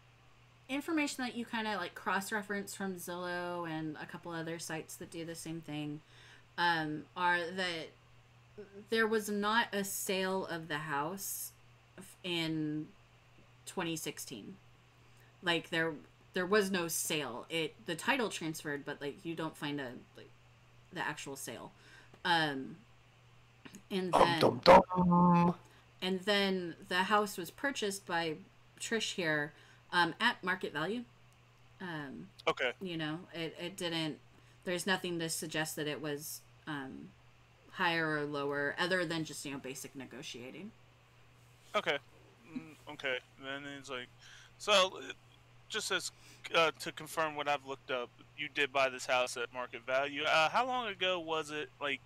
Speaker 4: information that you kind of cross-reference from Zillow and a couple other sites that do the same thing. Are that there was not a sale of the house in 2016. Like there was no sale. The title transferred, but like you don't find the actual sale. And then the house was purchased by Trish here at market value.
Speaker 3: Okay.
Speaker 4: You know, it didn't. There's nothing to suggest that it was higher or lower, other than just basic negotiating.
Speaker 3: Okay. Okay. Then it's like, so just as to confirm what I've looked up, you did buy this house at market value. How long ago was it? Like,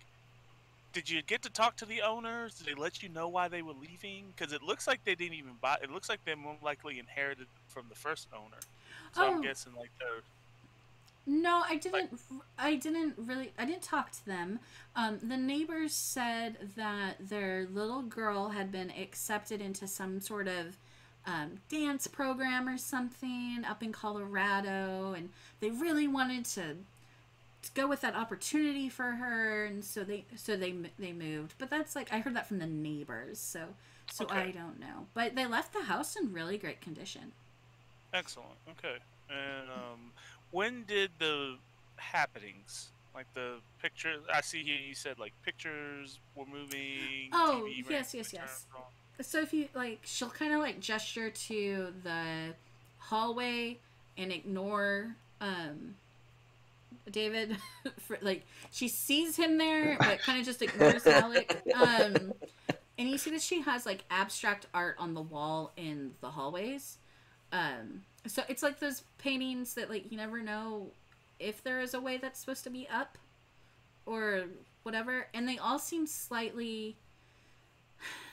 Speaker 3: did you get to talk to the owners? Did they let you know why they were leaving? Because it looks like they didn't even buy. It looks like they more likely inherited from the first owner. So I'm guessing like they're.
Speaker 4: No, I didn't. I didn't talk to them. The neighbors said that their little girl had been accepted into some sort of dance program or something up in Colorado, and they really wanted to go with that opportunity for her, and so they moved. But that's like I heard that from the neighbors, so okay. I don't know. But they left the house in really great condition.
Speaker 3: Excellent. Okay. And when did the happenings, like the pictures? I see here you said like pictures were moving.
Speaker 4: Oh,
Speaker 3: TV
Speaker 4: yes. So if you like, she'll kind of like gesture to the hallway and ignore David. For, like she sees him there, but kind of just ignores Alec. And you see that she has like abstract art on the wall in the hallways. So it's like those paintings that like you never know if there is a way that's supposed to be up or whatever, and they all seem slightly.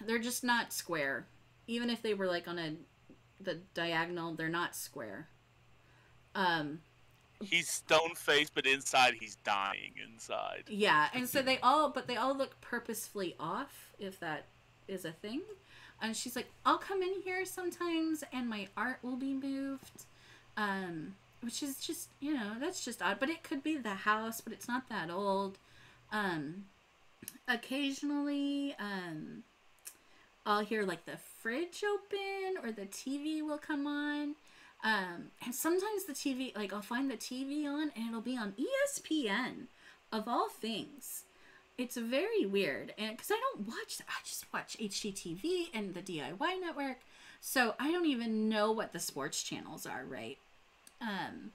Speaker 4: They're just not square. Even if they were like on the diagonal, they're not square.
Speaker 3: He's stone faced, but inside he's dying inside.
Speaker 4: Yeah, and so they all look purposefully off, if that is a thing. And she's like, I'll come in here sometimes and my art will be moved. Which is just, that's just odd. But it could be the house, but it's not that old. Occasionally, I'll hear like the fridge open or the TV will come on. And sometimes the TV, like I'll find the TV on and it'll be on ESPN of all things. It's very weird. And because I don't watch that, I just watch HGTV and the DIY network. So I don't even know what the sports channels are, right?
Speaker 2: I'm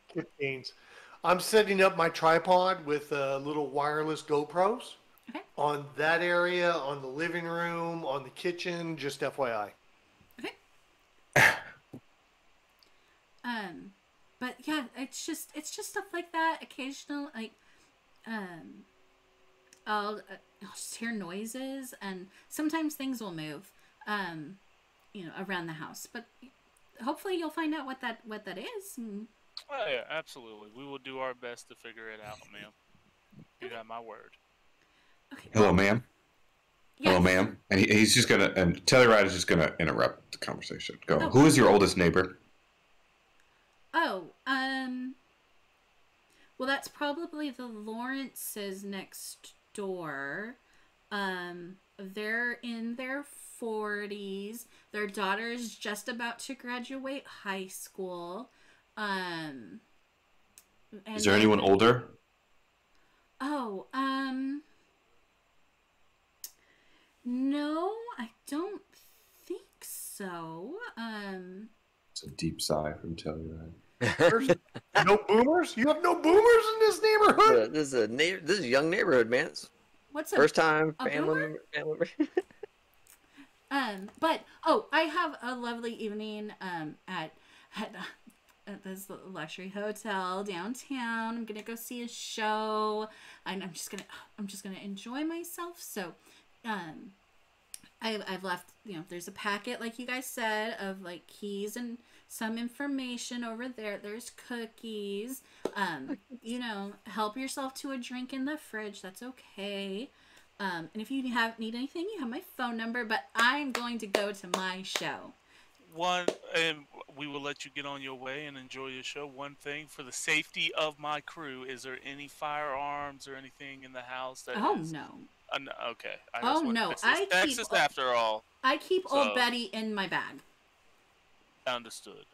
Speaker 2: setting up my tripod with little wireless GoPros.
Speaker 4: Okay.
Speaker 2: On that area, on the living room, on the kitchen, just FYI.
Speaker 4: Okay. But yeah, it's just stuff like that. Occasional, like, I'll just hear noises, and sometimes things will move, around the house. But hopefully, you'll find out what that is. And...
Speaker 3: Oh yeah, absolutely. We will do our best to figure it out, ma'am. You got my word.
Speaker 4: Okay.
Speaker 5: Hello, ma'am.
Speaker 4: Yes.
Speaker 5: Hello, ma'am. And he's just gonna, and Telluride is just gonna interrupt the conversation. Go.
Speaker 4: Oh.
Speaker 5: Who is your oldest neighbor?
Speaker 4: Oh, well, that's probably the Lawrences next door. They're in their 40s. Their daughter is just about to graduate high school.
Speaker 5: Is there anyone older?
Speaker 4: Oh, no, I don't think so.
Speaker 5: It's a deep sigh from Telluride.
Speaker 2: No boomers? You have no boomers in this neighborhood?
Speaker 1: This is a young neighborhood, man. It's
Speaker 4: What's
Speaker 1: first time
Speaker 4: a
Speaker 1: family member.
Speaker 4: But I have a lovely evening at this luxury hotel downtown. I'm gonna go see a show, and I'm just gonna enjoy myself. So, I've left, there's a packet, like you guys said, of like keys and some information over there. There's cookies. Help yourself to a drink in the fridge. That's okay. And if you need anything, you have my phone number. But I'm going to go to my show.
Speaker 3: And we will let you get on your way and enjoy your show. One thing, for the safety of my crew, is there any firearms or anything in the house that
Speaker 4: Oh,
Speaker 3: is
Speaker 4: no.
Speaker 3: No, okay.
Speaker 4: Oh, no,
Speaker 3: Texas after all.
Speaker 4: I keep old Betty in my bag.
Speaker 3: Understood.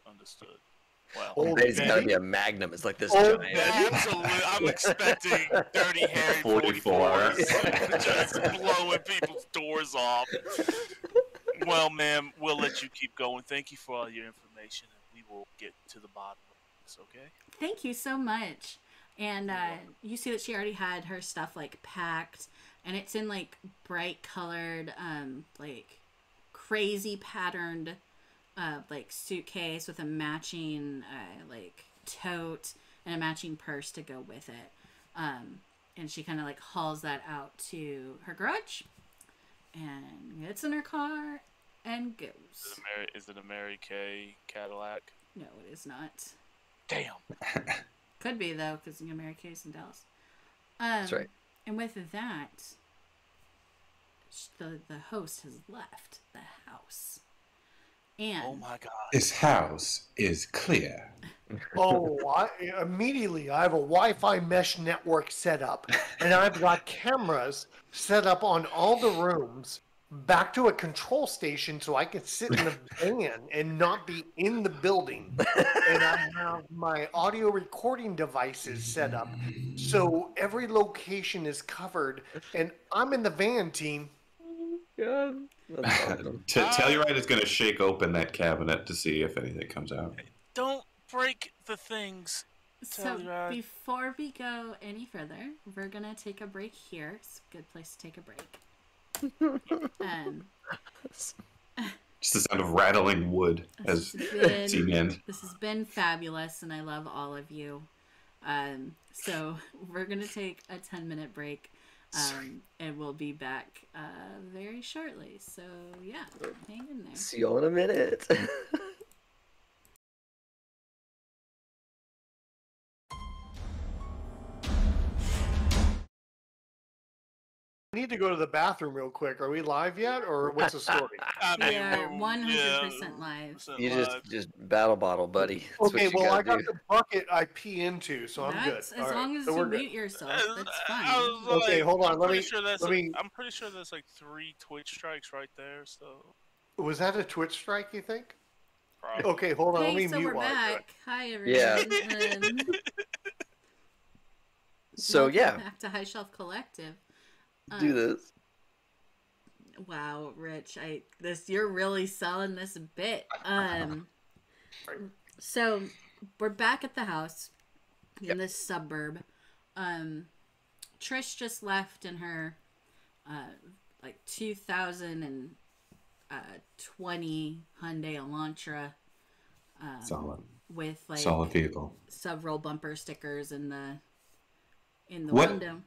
Speaker 3: Well,
Speaker 2: Old
Speaker 1: Betty's got to
Speaker 2: Betty?
Speaker 1: be a magnum. It's like this
Speaker 2: Old
Speaker 1: giant.
Speaker 2: Betty?
Speaker 3: absolutely. I'm expecting Dirty Harry
Speaker 5: 44.
Speaker 3: 44s just blowing people's doors off. Well, ma'am, we'll let you keep going. Thank you for all your information, and we will get to the bottom of this, okay?
Speaker 4: Thank you so much. And you see that she already had her stuff like packed, and it's in like bright colored, like crazy patterned, like suitcase with a matching like tote and a matching purse to go with it. And she kind of like hauls that out to her garage, and gets in her car and goes.
Speaker 3: Is it a Mary Kay Cadillac?
Speaker 4: No, it is not.
Speaker 3: Damn.
Speaker 4: Could be though, because Mary Kay's in Dallas.
Speaker 1: That's right.
Speaker 4: And with that, the host has left the house. And
Speaker 3: Oh my god.
Speaker 5: This house is clear.
Speaker 2: Immediately I have a Wi-Fi mesh network set up, and I've got cameras set up on all the rooms back to a control station so I can sit in the van and not be in the building. And I have my audio recording devices set up so every location is covered, and I'm in the van, team.
Speaker 1: God. That's awesome.
Speaker 5: Telluride is going to shake open that cabinet to see if anything comes out.
Speaker 3: Don't break the things.
Speaker 4: so
Speaker 3: Telluride.
Speaker 4: before we go any further, we're gonna take a break here. It's a good place to take a break.
Speaker 5: Just the sound of rattling wood as scene end.
Speaker 4: This has been fabulous, and I love all of you. So we're gonna take a 10-minute break, and we'll be back very shortly. So yeah, hang in there.
Speaker 1: See you in a minute.
Speaker 2: I need to go to the bathroom real quick. Are we live yet, or what's the story?
Speaker 3: I
Speaker 4: We
Speaker 3: mean,
Speaker 4: are
Speaker 3: we're-
Speaker 4: 100% live.
Speaker 1: You just battle bottle, buddy. That's
Speaker 2: Okay,
Speaker 1: what you
Speaker 2: well, I
Speaker 1: gotta
Speaker 2: got
Speaker 1: do.
Speaker 2: the bucket I pee into, so I'm good.
Speaker 4: That's, as
Speaker 2: All right,
Speaker 4: long as
Speaker 2: so
Speaker 4: you
Speaker 2: we're good.
Speaker 4: mute yourself, that's
Speaker 3: I
Speaker 4: fine.
Speaker 3: was
Speaker 2: Okay, hold on,
Speaker 3: I'm
Speaker 2: let
Speaker 3: pretty
Speaker 2: me-
Speaker 3: sure that's
Speaker 2: let me-
Speaker 3: I'm pretty sure there's like 3 Twitch strikes right there. So
Speaker 2: Was that a Twitch strike, you think?
Speaker 3: probably.
Speaker 2: Okay, hold on. Let
Speaker 4: Hey,
Speaker 2: me
Speaker 4: so
Speaker 2: mute
Speaker 4: we're
Speaker 2: while I do it.
Speaker 4: back. Hi,
Speaker 1: Yeah.
Speaker 4: everyone.
Speaker 1: So
Speaker 4: Welcome
Speaker 1: yeah,
Speaker 4: back to High Shelf Collective.
Speaker 1: do this.
Speaker 4: Wow, Rich, you're really selling this bit. So we're back at the house in this suburb. Trish just left in her like 2020 Hyundai Elantra
Speaker 5: Solid.
Speaker 4: with like
Speaker 5: Solid vehicle.
Speaker 4: several bumper stickers in the
Speaker 5: What?
Speaker 4: window.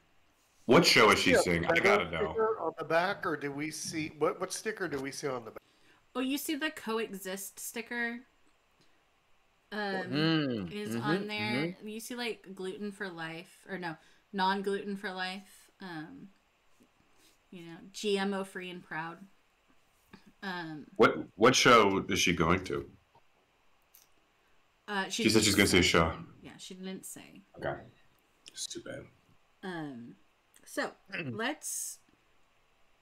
Speaker 5: What show is she
Speaker 2: Yeah,
Speaker 5: seeing? I
Speaker 2: the
Speaker 5: gotta know.
Speaker 2: sticker on the back, or do we see what sticker do we see on the back?
Speaker 4: Oh, you see the coexist sticker? Is
Speaker 1: Mm-hmm,
Speaker 4: on there. You see like gluten for life, or no, non-gluten for life. GMO free and proud.
Speaker 5: What show is she going to? She said she's going to see a show.
Speaker 4: Yeah, she didn't say.
Speaker 5: Okay. It's too bad.
Speaker 4: So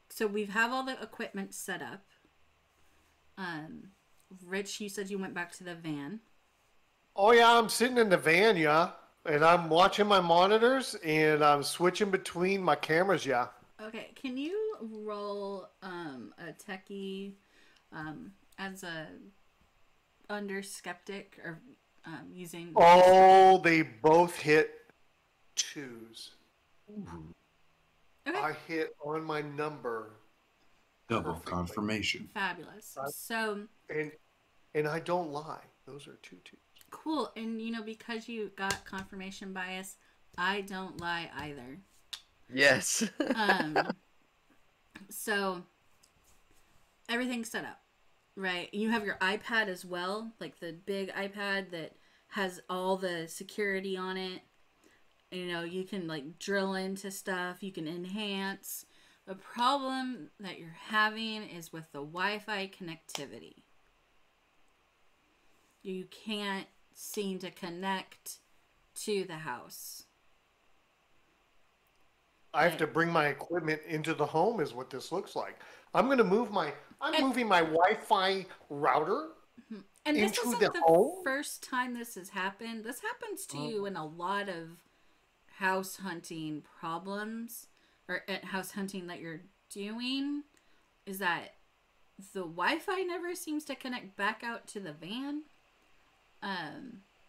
Speaker 4: So we have all the equipment set up. Rich, you said you went back to the van.
Speaker 2: Oh yeah, I'm sitting in the van, yeah, and I'm watching my monitors and I'm switching between my cameras, yeah.
Speaker 4: Okay, can you roll a techie as a under skeptic or using?
Speaker 2: Oh, they both hit 2s.
Speaker 4: Okay.
Speaker 2: I hit on my number,
Speaker 5: Double
Speaker 2: Perfectly.
Speaker 5: confirmation.
Speaker 4: Fabulous. So
Speaker 2: and I don't lie. Those are 2 2s.
Speaker 4: cool, and because you got confirmation bias, I don't lie either.
Speaker 1: Yes.
Speaker 4: So everything's set up, right? You have your iPad as well, like the big iPad that has all the security on it. You can like drill into stuff, you can enhance. The problem that you're having is with the Wi-Fi connectivity. You can't seem to connect to the house.
Speaker 2: I have to bring my equipment into the home is what this looks like. I'm going to move moving my Wi-Fi router
Speaker 4: And this
Speaker 2: into
Speaker 4: isn't
Speaker 2: the
Speaker 4: the
Speaker 2: home.
Speaker 4: first time this has happened. This happens to you in a lot of house hunting problems, or at house hunting that you're doing, is that the Wi-Fi never seems to connect back out to the van.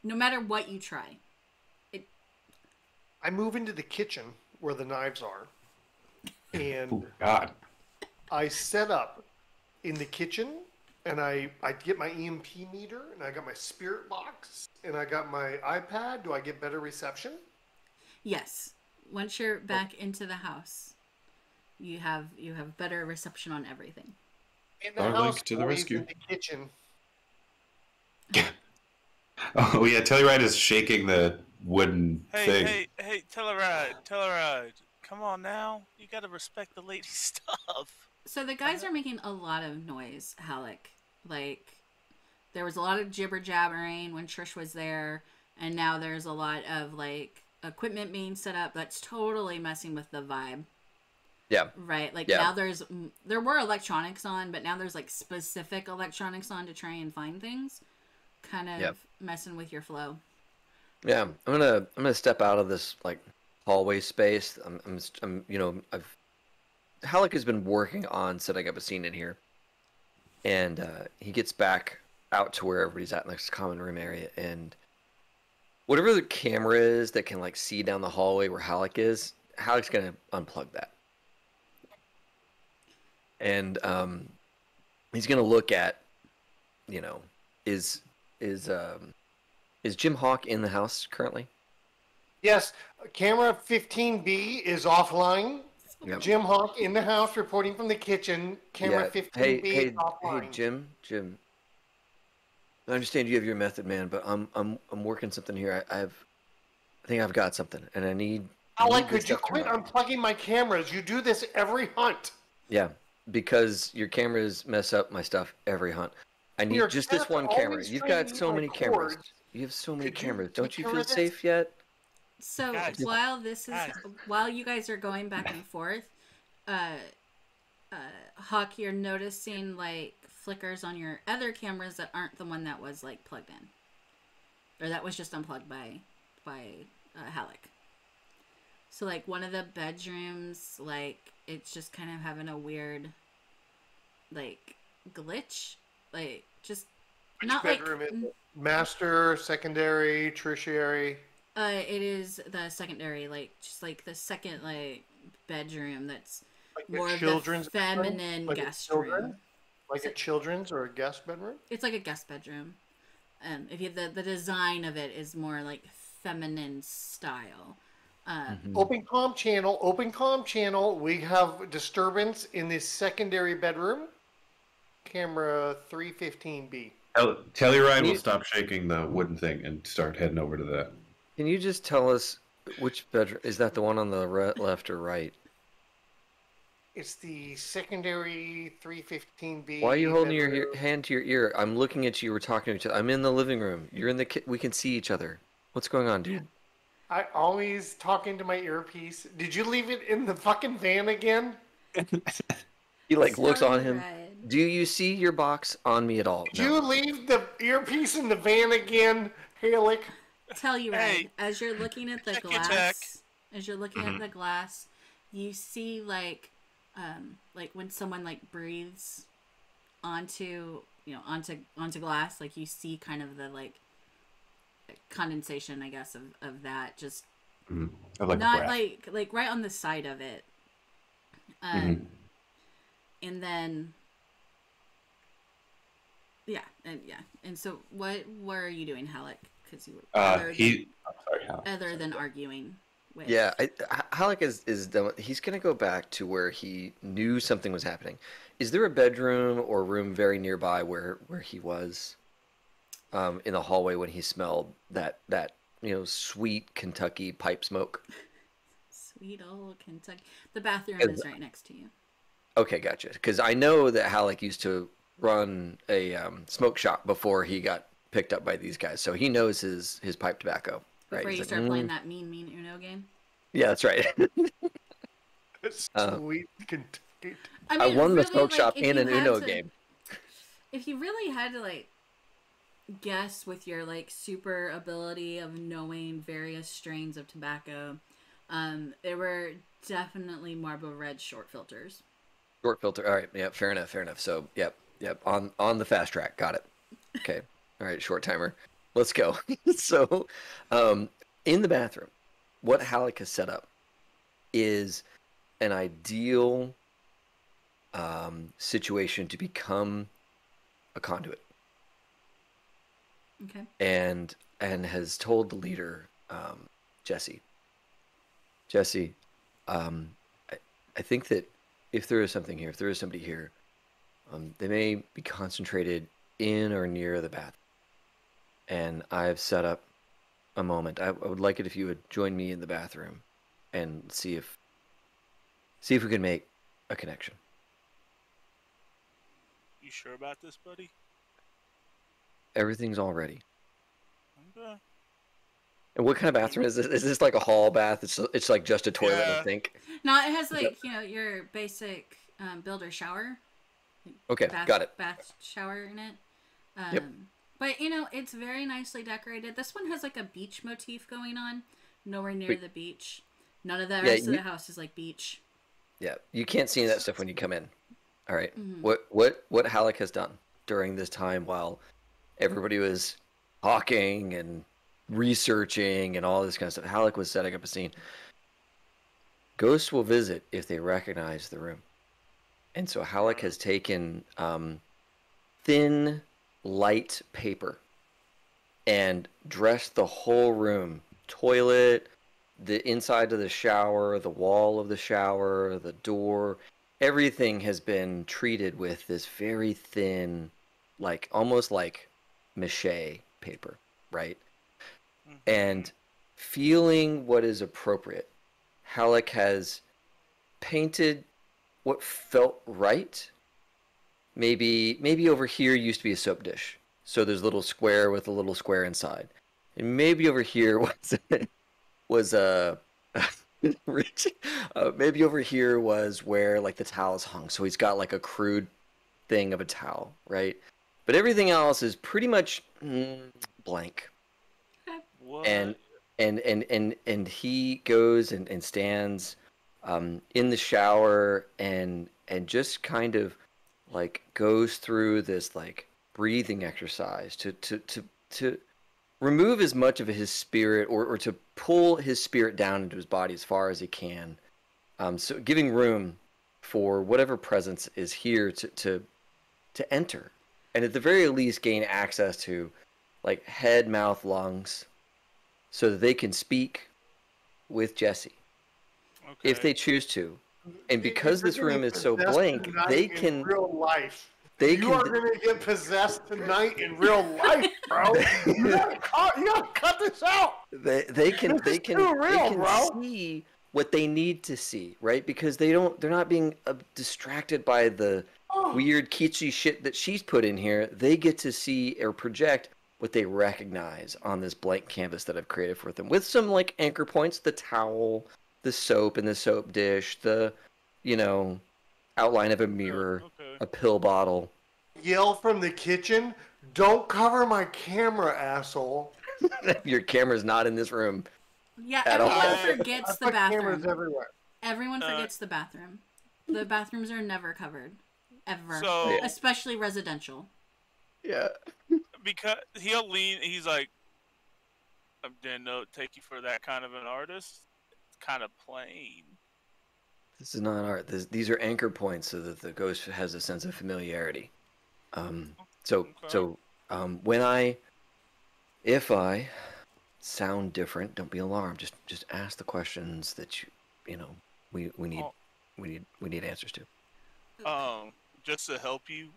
Speaker 4: No matter what you try.
Speaker 2: I move into the kitchen where the knives are, and
Speaker 5: Oh, God.
Speaker 2: I set up in the kitchen, and I get my EMP meter, and I got my spirit box, and I got my iPad. Do I get better reception?
Speaker 4: Yes. Once you're back into the house, you have better reception on everything.
Speaker 2: In the
Speaker 5: Starlink
Speaker 2: house,
Speaker 5: to the
Speaker 2: boys,
Speaker 5: rescue.
Speaker 2: in the kitchen.
Speaker 5: Oh yeah, Telluride is shaking the wooden thing.
Speaker 3: Hey, Telluride. Come on now. You gotta respect the lady's stuff.
Speaker 4: So the guys are making a lot of noise, Halleck. Like, there was a lot of jibber jabbering when Trish was there, and now there's a lot of like equipment being set up that's totally messing with the vibe.
Speaker 1: Yeah.
Speaker 4: Right. Like
Speaker 1: Yeah.
Speaker 4: now there were electronics on, but now there's like specific electronics on to try and find things, kind of messing with your flow.
Speaker 1: Yeah, I'm gonna step out of this like hallway space. I'm Halleck has been working on setting up a scene in here, and he gets back out to where everybody's at in this common room area, and whatever the camera is that can like see down the hallway where Halleck is, Halleck's gonna unplug that, and he's gonna look at, is Jim Hawk in the house currently?
Speaker 2: Yes, camera 15B is offline.
Speaker 1: Yep.
Speaker 2: Jim Hawk in the house reporting from the kitchen. Camera 15B is offline.
Speaker 1: Hey, Jim. I understand you have your method, man, but I'm working something here. I think I've got something, and I need.
Speaker 2: Alec, could you quit unplugging my cameras? You do this every hunt.
Speaker 1: Yeah, because your cameras mess up my stuff every hunt. I need
Speaker 2: Your
Speaker 1: just this
Speaker 2: cats
Speaker 1: one camera.
Speaker 2: always
Speaker 1: You've got
Speaker 2: trying
Speaker 1: so
Speaker 2: to
Speaker 1: many
Speaker 2: record.
Speaker 1: cameras. You have so many
Speaker 2: Could you
Speaker 1: cameras. Don't
Speaker 2: take
Speaker 1: you
Speaker 2: care
Speaker 1: feel
Speaker 2: of this?
Speaker 1: safe yet?
Speaker 4: So
Speaker 3: Guys.
Speaker 4: while this is
Speaker 3: Guys.
Speaker 4: while you guys are going back and forth, Hawk, you're noticing like flickers on your other cameras that aren't the one that was like plugged in, or that was just unplugged by Halleck. So like one of the bedrooms, like it's just kind of having a weird like glitch, like just
Speaker 2: Which
Speaker 4: not
Speaker 2: bedroom
Speaker 4: like
Speaker 2: is it? Master, secondary, tertiary?
Speaker 4: it is the secondary, like just like the second like bedroom that's
Speaker 2: Like
Speaker 4: more
Speaker 2: a
Speaker 4: of
Speaker 2: children's
Speaker 4: the
Speaker 2: bedroom?
Speaker 4: feminine
Speaker 2: Like a
Speaker 4: guest
Speaker 2: children?
Speaker 4: room.
Speaker 2: Like a children's or a guest bedroom?
Speaker 4: It's like a guest bedroom. If you the design of it is more like feminine style.
Speaker 2: Open comm channel. We have disturbance in this secondary bedroom. Camera 315B.
Speaker 5: Telluride will stop shaking the wooden thing and start heading over to that.
Speaker 1: Can you just tell us which bedroom is that? The one on the left or right?
Speaker 2: It's the secondary 315B.
Speaker 1: Why are you holding
Speaker 2: bedroom.
Speaker 1: your hand to your ear? I'm looking at you. We're talking to each other. I'm in the living room. You're in the. We can see each other. What's going on, dude?
Speaker 2: I always talk into my earpiece. Did you leave it in the fucking van again?
Speaker 1: He like looks on him.
Speaker 4: Right.
Speaker 1: Do you see your box on me at all?
Speaker 2: Did you leave the earpiece in the van again, Halleck?
Speaker 4: Tell you right.
Speaker 3: Hey,
Speaker 4: As you're looking at the
Speaker 3: check your
Speaker 4: glass,
Speaker 3: check.
Speaker 4: as you're looking at the glass, you see like when someone like breathes onto onto glass, like you see kind of the like condensation, I guess, of that, just
Speaker 5: I like
Speaker 4: not
Speaker 5: breath.
Speaker 4: like right on the side of it. And then and so what are you doing, Halleck? Because you were
Speaker 5: I'm sorry, Hal.
Speaker 4: other than arguing with.
Speaker 1: Yeah, Halleck is done. He's gonna go back to where he knew something was happening. Is there a bedroom or room very nearby where he was, in the hallway when he smelled that sweet Kentucky pipe smoke?
Speaker 4: Sweet old Kentucky. The bathroom is right next to you.
Speaker 1: Okay, gotcha. Because I know that Halleck used to run a smoke shop before he got picked up by these guys, so he knows his pipe tobacco. Right?
Speaker 4: Before
Speaker 1: He's
Speaker 4: you
Speaker 1: like,
Speaker 4: start playing that mean Uno game.
Speaker 1: Yeah, that's right.
Speaker 2: Sweet Kentucky.
Speaker 1: I won the smoke
Speaker 4: like,
Speaker 1: shop
Speaker 4: if
Speaker 1: in
Speaker 4: you
Speaker 1: an
Speaker 4: had
Speaker 1: Uno
Speaker 4: to-
Speaker 1: game.
Speaker 4: If you really had to like guess with your like super ability of knowing various strains of tobacco, there were definitely Marlboro Red short filters.
Speaker 1: Short filter. All right. Yeah. Fair enough. Fair enough. So, yep. On the fast track. Got it. Okay. All right. Short timer. Let's go. So, in the bathroom, what Halleck has set up is an ideal situation to become a conduit,
Speaker 4: Okay.
Speaker 1: and has told the leader, Jesse. Jesse, I think that if there is something here, if there is somebody here, they may be concentrated in or near the bathroom. And I've set up a moment. I would like it if you would join me in the bathroom and see if we can make a connection.
Speaker 3: You sure about this, buddy?
Speaker 1: Everything's all ready.
Speaker 3: Okay.
Speaker 1: And what kind of bathroom is this? Is this like a hall bath? It's like just a toilet and
Speaker 3: Yeah.
Speaker 1: a sink.
Speaker 4: No, it has like your basic builder shower.
Speaker 1: Okay, got it.
Speaker 4: Bath shower in it.
Speaker 1: Yep.
Speaker 4: But it's very nicely decorated. This one has like a beach motif going on. Nowhere near
Speaker 1: Wait.
Speaker 4: the beach. None of the
Speaker 1: Yeah,
Speaker 4: rest of the house is like beach.
Speaker 1: Yeah, you can't see that stuff when you come in. All right.
Speaker 4: Mhm.
Speaker 1: What Halleck has done during this time while everybody was talking and researching and all this kind of stuff, Halleck was setting up a scene. Ghosts will visit if they recognize the room. And so Halleck has taken thin, light paper and dressed the whole room. Toilet, the inside of the shower, the wall of the shower, the door. Everything has been treated with this very thin, like almost like mache paper, right? And feeling what is appropriate, Halleck has painted what felt right. Maybe over here used to be a soap dish, so there's a little square with a little square inside, and maybe over here was a Rich, maybe over here was where like the towels hung, so he's got like a crude thing of a towel, right? But everything else is pretty much blank.
Speaker 3: What?
Speaker 1: And he goes and stands in the shower and just kind of like goes through this like breathing exercise to remove as much of his spirit or to pull his spirit down into his body as far as he can, so giving room for whatever presence is here to enter, and at the very least gain access to like head, mouth, lungs, so that they can speak with Jesse if they choose to. And because this room is so blank, they can
Speaker 2: real life.
Speaker 1: they
Speaker 2: You are
Speaker 1: can
Speaker 2: going to get possessed tonight in real life, bro. You gotta cut this out.
Speaker 1: they can
Speaker 2: too real, bro.
Speaker 1: see what they need to see, right? Because they're not being distracted by the weird kitschy shit that she's put in here. They get to see or project what they recognize on this blank canvas that I've created for them, with some like anchor points: the towel, the soap in the soap dish, the outline of a mirror, a pill bottle.
Speaker 2: Yell from the kitchen, don't cover my camera, asshole.
Speaker 1: Your camera's not in this room.
Speaker 4: Yeah,
Speaker 1: At all.
Speaker 4: everyone forgets the
Speaker 2: Put cameras
Speaker 4: bathroom.
Speaker 2: everywhere.
Speaker 4: Everyone forgets the bathroom. The bathrooms are never covered. Ever.
Speaker 3: So-
Speaker 1: Yeah.
Speaker 4: Especially residential.
Speaker 1: Yeah.
Speaker 3: Because he'll lean, he's like, I didn't know it'd take you for that kind of an artist. It's kind of plain.
Speaker 1: This is not art. These are anchor points so that the ghost has a sense of familiarity. If I sound different, don't be alarmed. Just ask the questions that we need answers to.
Speaker 3: Just to help you,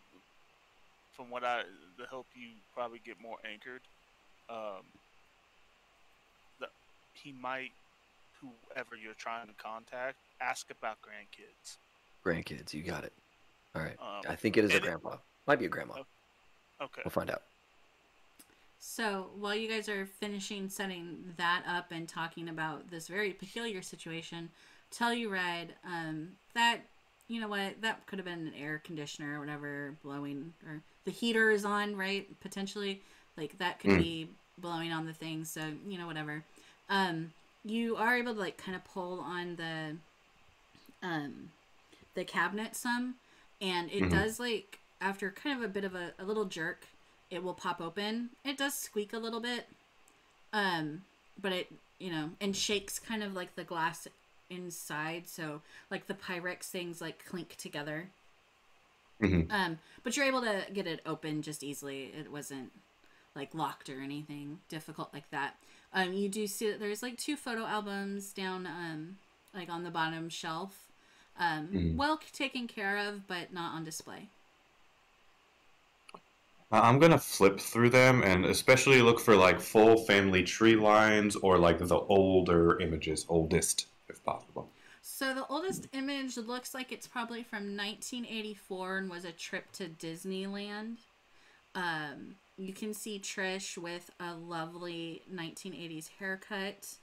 Speaker 3: to help you probably get more anchored, he might, whoever you're trying to contact, ask about grandkids.
Speaker 1: Grandkids, you got it. All right. I think it is a grandpa. Might be a grandma.
Speaker 3: Okay.
Speaker 1: We'll find out.
Speaker 4: So while you guys are finishing setting that up and talking about this very peculiar situation, Telluride, that, you know what, that could have been an air conditioner or whatever blowing, or the heater is on, right? Potentially, like that could be blowing on the thing. So, you know, whatever. You are able to like kind of pull on the cabinet some, and it does, like, after kind of a bit of a little jerk, it will pop open. It does squeak a little bit, but it, you know, and shakes kind of like the glass inside, so like the Pyrex things like clink together. But you're able to get it open just easily. It wasn't like locked or anything difficult like that. You do see that there's like 2 photo albums down like on the bottom shelf. Well taken care of, but not on display.
Speaker 5: I'm gonna flip through them and especially look for like full family tree lines or like the older images, oldest if possible.
Speaker 4: So the oldest image looks like it's probably from 1984 and was a trip to Disneyland. You can see Trish with a lovely 1980s haircut,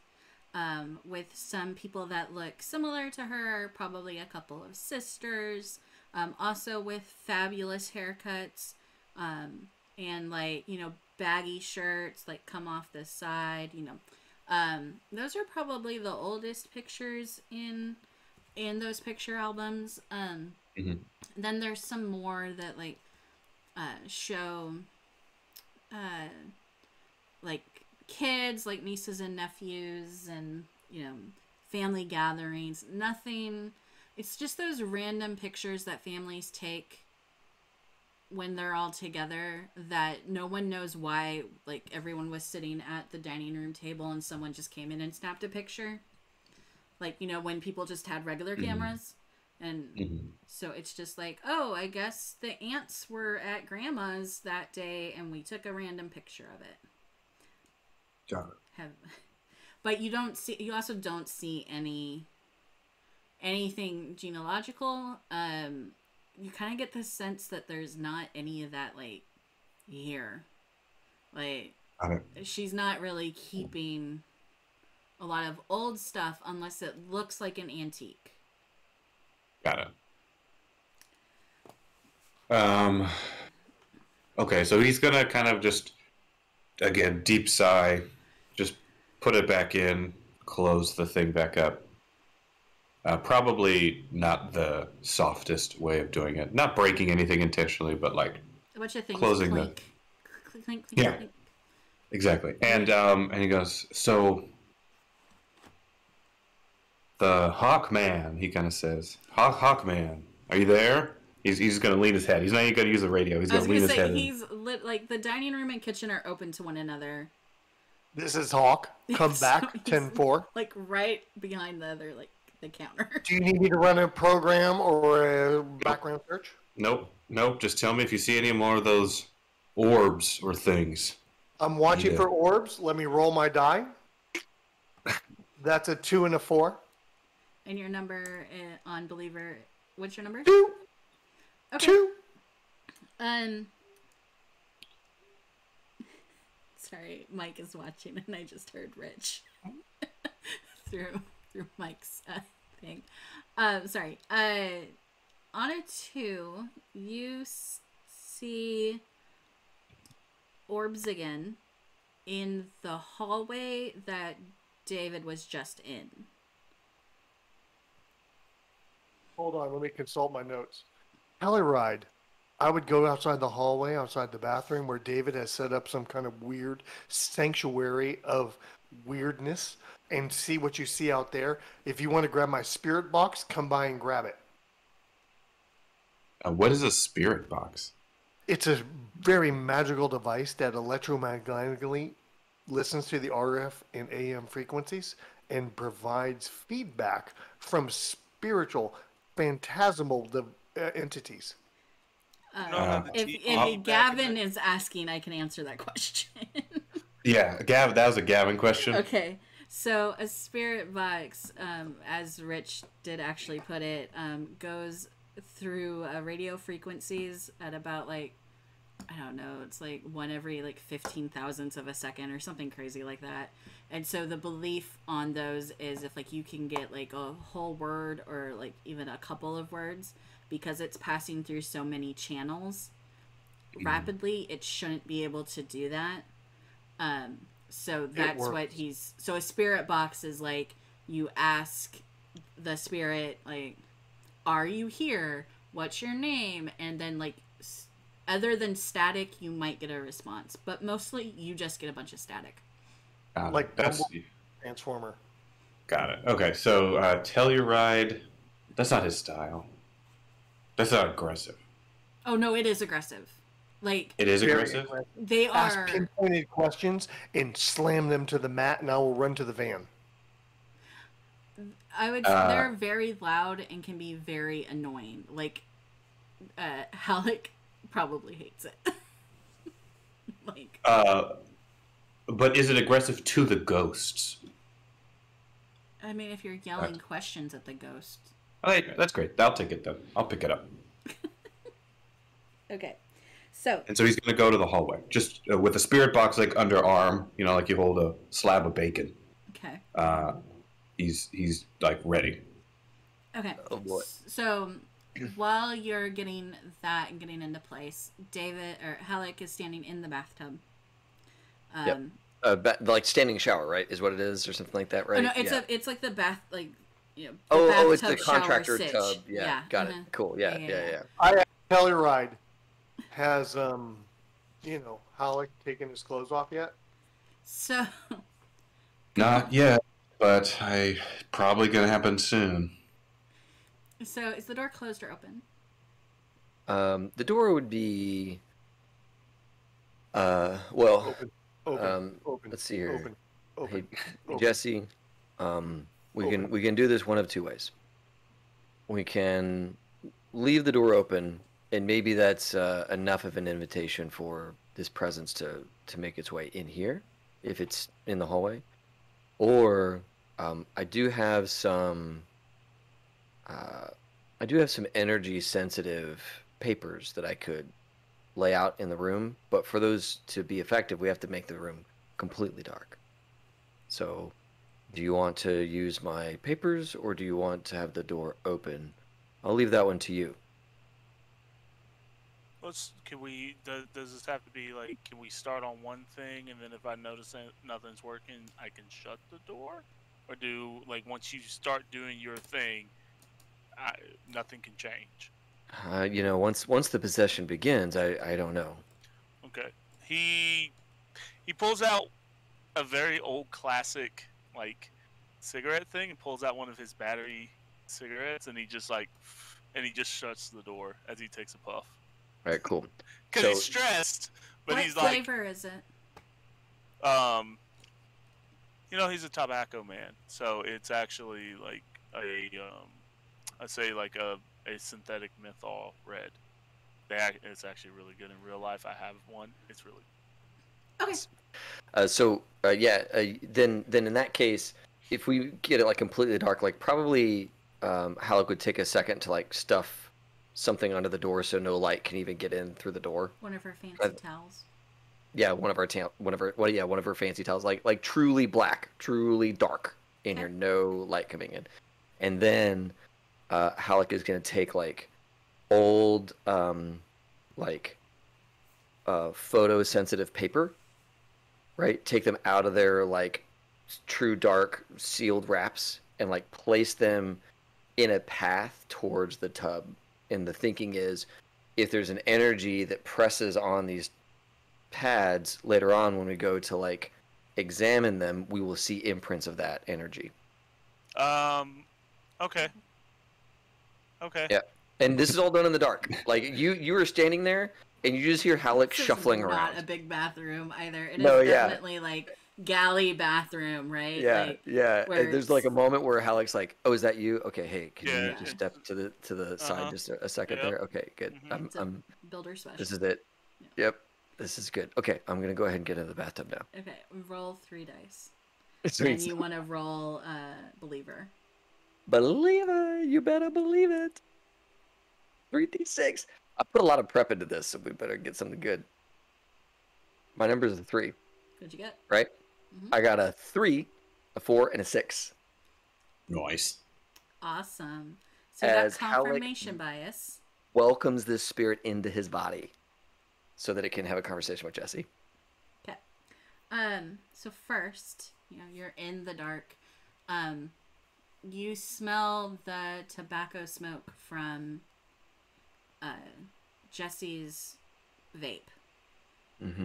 Speaker 4: with some people that look similar to her, probably a couple of sisters, also with fabulous haircuts, and like, you know, baggy shirts like come off the side, you know. Those are probably the oldest pictures in those picture albums. Then there's some more that like show like kids, like nieces and nephews, and, you know, family gatherings. Nothing, it's just those random pictures that families take when they're all together that no one knows why. Like, everyone was sitting at the dining room table and someone just came in and snapped a picture, like, you know, when people just had regular cameras. And so it's just like, oh, I guess the aunts were at grandma's that day and we took a random picture of it.
Speaker 5: Got it.
Speaker 4: But you also don't see anything genealogical. You kind of get the sense that there's not any of that, like, here. Like, she's not really keeping a lot of old stuff unless it looks like an antique.
Speaker 5: Got it. Okay, so he's gonna kind of just, again, deep sigh, just put it back in, close the thing back up. Probably not the softest way of doing it. Not breaking anything intentionally, but like
Speaker 4: a bunch of things
Speaker 5: closing
Speaker 4: clink. Clink, clink,
Speaker 5: yeah,
Speaker 4: clink.
Speaker 5: Exactly. And he goes, so the Hawk Man, he kind of says, Hawk Man, are you there? He's going to lean his head. He's not even going to use the radio. He's going to lean his head.
Speaker 4: He's lit, like, the dining room and kitchen are open to one another.
Speaker 2: This is Hawk. Come back, 10-4.
Speaker 4: Like, right behind the other, like, the counter.
Speaker 2: Do you need me to run a program or a background search?
Speaker 5: Nope. Just tell me if you see any more of those orbs or things.
Speaker 2: I'm watching for orbs. Let me roll my die. That's a 2 and a 4.
Speaker 4: And your number on Believer, what's your number?
Speaker 2: 2.
Speaker 4: Okay.
Speaker 2: 2.
Speaker 4: Sorry, Mike is watching, and I just heard Rich through Mike's thing. Sorry. On a 2, you see orbs again in the hallway that David was just in.
Speaker 2: Hold on, let me consult my notes. Telluride. I would go outside the hallway, outside the bathroom, where David has set up some kind of weird sanctuary of weirdness, and see what you see out there. If you want to grab my spirit box, come by and grab it.
Speaker 5: What is a spirit box?
Speaker 2: It's a very magical device that electromagnetically listens to the RF and AM frequencies and provides feedback from spiritual, phantasmal entities.
Speaker 4: If Gavin is asking, I can answer that question.
Speaker 5: Yeah, Gavin. That was a Gavin question.
Speaker 4: Okay, so a spirit box, as Rich did actually put it, goes through radio frequencies at about like I don't know, it's like 1 every like 15 thousandths of a second or something crazy like that. And so the belief on those is if like you can get like a whole word or like even a couple of words, because it's passing through so many channels rapidly, it shouldn't be able to do that. So that's what so a spirit box is like, you ask the spirit, like, are you here? What's your name? And then like, other than static, you might get a response, but mostly you just get a bunch of static.
Speaker 2: Like
Speaker 5: That's
Speaker 2: Transformer.
Speaker 5: got it. Okay, so Telluride, that's not his style. That's not aggressive.
Speaker 4: Oh no, it is aggressive. Like,
Speaker 5: It is aggressive.
Speaker 4: they
Speaker 2: Ask
Speaker 4: are
Speaker 2: pinpointed questions and slam them to the mat, and I will run to the van.
Speaker 4: I would say they're very loud and can be very annoying. Like, Halleck probably hates it. Like,
Speaker 5: but is it aggressive to the ghosts?
Speaker 4: I mean, if you're yelling questions at the ghost.
Speaker 5: Oh, that's great. I'll take it then. I'll pick it up.
Speaker 4: Okay. So.
Speaker 5: And so he's going to go to the hallway, just with a spirit box like under arm, you know, like you hold a slab of bacon.
Speaker 4: Okay.
Speaker 5: He's like ready.
Speaker 4: Okay.
Speaker 1: Oh boy.
Speaker 4: So while you're getting that and getting into place, Halleck is standing in the bathtub.
Speaker 1: Like standing shower, right? Is what it is, or something like that, right?
Speaker 4: Oh, no, it's like the bath, like, you know.
Speaker 1: Oh, it's the
Speaker 4: bathtub shower
Speaker 1: contractor
Speaker 4: sitch.
Speaker 1: tub. Yeah, got it. Cool. Yeah.
Speaker 2: I Telluride has Halleck taken his clothes off yet?
Speaker 4: So.
Speaker 5: Not yet, but probably going to happen soon.
Speaker 4: So is the door closed or open?
Speaker 1: The door would be.
Speaker 2: Open.
Speaker 1: Let's see here.
Speaker 2: Open.
Speaker 1: Hey, Jesse, we can do this one of two ways. We can leave the door open, and maybe that's enough of an invitation for this presence to make its way in here, if it's in the hallway. Or I do have some energy sensitive papers that I could lay out in the room, but for those to be effective, we have to make the room completely dark. So, do you want to use my papers, or do you want to have the door open? I'll leave that one to you.
Speaker 3: Does this have to be like, can we start on one thing, and then if I notice that nothing's working, I can shut the door? Or once you start doing your thing, nothing can change?
Speaker 1: Once the possession begins, I don't know.
Speaker 3: Okay. He pulls out a very old classic, like, cigarette thing, and pulls out one of his battery cigarettes, and he just shuts the door as he takes a puff.
Speaker 1: All right, cool.
Speaker 3: Because he's stressed, but
Speaker 4: what
Speaker 3: he's like... What
Speaker 4: flavor is it?
Speaker 3: He's a tobacco man, so it's actually like a synthetic menthol red. It's actually really good in real life. I have one. It's really
Speaker 4: okay.
Speaker 1: Then in that case, if we get it like completely dark, like probably Halleck would take a second to like stuff something under the door so no light can even get in through the door.
Speaker 4: One of her fancy towels.
Speaker 1: Yeah, one of her fancy towels, like truly black, truly dark in here, no light coming in. And then Halleck is gonna take like old photosensitive paper, right? Take them out of their like true dark sealed wraps and like place them in a path towards the tub. And the thinking is, if there's an energy that presses on these pads later on when we go to like examine them, we will see imprints of that energy.
Speaker 3: Okay.
Speaker 1: Yeah. And this is all done in the dark. Like you were standing there and you just hear Halleck shuffling around.
Speaker 4: Not a big bathroom either. It is definitely like galley bathroom, right?
Speaker 1: Yeah, And there's like a moment where Halleck's like, "Oh, is that you? Okay, hey, can you just step to the side just a second there? Okay, good.
Speaker 3: Mm-hmm.
Speaker 1: I'm
Speaker 4: builder special.
Speaker 1: This is it. Yeah. Yep, this is good. Okay, I'm gonna go ahead and get into the bathtub now.
Speaker 4: Okay, roll 3 dice.
Speaker 1: Sweet.
Speaker 4: And you want to roll believer.
Speaker 1: Believer, you better believe it. 3d6. I put a lot of prep into this, so we better get something good. My number is a 3.
Speaker 4: What'd you get?
Speaker 1: Right?
Speaker 4: Mhm.
Speaker 1: I got a 3, a 4, and a 6.
Speaker 5: Nice.
Speaker 4: Awesome. So you got
Speaker 1: As Halleck
Speaker 4: confirmation bias.
Speaker 1: welcomes this spirit into his body so that it can have a conversation with Jesse.
Speaker 4: Okay. So first, you're in the dark. You smell the tobacco smoke from Jesse's vape,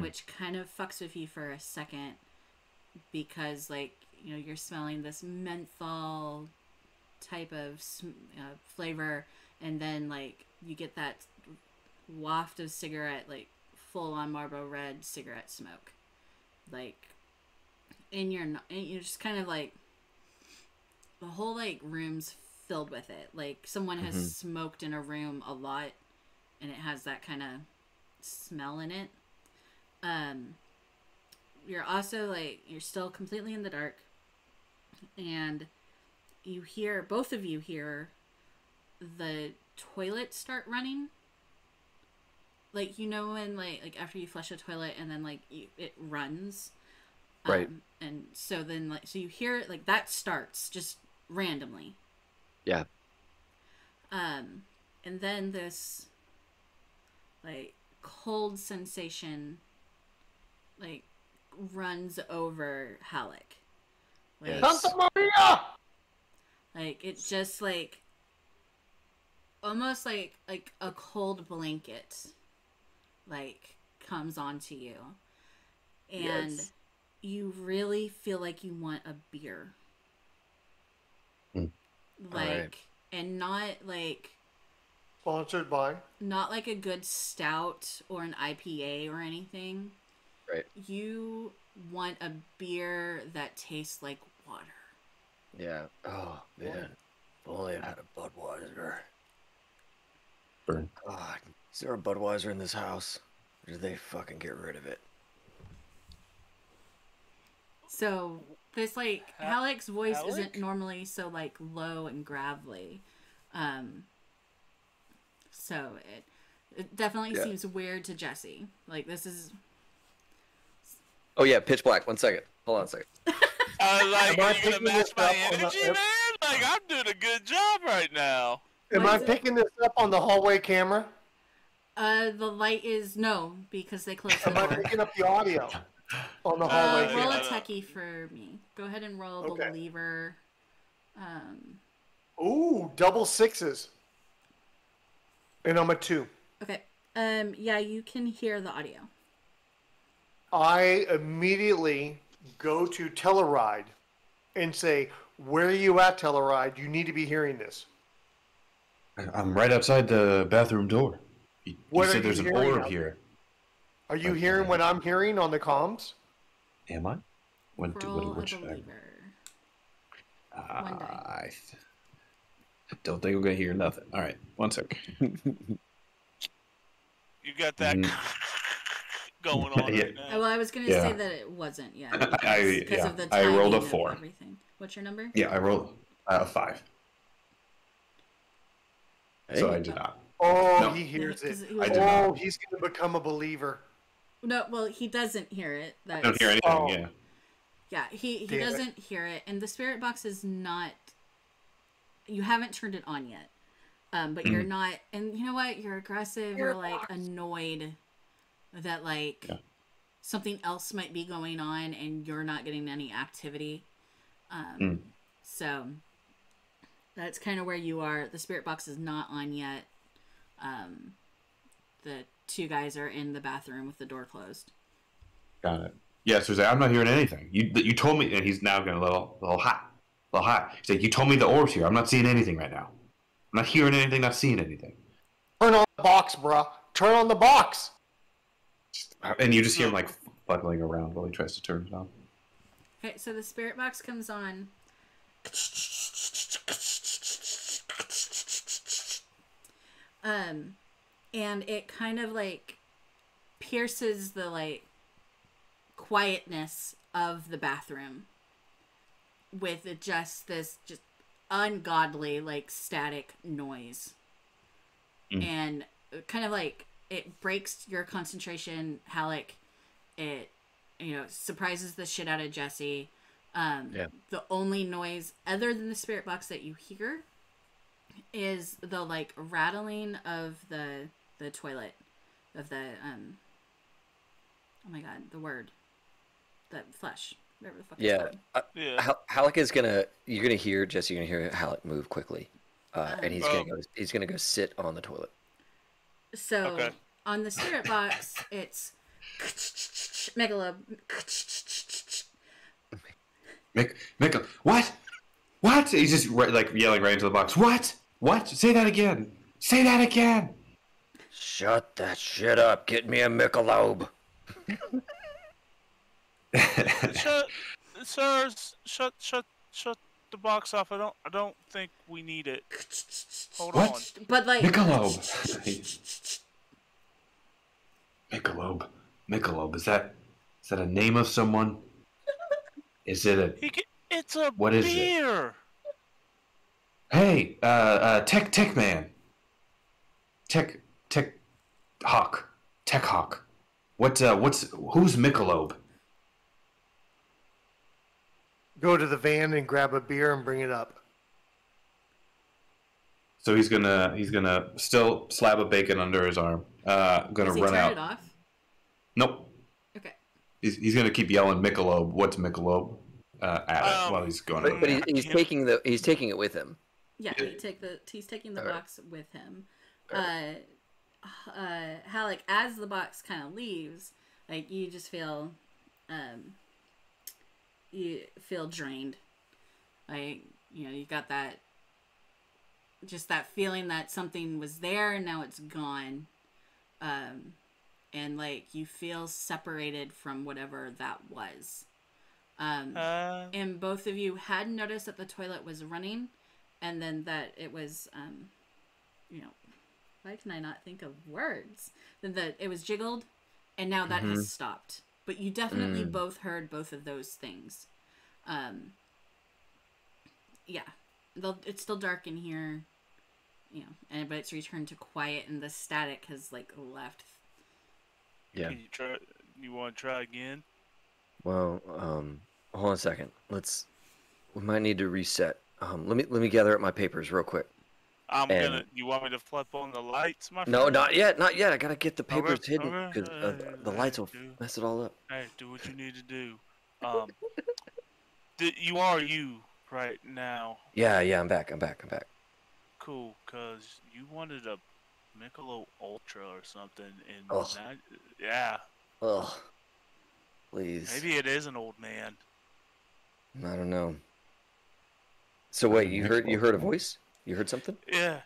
Speaker 4: which kind of fucks with you for a second because, like, you're smelling this menthol type of flavor, and then, like, you get that waft of cigarette, like, full-on Marlboro Red cigarette smoke. Like, and you're just kind of, like, the whole, like, room's filled with it. Like, someone has smoked in a room a lot, and it has that kind of smell in it. You're also, like, you're still completely in the dark, and both of you hear the toilet start running. Like, when, like after you flush a toilet and then, like, it runs.
Speaker 1: Right.
Speaker 4: And so then, like, so you hear it, like, that starts just randomly.
Speaker 1: Yeah.
Speaker 4: And then this, like, cold sensation, like, runs over Halleck. Like,
Speaker 1: Yes.
Speaker 2: Santa Maria!
Speaker 4: like, it just, like, almost like a cold blanket, like, comes onto you. And
Speaker 1: Yes.
Speaker 4: you really feel like you want a beer.
Speaker 5: Mm.
Speaker 4: Like,
Speaker 1: Alright.
Speaker 4: and not, like,
Speaker 2: Sponsored by.
Speaker 4: not like a good stout or an IPA or anything.
Speaker 1: Right.
Speaker 4: You want a beer that tastes like water.
Speaker 1: Yeah. Oh, man. If only I had a Budweiser.
Speaker 5: Burn.
Speaker 1: God. Is there a Budweiser in this house? Or did they fucking get rid of it?
Speaker 4: So this, like, Halleck's voice
Speaker 3: Halleck?
Speaker 4: isn't normally so, like, low and gravelly. So it definitely
Speaker 1: Yeah.
Speaker 4: seems weird to Jesse. Like, this is...
Speaker 1: Oh, yeah. Pitch black. 1 second. Hold on a second.
Speaker 3: I was like,
Speaker 2: Am I
Speaker 3: are you
Speaker 2: picking
Speaker 3: gonna match
Speaker 2: this
Speaker 3: my
Speaker 2: up on
Speaker 3: energy,
Speaker 2: the-
Speaker 3: man? Like, I'm doing a good job right now.
Speaker 2: Am
Speaker 4: What
Speaker 2: I
Speaker 4: is it?
Speaker 2: picking this up on the hallway camera?
Speaker 4: The light is... No, because they closed the
Speaker 2: Am I
Speaker 4: door.
Speaker 2: picking up the audio on the hallway
Speaker 3: yeah,
Speaker 4: Roll
Speaker 2: camera?
Speaker 4: a
Speaker 3: no.
Speaker 4: techie for me. Go ahead and roll
Speaker 2: Okay.
Speaker 4: believer.
Speaker 2: Ooh, double 6s. And I'm a 2.
Speaker 4: Okay. Yeah, you can hear the audio.
Speaker 2: I immediately go to Telluride and say, where are you at, Telluride? You need to be hearing this.
Speaker 5: I'm right outside the bathroom door. You
Speaker 2: What are
Speaker 5: said
Speaker 2: you
Speaker 5: there's an
Speaker 2: hearing
Speaker 5: orb
Speaker 2: out
Speaker 5: here.
Speaker 2: Are you hearing what I'm hearing on the comms?
Speaker 5: Am I?
Speaker 4: Roll a
Speaker 5: Which
Speaker 4: believer. One die.
Speaker 5: I don't think I'm gonna hear nothing. All right, 1 sec.
Speaker 3: You got that going on
Speaker 5: Yeah.
Speaker 3: right now.
Speaker 4: Well, I was going to
Speaker 5: Yeah.
Speaker 4: say that it wasn't yet.
Speaker 5: I
Speaker 4: Because of the
Speaker 5: I rolled a
Speaker 4: timing of
Speaker 5: 4.
Speaker 4: everything. What's your number?
Speaker 5: Yeah, I rolled a 5. So
Speaker 1: Hey.
Speaker 5: I did not.
Speaker 2: Oh,
Speaker 5: No.
Speaker 2: he hears
Speaker 4: Yeah,
Speaker 2: it.
Speaker 4: 'cause he was-
Speaker 5: I did
Speaker 2: Oh,
Speaker 5: not.
Speaker 2: he's going to become a believer.
Speaker 4: No, well, he doesn't hear it.
Speaker 5: I don't hear anything.
Speaker 2: Oh.
Speaker 5: Yeah.
Speaker 4: Yeah, he
Speaker 2: Damn it.
Speaker 4: doesn't hear it. And the spirit box is not... You haven't turned it on yet. But you're not... And you know what? You're aggressive. You're, like, annoyed that, like...
Speaker 5: Yeah.
Speaker 4: Something else might be going on and you're not getting any activity. So that's kind of where you are. The spirit box is not on yet. The two guys are in the bathroom with the door closed.
Speaker 5: Got it. Yeah, so I'm not hearing anything. You told me, and he's now going a little hot. He's like, you told me the orb's here. I'm not seeing anything right now. I'm not hearing anything, not seeing anything.
Speaker 2: Turn on the box, bruh. Turn on the box.
Speaker 5: And you just hear him like buckling around while he tries to turn it on.
Speaker 4: Okay, so the spirit box comes on. And it kind of like pierces the like quietness of the bathroom with just this just ungodly like static noise. And kind of like it breaks your concentration, Halleck, it, surprises the shit out of Jesse.
Speaker 1: Yeah.
Speaker 4: The only noise other than the spirit box that you hear is the like rattling of the toilet of the oh my god, the word, the flush, whatever the fuck it's called.
Speaker 3: Yeah.
Speaker 1: Halleck is you're gonna hear Jesse. You're gonna hear Halleck move quickly, and he's gonna go sit on the toilet.
Speaker 4: So on the spirit box, it's megalobe.
Speaker 5: What? What? He's just like yelling right into the box. What? What? Say that again. Say that again.
Speaker 1: Shut that shit up. Get me a Michelob.
Speaker 3: Shut the box off. I don't think we need it. Hold
Speaker 5: What?
Speaker 3: on.
Speaker 4: But like
Speaker 5: Michelob. Michelob. Is that a name of someone? Is it a?
Speaker 3: It's a
Speaker 5: What is it?
Speaker 3: beer.
Speaker 5: Hey, Tech Man. Tech Hawk. Tech Hawk. Who's Michelob?
Speaker 2: Go to the van and grab a beer and bring it up.
Speaker 5: So he's gonna still slab a bacon under his arm. Gonna
Speaker 4: does he
Speaker 5: run
Speaker 4: turn
Speaker 5: out.
Speaker 4: it off?
Speaker 5: Nope.
Speaker 4: Okay.
Speaker 5: He's gonna keep yelling Michelob. What's Michelob? At it while he's going.
Speaker 1: But he's taking it with him.
Speaker 4: Yeah, he's taking the box with him. Halleck, as the box kind of leaves, like you just feel, drained. Like you got that, just that feeling that something was there and now it's gone, and like you feel separated from whatever that was. And both of you had noticed that the toilet was running, and then that it was, why can I not think of words? Then that it was jiggled, and now that has stopped. But you definitely both heard both of those things. Yeah, it's still dark in here, but it's returned to quiet, and the static has like left.
Speaker 1: Yeah.
Speaker 3: Can you try? You want to try again?
Speaker 1: Well, hold on a second. We might need to reset. Let me gather up my papers real quick.
Speaker 3: You want me to flip on the lights, my friend?
Speaker 1: No, not yet. I gotta get the papers
Speaker 3: Okay,
Speaker 1: hidden
Speaker 3: okay.
Speaker 1: because the lights will mess it all up.
Speaker 3: Hey, do what you need to do. You are you right now.
Speaker 1: Yeah, I'm back.
Speaker 3: Cool, cause you wanted a Michelob Ultra or something, and
Speaker 1: Ugh.
Speaker 3: yeah.
Speaker 1: Ugh. Please.
Speaker 3: Maybe it is an old man.
Speaker 1: I don't know. So wait, you heard a voice? You heard something?
Speaker 3: Yeah.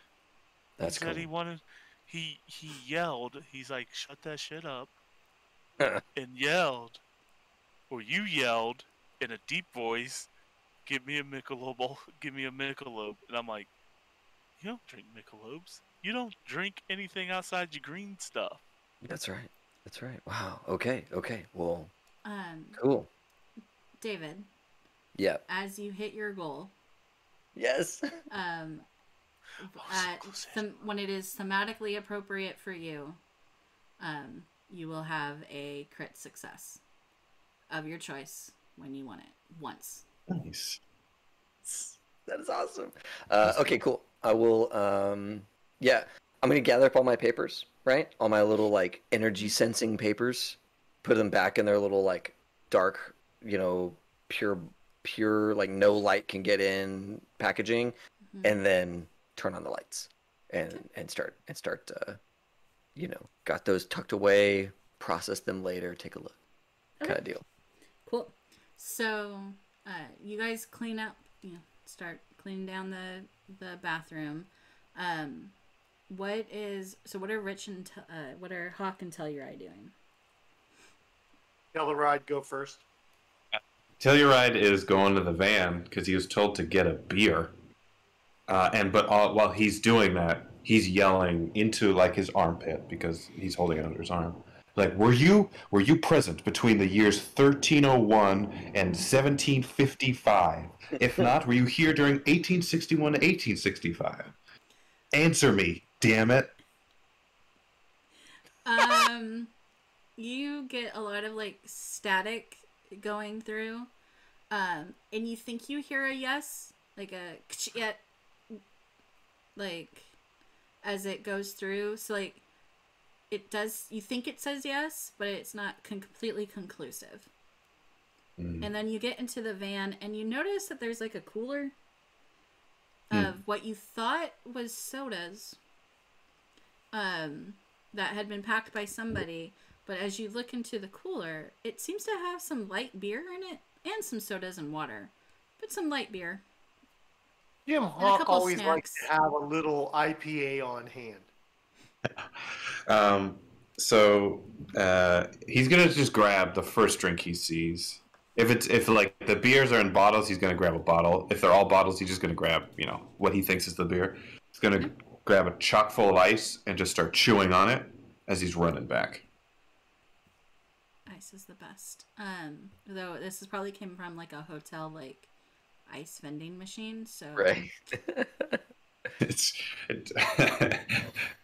Speaker 1: That's
Speaker 3: he said
Speaker 1: cool.
Speaker 3: he yelled. He's like, shut that shit up. And yelled, or you yelled in a deep voice, give me a Michelob. And I'm like, you don't drink Michelobs. You don't drink anything outside your green stuff.
Speaker 1: That's right. Wow. Okay. Well. Cool.
Speaker 4: David.
Speaker 1: Yeah.
Speaker 4: As you hit your goal.
Speaker 1: Yes.
Speaker 4: When it is thematically appropriate for you, you will have a crit success of your choice when you want it once.
Speaker 5: Nice.
Speaker 1: That is awesome. Okay, cool. I will. Yeah, I'm gonna gather up all my papers, right? All my little like energy sensing papers, put them back in their little like dark, pure like no light can get in packaging, and then turn on the lights and start got those tucked away, process them later, take a look, kind of deal.
Speaker 4: Cool. So you guys clean up, start cleaning down the bathroom. What are Rich and what are Hawk and Telluride doing?
Speaker 2: Telluride, go first.
Speaker 5: Telluride is going to the van because he was told to get a beer, while he's doing that, he's yelling into like his armpit because he's holding it under his arm. Like, were you present between the years 1301 and 1755? If not, were you here during 1861 to 1865? Answer me, damn it.
Speaker 4: you get a lot of like static going through, and you think you hear a yes, like a yet, like as it goes through. So like it does. You think it says yes, but it's not completely conclusive. And then you get into the van, and you notice that there's like a cooler of what you thought was sodas, that had been packed by somebody. But as you look into the cooler, it seems to have some light beer in it, and some sodas and water, but some light beer.
Speaker 2: Jim Hawk always likes to have a little IPA on hand.
Speaker 5: So he's gonna just grab the first drink he sees. If like the beers are in bottles, he's gonna grab a bottle. If they're all bottles, he's just gonna grab what he thinks is the beer. He's gonna grab a chock full of ice and just start chewing on it as he's running back.
Speaker 4: Ice is the best. Though this is probably came from like a hotel like ice vending machine, so
Speaker 1: Right.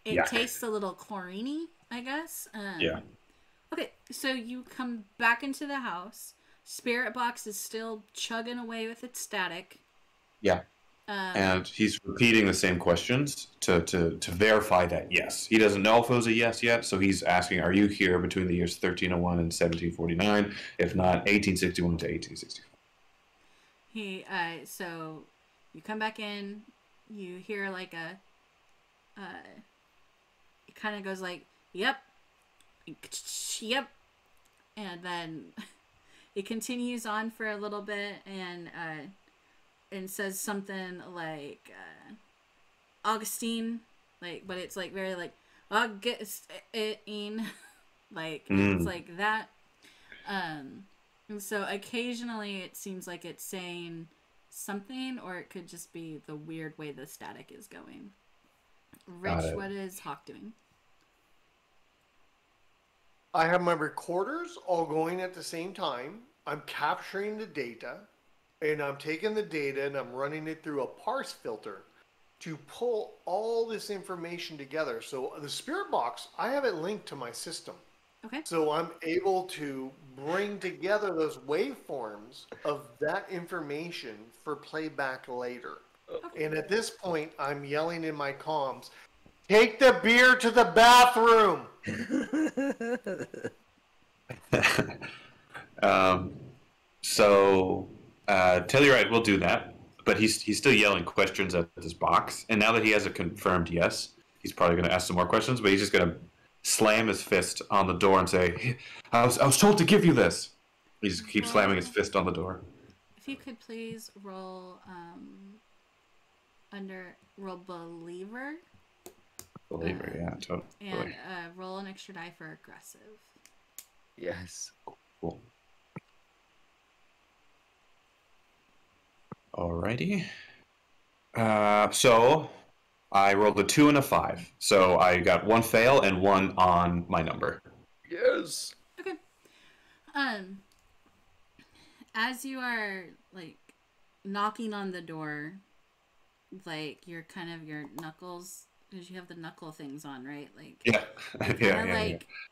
Speaker 5: it
Speaker 4: tastes a little chlorine-y, I guess.
Speaker 5: Yeah.
Speaker 4: Okay, so you come back into the house. Spirit box is still chugging away with its static.
Speaker 5: Yeah. And he's repeating the same questions to verify that yes. He doesn't know if it was a yes yet, so he's asking, are you here between the years 1301 and 1749? If not, 1861 to 1864.
Speaker 4: So you come back in, you hear like it kind of goes like, yep, and then it continues on for a little bit, and says something like Augustine, like, but it's like very like Augustine, like it's like that. And so occasionally it seems like it's saying something, or it could just be the weird way the static is going. Rich, what is Hawk doing?
Speaker 2: I have my recorders all going at the same time. I'm capturing the data, and I'm taking the data and I'm running it through a parse filter to pull all this information together. So the spirit box, I have it linked to my system.
Speaker 4: Okay.
Speaker 2: So I'm able to bring together those waveforms of that information for playback later. Okay. And at this point, I'm yelling in my comms, take the beer to the bathroom!
Speaker 5: Telluride will do that, but he's still yelling questions at this box. And now that he has a confirmed yes, he's probably going to ask some more questions, but he's just going to slam his fist on the door and say, I was told to give you this. He just keeps slamming his fist on the door.
Speaker 4: If you could please roll believer.
Speaker 5: Believer, yeah, totally.
Speaker 4: And roll an extra die for aggressive.
Speaker 1: Yes.
Speaker 5: Cool. Alrighty. So I rolled a 2 and a 5. So I got 1 fail and 1 on my number.
Speaker 1: Yes.
Speaker 4: Okay. As you are like knocking on the door, like your knuckles, because you have the knuckle things on, right? Like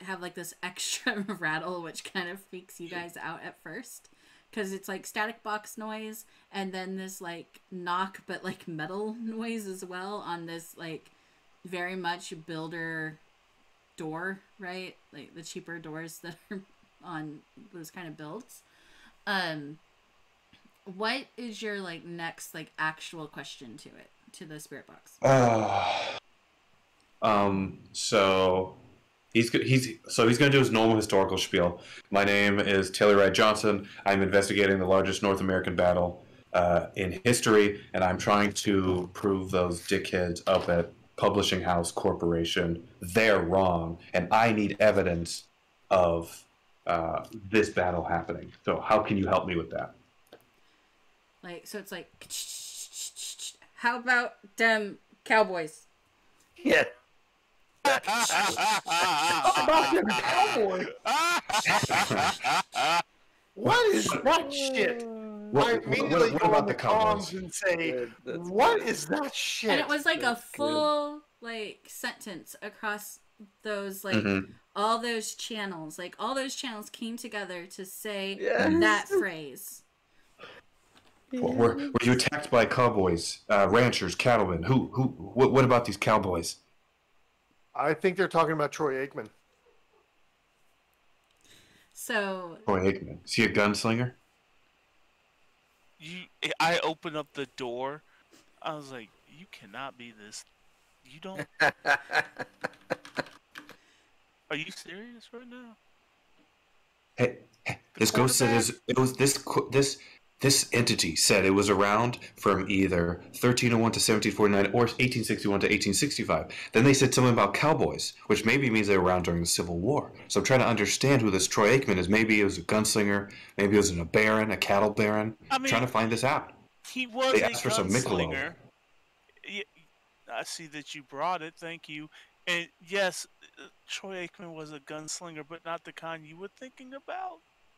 Speaker 4: have like this extra rattle, which kind of freaks you guys out at first, because it's like static box noise, and then this like knock, but like metal noise as well on this like very much builder door, right? Like the cheaper doors that are on those kind of builds. What is your like next like actual question to the spirit box?
Speaker 5: So he's gonna do his normal historical spiel. My name is Telluride Johnson. I'm investigating the largest North American battle in history, and I'm trying to prove those dickheads up at Publishing House Corporation they're wrong, and I need evidence of this battle happening. So how can you help me with that?
Speaker 4: Like, so it's like, how about them cowboys?
Speaker 1: Yeah.
Speaker 2: Cowboy. What is that shit? I immediately go on the comms and say, what is that shit?
Speaker 4: And it was like a full like sentence across those like all those channels, like all those channels came together to say
Speaker 1: Yes.
Speaker 4: that phrase.
Speaker 5: Were you attacked by cowboys, ranchers, cattlemen? What about these cowboys?
Speaker 2: I think they're talking about Troy Aikman.
Speaker 4: So
Speaker 5: Troy Aikman. Is he a gunslinger?
Speaker 3: I opened up the door. I was like, you cannot be this. You don't. Are you serious right now?
Speaker 5: Hey, this ghost said it was this entity said it was around from either 1301 to 1749 or 1861 to 1865. Then they said something about cowboys, which maybe means they were around during the Civil War. So I'm trying to understand who this Troy Aikman is. Maybe he was a gunslinger. Maybe he was a baron, a cattle baron.
Speaker 3: I mean,
Speaker 5: trying to find this out.
Speaker 3: He was
Speaker 5: They
Speaker 3: a
Speaker 5: asked for some Michelob.
Speaker 3: gunslinger. I see that you brought it. Thank you. And yes, Troy Aikman was a gunslinger, but not the kind you were thinking about.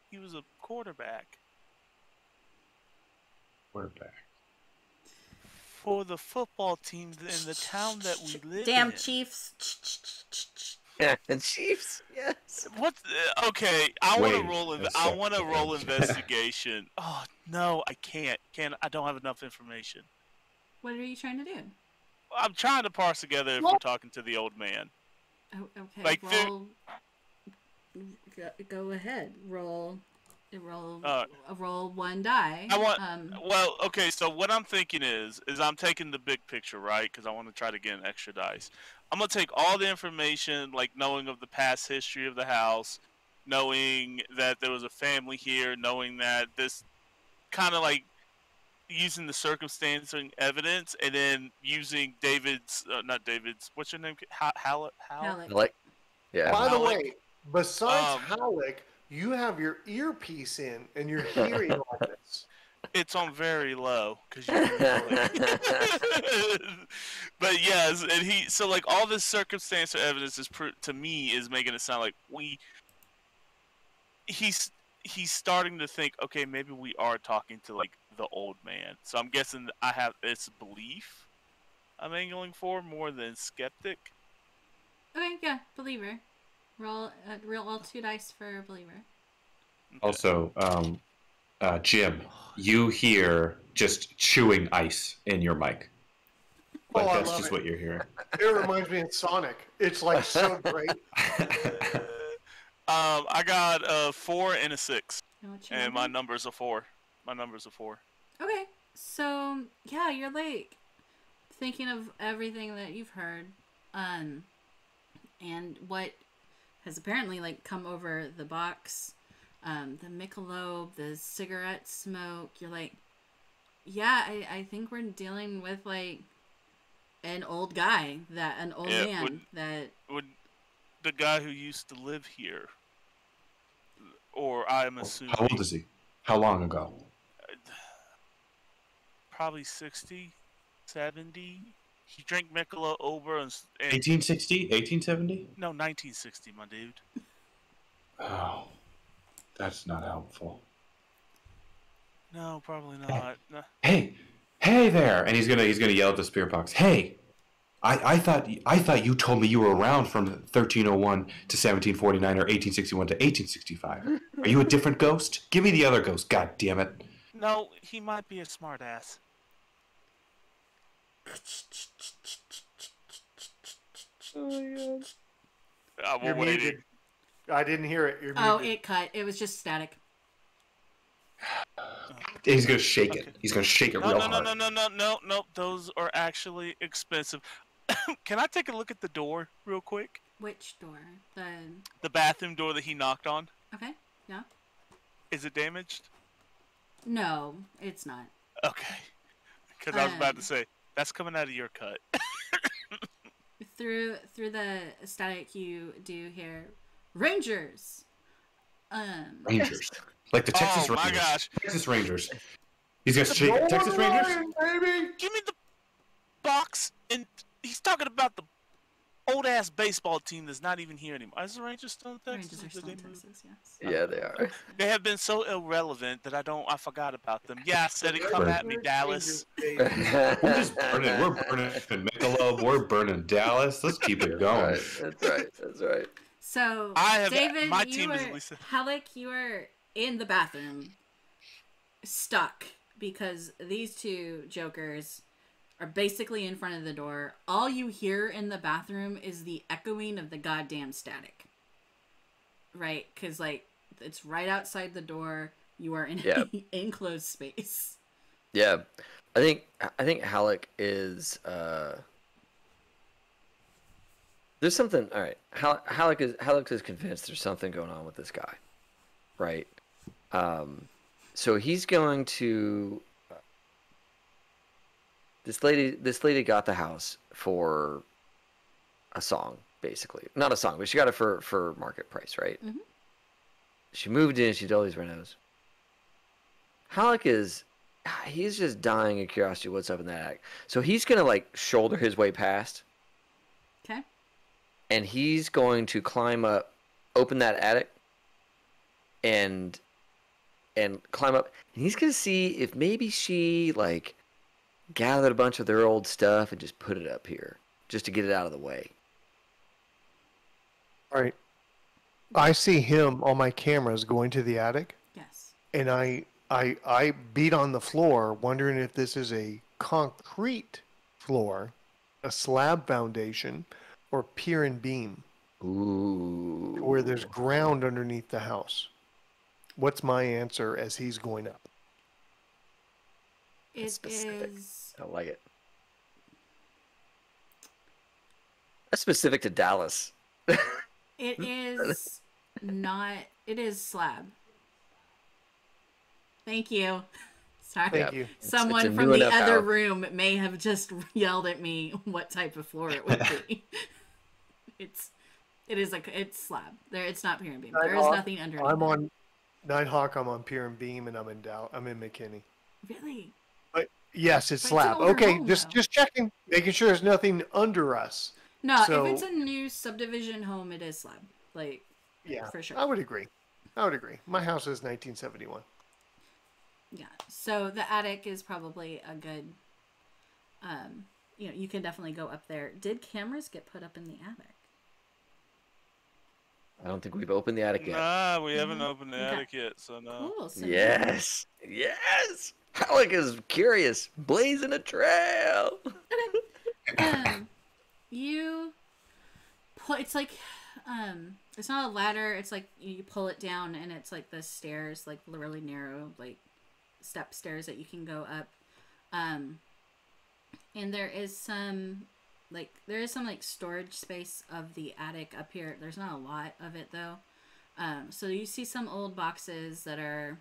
Speaker 3: He was a quarterback
Speaker 5: Quarterback.
Speaker 3: for the football team in the town that we live
Speaker 4: damn
Speaker 3: in.
Speaker 4: Chiefs.
Speaker 1: Yeah, and Chiefs. Yes.
Speaker 3: What? Okay, I want to
Speaker 5: Wait
Speaker 3: roll.
Speaker 5: a
Speaker 3: I want to
Speaker 5: second.
Speaker 3: roll investigation. Oh no, I can't. I don't have enough information.
Speaker 4: What are you trying to do?
Speaker 3: I'm trying to parse together if we're talking to the old man.
Speaker 4: Oh, okay.
Speaker 3: Like,
Speaker 4: roll. Go ahead. Roll one die.
Speaker 3: I want. Well, okay. So what I'm thinking is I'm taking the big picture, right? Because I want to try to get an extra dice. I'm gonna take all the information, like knowing of the past history of the house, knowing that there was a family here, knowing that this kind of like using the circumstance and evidence, and then using not David's. What's your name? Halleck.
Speaker 1: Like, yeah.
Speaker 2: By the
Speaker 3: Halleck.
Speaker 2: way, besides Halleck, you have your earpiece in and you're hearing all this.
Speaker 3: It's on very low because you can hear it. But yes, and so like all this circumstance or evidence is to me is making it sound like he's starting to think, okay, maybe we are talking to like the old man. So I'm guessing I have it's belief I'm angling for more than skeptic.
Speaker 4: Okay, yeah, believer. Roll all 2 dice for believer.
Speaker 3: Okay.
Speaker 5: Also, Jim, you hear just chewing ice in your mic. Like,
Speaker 2: I
Speaker 5: that's
Speaker 2: love
Speaker 5: just
Speaker 2: it.
Speaker 5: what you're hearing.
Speaker 2: It reminds me of Sonic. It's like so great.
Speaker 3: I got a 4 and a 6,
Speaker 4: And what's your
Speaker 3: and
Speaker 4: number?
Speaker 3: my number's a 4. My number's a 4.
Speaker 4: Okay, so yeah, you're like thinking of everything that you've heard, and what has apparently like come over the box, the Michelob, the cigarette smoke. You're like, yeah, I think we're dealing with like an old guy, an old man that
Speaker 3: would the guy who used to live here, or I'm assuming
Speaker 5: How old is he? How long ago?
Speaker 3: probably 60, 70. He drank Michelob over and
Speaker 5: 1860? 1870?
Speaker 3: no 1960, my dude.
Speaker 5: Oh, that's not helpful.
Speaker 3: No, probably not. No.
Speaker 5: Hey there! And he's gonna yell at the spirit box. Hey, I thought you told me you were around from 1301 to 1749 or 1861 to 1865. Are you a different ghost? Give me the other ghost. God damn it!
Speaker 3: No, he might be a smartass.
Speaker 1: Oh my
Speaker 2: You're
Speaker 3: We're waiting.
Speaker 2: muted. I didn't hear it. You're
Speaker 4: oh,
Speaker 2: muted.
Speaker 4: it cut. It was just static.
Speaker 5: He's gonna shake it. He's gonna shake it real hard.
Speaker 3: No. Those are actually expensive. Can I take a look at the door real quick?
Speaker 4: Which door?
Speaker 3: The bathroom door that he knocked on.
Speaker 4: Okay, yeah.
Speaker 3: Is it damaged?
Speaker 4: No, it's not.
Speaker 3: Okay. Because I was about to say that's coming out of your cut.
Speaker 4: Through the static, you do hear Rangers.
Speaker 5: Rangers, like the Texas
Speaker 3: Oh my
Speaker 5: Rangers.
Speaker 3: gosh.
Speaker 5: Texas Rangers. He's gonna shake it. Texas Rangers.
Speaker 2: Baby.
Speaker 3: Give me the box, and he's talking about the old ass baseball team that's not even here anymore. Is the Rangers still in Texas?
Speaker 4: Rangers are still in
Speaker 3: Did they move?
Speaker 4: Texas, yes.
Speaker 1: Yeah, they are.
Speaker 3: They have been so irrelevant that I forgot about them. Yeah, I said it. Come at me, Dallas.
Speaker 5: We're just burning. We're burning Michelob. We're burning Dallas. Let's keep it going.
Speaker 1: That's right.
Speaker 4: So,
Speaker 3: I have
Speaker 4: David,
Speaker 3: my
Speaker 4: you
Speaker 3: team
Speaker 4: were,
Speaker 3: is at least.
Speaker 4: Halleck, you are in the bathroom, stuck, because these two jokers are basically in front of the door. All you hear in the bathroom is the echoing of the goddamn static. Right? Because, like, it's right outside the door. You are in an enclosed space.
Speaker 1: Yeah. I think Halleck is there's something. All right, Halleck is convinced there's something going on with this guy, right? So he's going to. This lady got the house for a song, basically. Not a song, but she got it for market price, right? Mm-hmm. She moved in. She did all these renos. Halleck he's just dying of curiosity. What's up in that attic? So he's gonna like shoulder his way past.
Speaker 4: Okay.
Speaker 1: And he's going to climb up, open that attic, and climb up. And he's gonna see if maybe she like gathered a bunch of their old stuff and just put it up here, just to get it out of the way.
Speaker 2: All right. I see him on my cameras going to the attic.
Speaker 4: Yes.
Speaker 2: And I beat on the floor, wondering if this is a concrete floor, a slab foundation, or pier and beam.
Speaker 1: Ooh.
Speaker 2: Where there's ground underneath the house. What's my answer as he's going up?
Speaker 4: It
Speaker 1: specific.
Speaker 4: is.
Speaker 1: I like it. That's specific to Dallas.
Speaker 4: It is not. It is slab. Thank you. Sorry.
Speaker 2: Thank you.
Speaker 4: Someone
Speaker 1: it's
Speaker 4: from the other
Speaker 1: house.
Speaker 4: room may have just yelled at me what type of floor it would be. It's slab. There, it's not pier and beam. There is nothing underneath.
Speaker 2: I'm on Nighthawk. I'm on pier and beam, and I'm in McKinney.
Speaker 4: Really?
Speaker 2: But yes, it's
Speaker 4: But
Speaker 2: slab.
Speaker 4: it's an older
Speaker 2: Okay,
Speaker 4: home,
Speaker 2: just checking, making sure there's nothing under us.
Speaker 4: No,
Speaker 2: So,
Speaker 4: if it's a new subdivision home, it is slab. Like,
Speaker 2: yeah,
Speaker 4: for sure.
Speaker 2: I would agree. My house is 1971.
Speaker 4: Yeah. So the attic is probably a good. You can definitely go up there. Did cameras get put up in the attic?
Speaker 1: I don't think we've opened the attic yet.
Speaker 3: Nah, we haven't opened the attic yet, so no.
Speaker 4: Cool. So
Speaker 1: Yes. Halleck is curious, blazing a trail.
Speaker 4: You pull. It's like, it's not a ladder. It's like you pull it down, and it's like the stairs, like really narrow, like step stairs that you can go up. And there is some storage space of the attic up here. There's not a lot of it though. So you see some old boxes that are,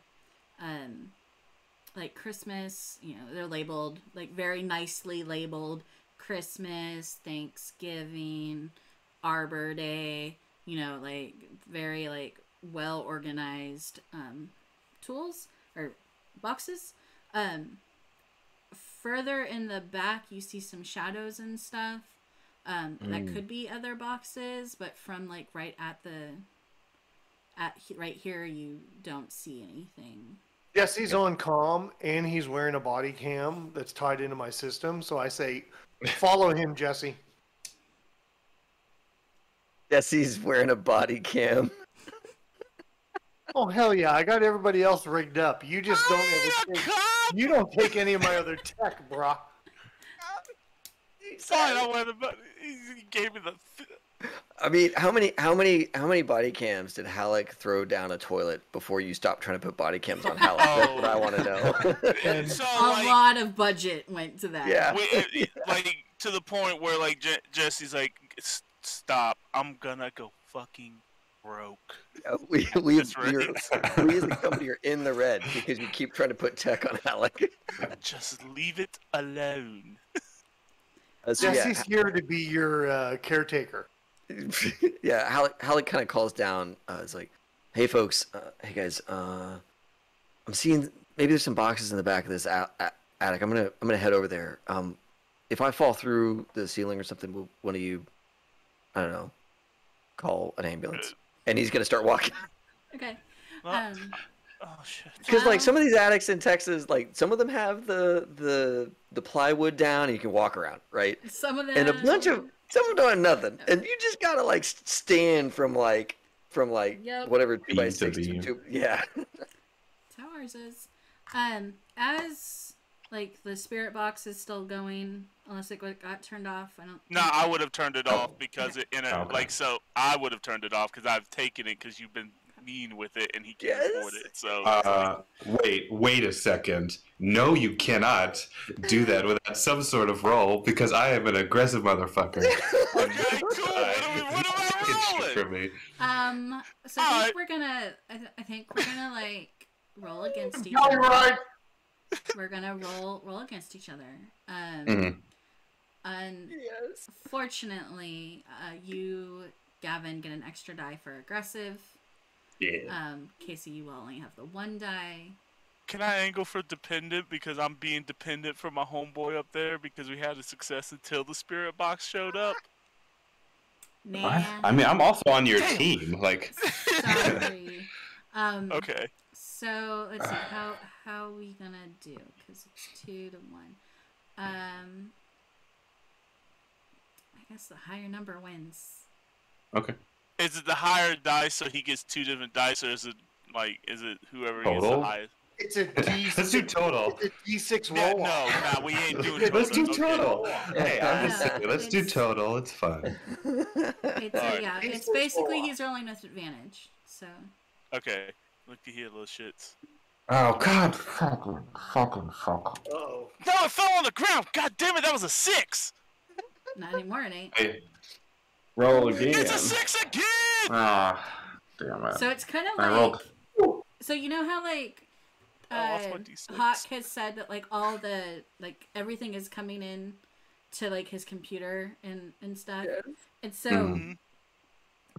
Speaker 4: like Christmas. They're labeled, like very nicely labeled. Christmas, Thanksgiving, Arbor Day, like very like well organized tools or boxes. Further in the back you see some shadows and stuff that could be other boxes, but from like right here you don't see anything.
Speaker 2: Jesse's on comm, and he's wearing a body cam that's tied into my system, so I say, follow him, Jesse.
Speaker 1: Jesse's wearing a body cam.
Speaker 2: Oh hell yeah! I got everybody else rigged up. You just you don't take any of my other tech, brah.
Speaker 3: Fine, I went, but he gave me the.
Speaker 1: I mean, how many body cams did Halleck throw down a toilet before you stopped trying to put body cams on Halleck? That's what I want to know.
Speaker 3: So,
Speaker 4: a lot of budget went to that.
Speaker 1: Yeah.
Speaker 3: Like to the point where like Jesse's like, stop! I'm gonna go fucking broke.
Speaker 1: We as a company are in the red because you keep trying to put tech on Halleck.
Speaker 3: Just leave it alone.
Speaker 2: Jesse's here to be your caretaker.
Speaker 1: Yeah, Halleck kind of calls down. It's like, hey folks, hey guys, I'm seeing maybe there's some boxes in the back of this attic. I'm gonna head over there. If I fall through the ceiling or something, will one of you, I don't know, call an ambulance? And he's gonna start walking.
Speaker 4: Okay.
Speaker 3: Oh shit.
Speaker 1: Because like some of these attics in Texas, like some of them have the plywood down and you can walk around, right?
Speaker 4: Some of them.
Speaker 1: And a bunch of Some of them don't have nothing, and you just gotta like stand from
Speaker 4: Yep.
Speaker 1: whatever
Speaker 5: Beam
Speaker 1: 2x6
Speaker 5: to beam.
Speaker 1: yeah.
Speaker 4: That's how ours is. As like the spirit box is still going, unless it got turned off. I don't.
Speaker 3: No, I would have turned it off because
Speaker 5: Okay.
Speaker 3: I would have turned it off because I've taken it because you've been mean with it and he can't
Speaker 1: Yes.
Speaker 3: afford it. So
Speaker 5: Wait a second. No, you cannot do that without some sort of roll because I am an aggressive motherfucker.
Speaker 3: okay, cool. What am I rolling?
Speaker 5: For me.
Speaker 4: So I think we're gonna. I think we're gonna like roll against each
Speaker 2: You're
Speaker 4: other.
Speaker 2: right.
Speaker 4: We're gonna roll against each other.
Speaker 5: Mhm.
Speaker 1: Yes.
Speaker 4: Unfortunately, you, Gavin, get an extra die for aggressive.
Speaker 5: Yeah.
Speaker 4: Casey, you will only have the 1 die.
Speaker 3: Can I angle for dependent because I'm being dependent for my homeboy up there because we had a success until the spirit box showed up?
Speaker 4: Nah.
Speaker 5: What? I mean, I'm also on your team. Like.
Speaker 4: Sorry.
Speaker 3: Okay.
Speaker 4: So let's see how are we gonna do? Because it's 2 to 1. I guess the higher number wins.
Speaker 5: Okay.
Speaker 3: Is it the higher dice so he gets 2 different dice, or is it whoever gets the
Speaker 5: Total?
Speaker 3: highest?
Speaker 2: It's a D6.
Speaker 5: Let's do total.
Speaker 2: It's a D6
Speaker 3: Yeah,
Speaker 2: roll.
Speaker 3: no, we ain't doing total.
Speaker 5: Let's do
Speaker 3: Okay.
Speaker 5: total. Hey, I'm just
Speaker 4: No,
Speaker 5: saying. Let's do
Speaker 4: it's-
Speaker 5: total. It's fun.
Speaker 4: It's
Speaker 3: Alright.
Speaker 4: yeah. It's
Speaker 2: D6
Speaker 4: basically
Speaker 2: roll.
Speaker 4: he's rolling with advantage. So
Speaker 3: Okay. Look at here, little shits.
Speaker 5: Oh God! Fucking.
Speaker 2: Uh-oh.
Speaker 3: No, it fell on the ground. God damn it, that was a 6.
Speaker 4: not anymore. It ain't.
Speaker 5: Hey, roll again.
Speaker 3: It's a 6 again.
Speaker 5: Ah, damn it!
Speaker 4: So it's kind of
Speaker 5: I
Speaker 4: like.
Speaker 5: rolled.
Speaker 4: So you know how like.
Speaker 3: Oh, that's my D6.
Speaker 4: Hawk has said that like all the like everything is coming in to like his computer and stuff.
Speaker 1: Yes.
Speaker 4: And so
Speaker 5: Mhm.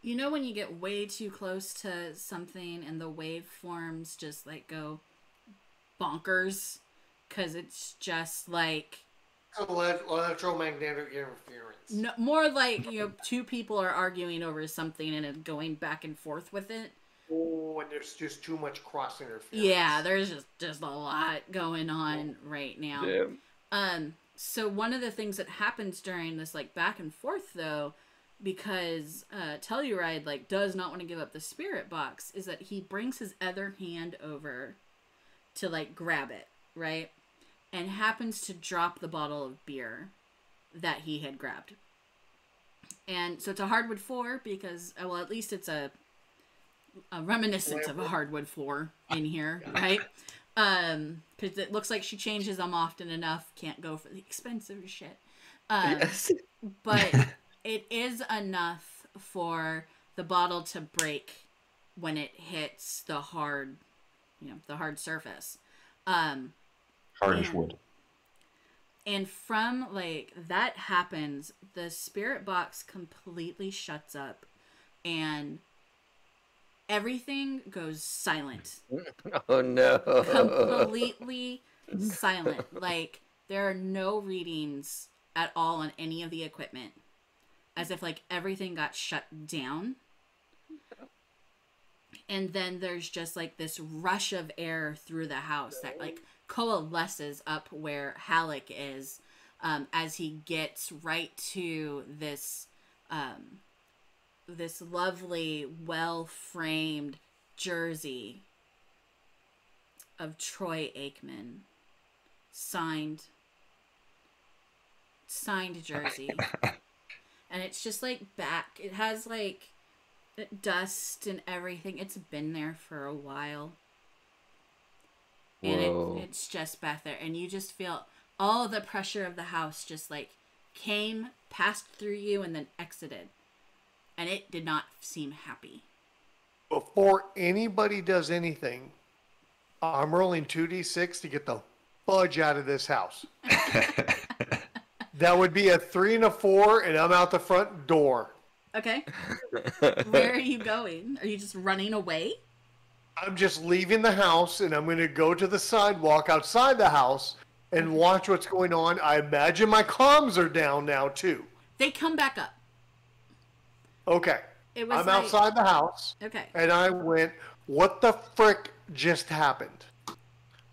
Speaker 4: you know when you get way too close to something and the waveforms just like go bonkers because it's just like
Speaker 2: Electromagnetic interference.
Speaker 4: no, more like two people are arguing over something and it going back and forth with it.
Speaker 2: Oh, and there's just too much cross interference.
Speaker 4: Yeah, there's just a lot going on right now.
Speaker 1: Damn.
Speaker 4: So one of the things that happens during this like back and forth though, because Telluride like does not want to give up the spirit box, is that he brings his other hand over to like grab it, right? And happens to drop the bottle of beer that he had grabbed. And so it's a hardwood floor because well at least it's a reminiscence of a hardwood floor in here, right? Because it looks like she changes them often enough. Can't go for the expensive shit.
Speaker 1: Yes.
Speaker 4: But it is enough for the bottle to break when it hits the hard, the hard surface.
Speaker 5: Hardish wood.
Speaker 4: And from like that happens, the spirit box completely shuts up, and everything goes silent.
Speaker 1: Oh no.
Speaker 4: Completely silent. Like there are no readings at all on any of the equipment. As if like everything got shut down. And then there's just like this rush of air through the house that like coalesces up where Halleck is as he gets right to this this lovely, well-framed jersey of Troy Aikman. Signed jersey. And it's just like back. It has like dust and everything. It's been there for a while. And it's just back there. And you just feel all the pressure of the house just like came, passed through you, and then exited. And it did not seem happy.
Speaker 2: Before anybody does anything, I'm rolling 2d6 to get the fudge out of this house. That would be a 3 and a 4, and I'm out the front door.
Speaker 4: Okay. Where are you going? Are you just running away?
Speaker 2: I'm just leaving the house, and I'm going to go to the sidewalk outside the house and watch what's going on. I imagine my comms are down now, too.
Speaker 4: They come back up.
Speaker 2: Okay.
Speaker 4: It was
Speaker 2: I'm
Speaker 4: like-
Speaker 2: outside the house,
Speaker 4: Okay.
Speaker 2: and I went, what the frick just happened?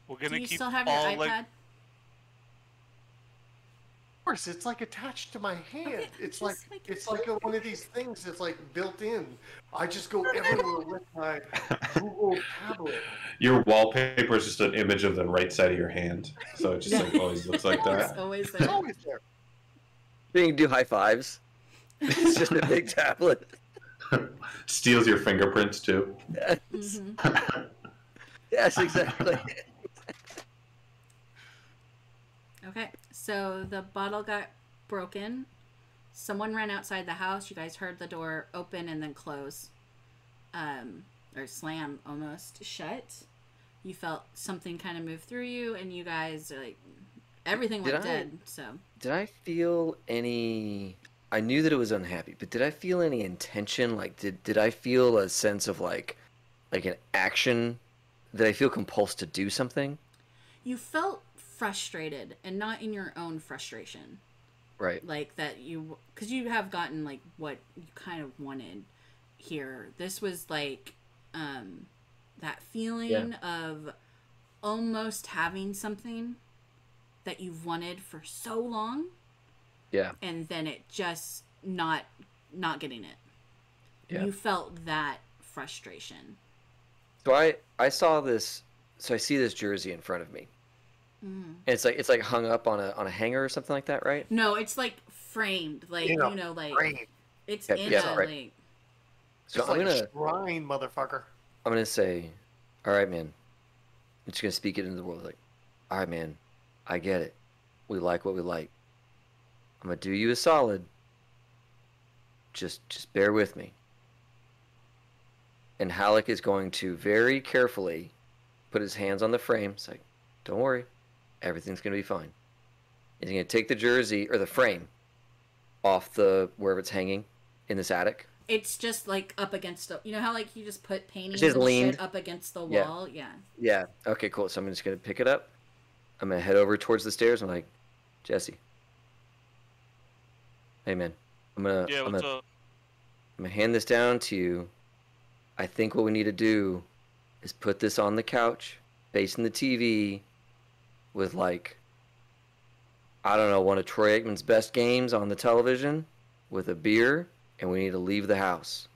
Speaker 3: We're
Speaker 4: Do
Speaker 3: gonna
Speaker 4: you
Speaker 3: keep
Speaker 4: still have your
Speaker 3: all
Speaker 4: iPad?
Speaker 2: course, it's like attached to my hand.
Speaker 4: Okay,
Speaker 2: It's
Speaker 4: just
Speaker 2: like one of these things that's like built in. I just go everywhere with my Google tablet.
Speaker 5: Your wallpaper is just an image of the right side of your hand, so it just
Speaker 4: Yeah.
Speaker 5: like always looks like
Speaker 4: It's
Speaker 5: that.
Speaker 4: always
Speaker 2: It's
Speaker 4: there.
Speaker 2: always there.
Speaker 1: You can do high fives. It's just a big tablet.
Speaker 5: Steals your fingerprints too.
Speaker 1: Yes,
Speaker 4: Mhm.
Speaker 1: yes, exactly.
Speaker 4: Okay, so the bottle got broken. Someone ran outside the house. You guys heard the door open and then close, or slam almost shut. You felt something kind of move through you, and you guys are like, everything went dead. So
Speaker 1: Did I feel any? I knew that it was unhappy, but did I feel any intention? Like, did I feel a sense of like an action? Did I feel compulsed to do something?
Speaker 4: you felt frustrated, and not in your own frustration.
Speaker 1: Right.
Speaker 4: Like that you, because you have gotten like what you kind of wanted here. This was like that feeling of almost having something that you've wanted for so long,
Speaker 1: Yeah.
Speaker 4: and then it just not getting it.
Speaker 1: Yeah.
Speaker 4: You felt that frustration.
Speaker 1: So I saw this. So I see this jersey in front of me.
Speaker 4: Mm.
Speaker 1: And it's like hung up on a hanger or something like that, right?
Speaker 4: No, it's like framed, like
Speaker 2: In a
Speaker 4: you know, like
Speaker 2: frame.
Speaker 4: it's
Speaker 1: Yeah,
Speaker 4: in
Speaker 1: yeah,
Speaker 4: a
Speaker 1: right.
Speaker 4: like.
Speaker 1: So
Speaker 2: It's like a shrine, motherfucker.
Speaker 1: I'm gonna say, all right, man. I'm just gonna speak it into the world. Like, all right, man. I get it. We like what we like. I'm gonna do you a solid. Just bear with me. And Halleck is going to very carefully put his hands on the frame. It's like, don't worry, everything's gonna be fine. He's gonna take the jersey or the frame off the wherever it's hanging in this attic.
Speaker 4: It's just like up against the. You know how like you just put paintings
Speaker 1: just
Speaker 4: and
Speaker 1: leaned.
Speaker 4: shit up against the
Speaker 1: Yeah.
Speaker 4: wall. Yeah.
Speaker 1: Yeah. Okay, cool. So I'm just gonna pick it up. I'm gonna head over towards the stairs. I'm like, Jesse. Hey man, I'm
Speaker 3: Yeah,
Speaker 1: gonna
Speaker 3: what's up?
Speaker 1: I'm gonna hand this down to you. I think what we need to do is put this on the couch, facing the TV, with like, I don't know, one of Troy Aikman's best games on the television, with a beer, and we need to leave the house.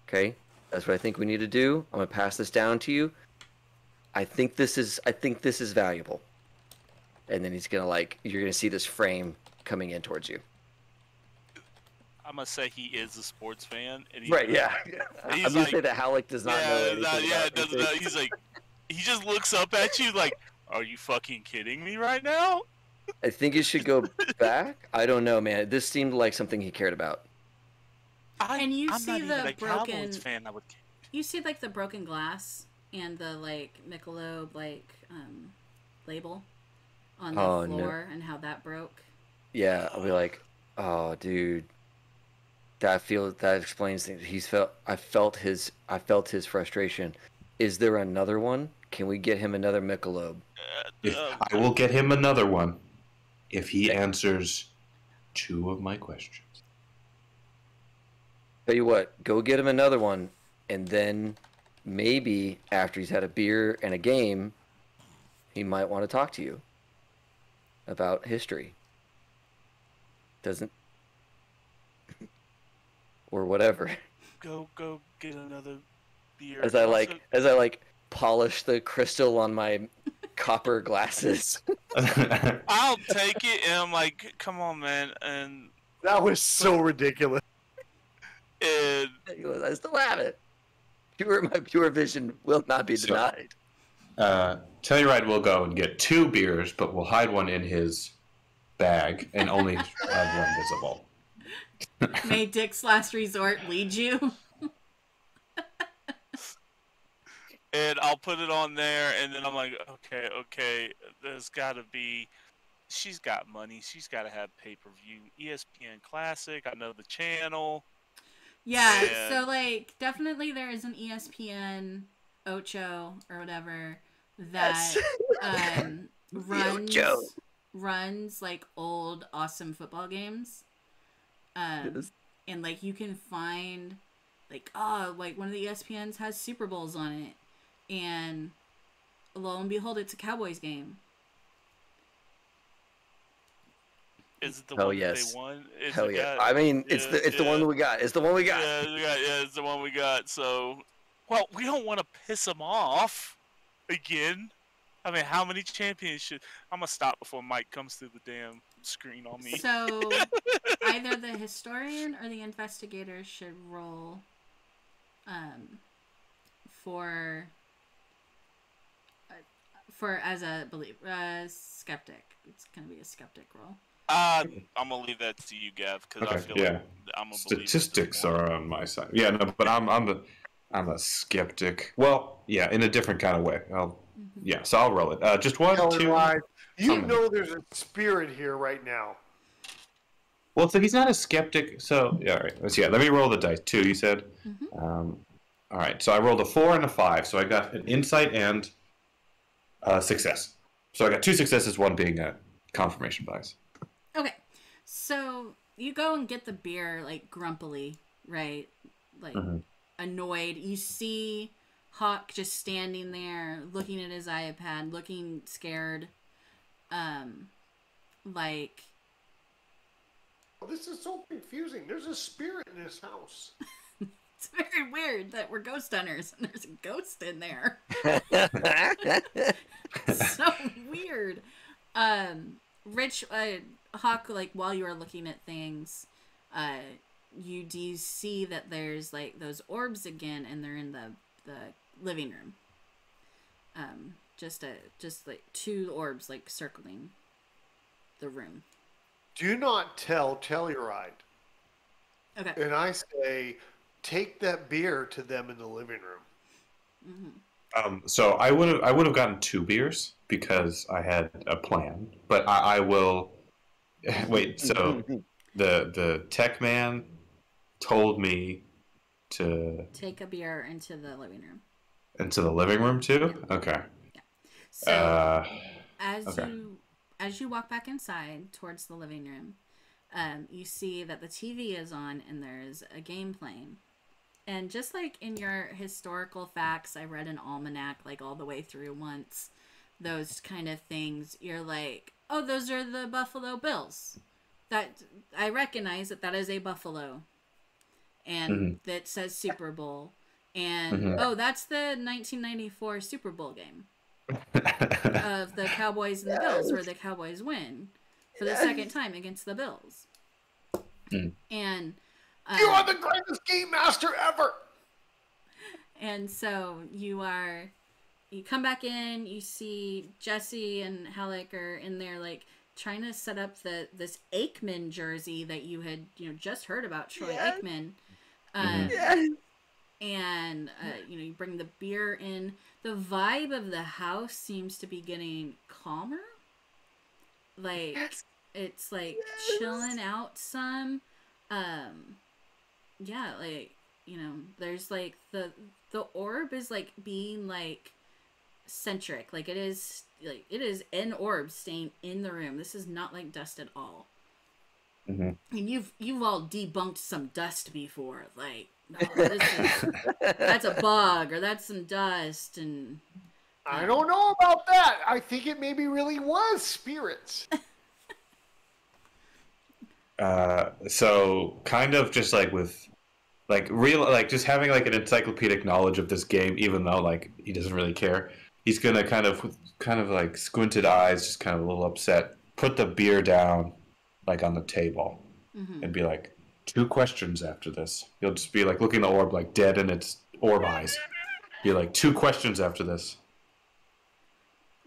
Speaker 1: Okay, that's what I think we need to do. I'm gonna pass this down to you. I think this is valuable. And then he's gonna like, you're gonna see this frame coming in towards you.
Speaker 3: I must say he is a sports fan. And
Speaker 1: Right, yeah.
Speaker 3: He's
Speaker 1: I'm gonna
Speaker 3: like,
Speaker 1: say that Halleck does not know anything about
Speaker 3: doesn't
Speaker 1: anything.
Speaker 3: know. He's like, he just looks up at you like, "Are you fucking kidding me right now?"
Speaker 1: I think it should go back. I don't know, man. This seemed like something he cared about.
Speaker 4: And you
Speaker 3: I'm
Speaker 4: see
Speaker 3: not even
Speaker 4: the
Speaker 3: a
Speaker 4: broken-
Speaker 3: Cowboys fan. I would.
Speaker 4: You see like the broken glass and the like Michelob like label on the
Speaker 1: Oh, no.
Speaker 4: floor and how that broke.
Speaker 1: Yeah, I'll be like, oh, dude, that explains things. I felt his frustration. Is there another one? Can we get him another Michelob?
Speaker 5: I will get him another one if he answers 2 of my questions.
Speaker 1: Tell you what, go get him another one, and then maybe after he's had a beer and a game, he might want to talk to you about history. Doesn't or whatever.
Speaker 3: Go get another beer.
Speaker 1: As I polish the crystal on my copper glasses.
Speaker 3: I'll take it, and I'm like, "Come on, man!" And
Speaker 2: That was so ridiculous.
Speaker 1: I still have it. My pure vision will not be
Speaker 5: So-
Speaker 1: denied.
Speaker 5: Telluride will go and get 2 beers, but we'll hide one in his bag and only have one visible.
Speaker 4: May Dick's last resort lead you.
Speaker 3: and I'll put it on there, and then I'm like, okay, there's got to be. She's got money. She's got to have pay-per-view. ESPN Classic. I know the channel.
Speaker 4: Yeah,
Speaker 3: And-
Speaker 4: so like definitely there is an ESPN Ocho or whatever that
Speaker 1: Ocho.
Speaker 4: runs like old awesome football games.
Speaker 1: Yes.
Speaker 4: And like you can find like like one of the ESPNs has Super Bowls on it, and lo and behold it's a Cowboys game.
Speaker 3: Is it the
Speaker 1: Hell
Speaker 3: one
Speaker 1: yes.
Speaker 3: that they won? Is
Speaker 1: Hell
Speaker 3: it
Speaker 1: yeah.
Speaker 3: got,
Speaker 1: I mean, it's the one that we got. It's the one we got.
Speaker 3: Yeah, it's the one we got. So, well, we don't want to piss them off again. I mean, how many champions should... I'm going to stop before Mike comes through the damn screen on me.
Speaker 4: So, either the historian or the investigator should roll for as a skeptic. It's going to be a skeptic roll.
Speaker 3: I'm going to leave that to you, Gav, because I feel like I'm a
Speaker 5: Statistics are on my side. Yeah, no, but I'm a skeptic. Well, yeah, in a different kind of way. So I'll roll it. Just one, two.
Speaker 2: You know there's a spirit here right now.
Speaker 5: Well, so he's not a skeptic. So yeah, all right. So, yeah, let me roll the dice. 2, you said. All right. So I rolled a 4 and a 5. So I got an insight and success. So I got 2 successes, 1 being a confirmation bias.
Speaker 4: Okay, so you go and get the beer, like, grumpily, right? Like, annoyed. You see Hawk just standing there, looking at his iPad, looking scared. Like...
Speaker 2: This is so confusing. There's a spirit in this house.
Speaker 4: It's very weird that we're ghost hunters and there's a ghost in there. So weird. Rich, Hawk, like, while you are looking at things, you do see that there's, like, those orbs again, and they're in the living room. Just like 2 orbs, like, circling the room.
Speaker 2: Do not tell Telluride.
Speaker 4: Okay.
Speaker 2: And I say, take that beer to them in the living room.
Speaker 5: So I would have gotten 2 beers because I had a plan, but I will wait. So the tech man told me to
Speaker 4: take a beer into the living room.
Speaker 5: Into the living room too? Okay.
Speaker 4: Yeah. So
Speaker 5: okay.
Speaker 4: as you walk back inside towards the living room, you see that the TV is on and there's a game playing. And just like in your historical facts, I read an almanac like all the way through once, those kind of things, you're like, oh, those are the Buffalo Bills. That I recognize that is a buffalo. And that says Super Bowl. And, oh, that's the 1994 Super Bowl game of the Cowboys and the Bills, where the Cowboys win for the second time against the Bills. And
Speaker 2: you are the greatest game master ever.
Speaker 4: And so you come back in, you see Jesse and Halleck are in there, like, trying to set up this Aikman jersey that you had, just heard about, Troy Aikman. And, you bring the beer in. The vibe of the house seems to be getting calmer. Like, it's, like, chilling out some. Yeah, like, there's, like, the orb is, like, being, like, centric. Like, it is an orb staying in the room. This is not, like, dust at all. And you've all debunked some dust before. Like, no, that's a bug, or that's some dust, and...
Speaker 2: I don't know about that. I think it maybe really was spirits.
Speaker 5: So kind of just like with like real, like just having like an encyclopedic knowledge of this game, even though like he doesn't really care, he's gonna kind of like squinted eyes, just kind of a little upset, put the beer down like on the table and be like, 2 questions after this. He'll just be like looking at the orb like dead in its orb eyes. Be like, 2 questions after this.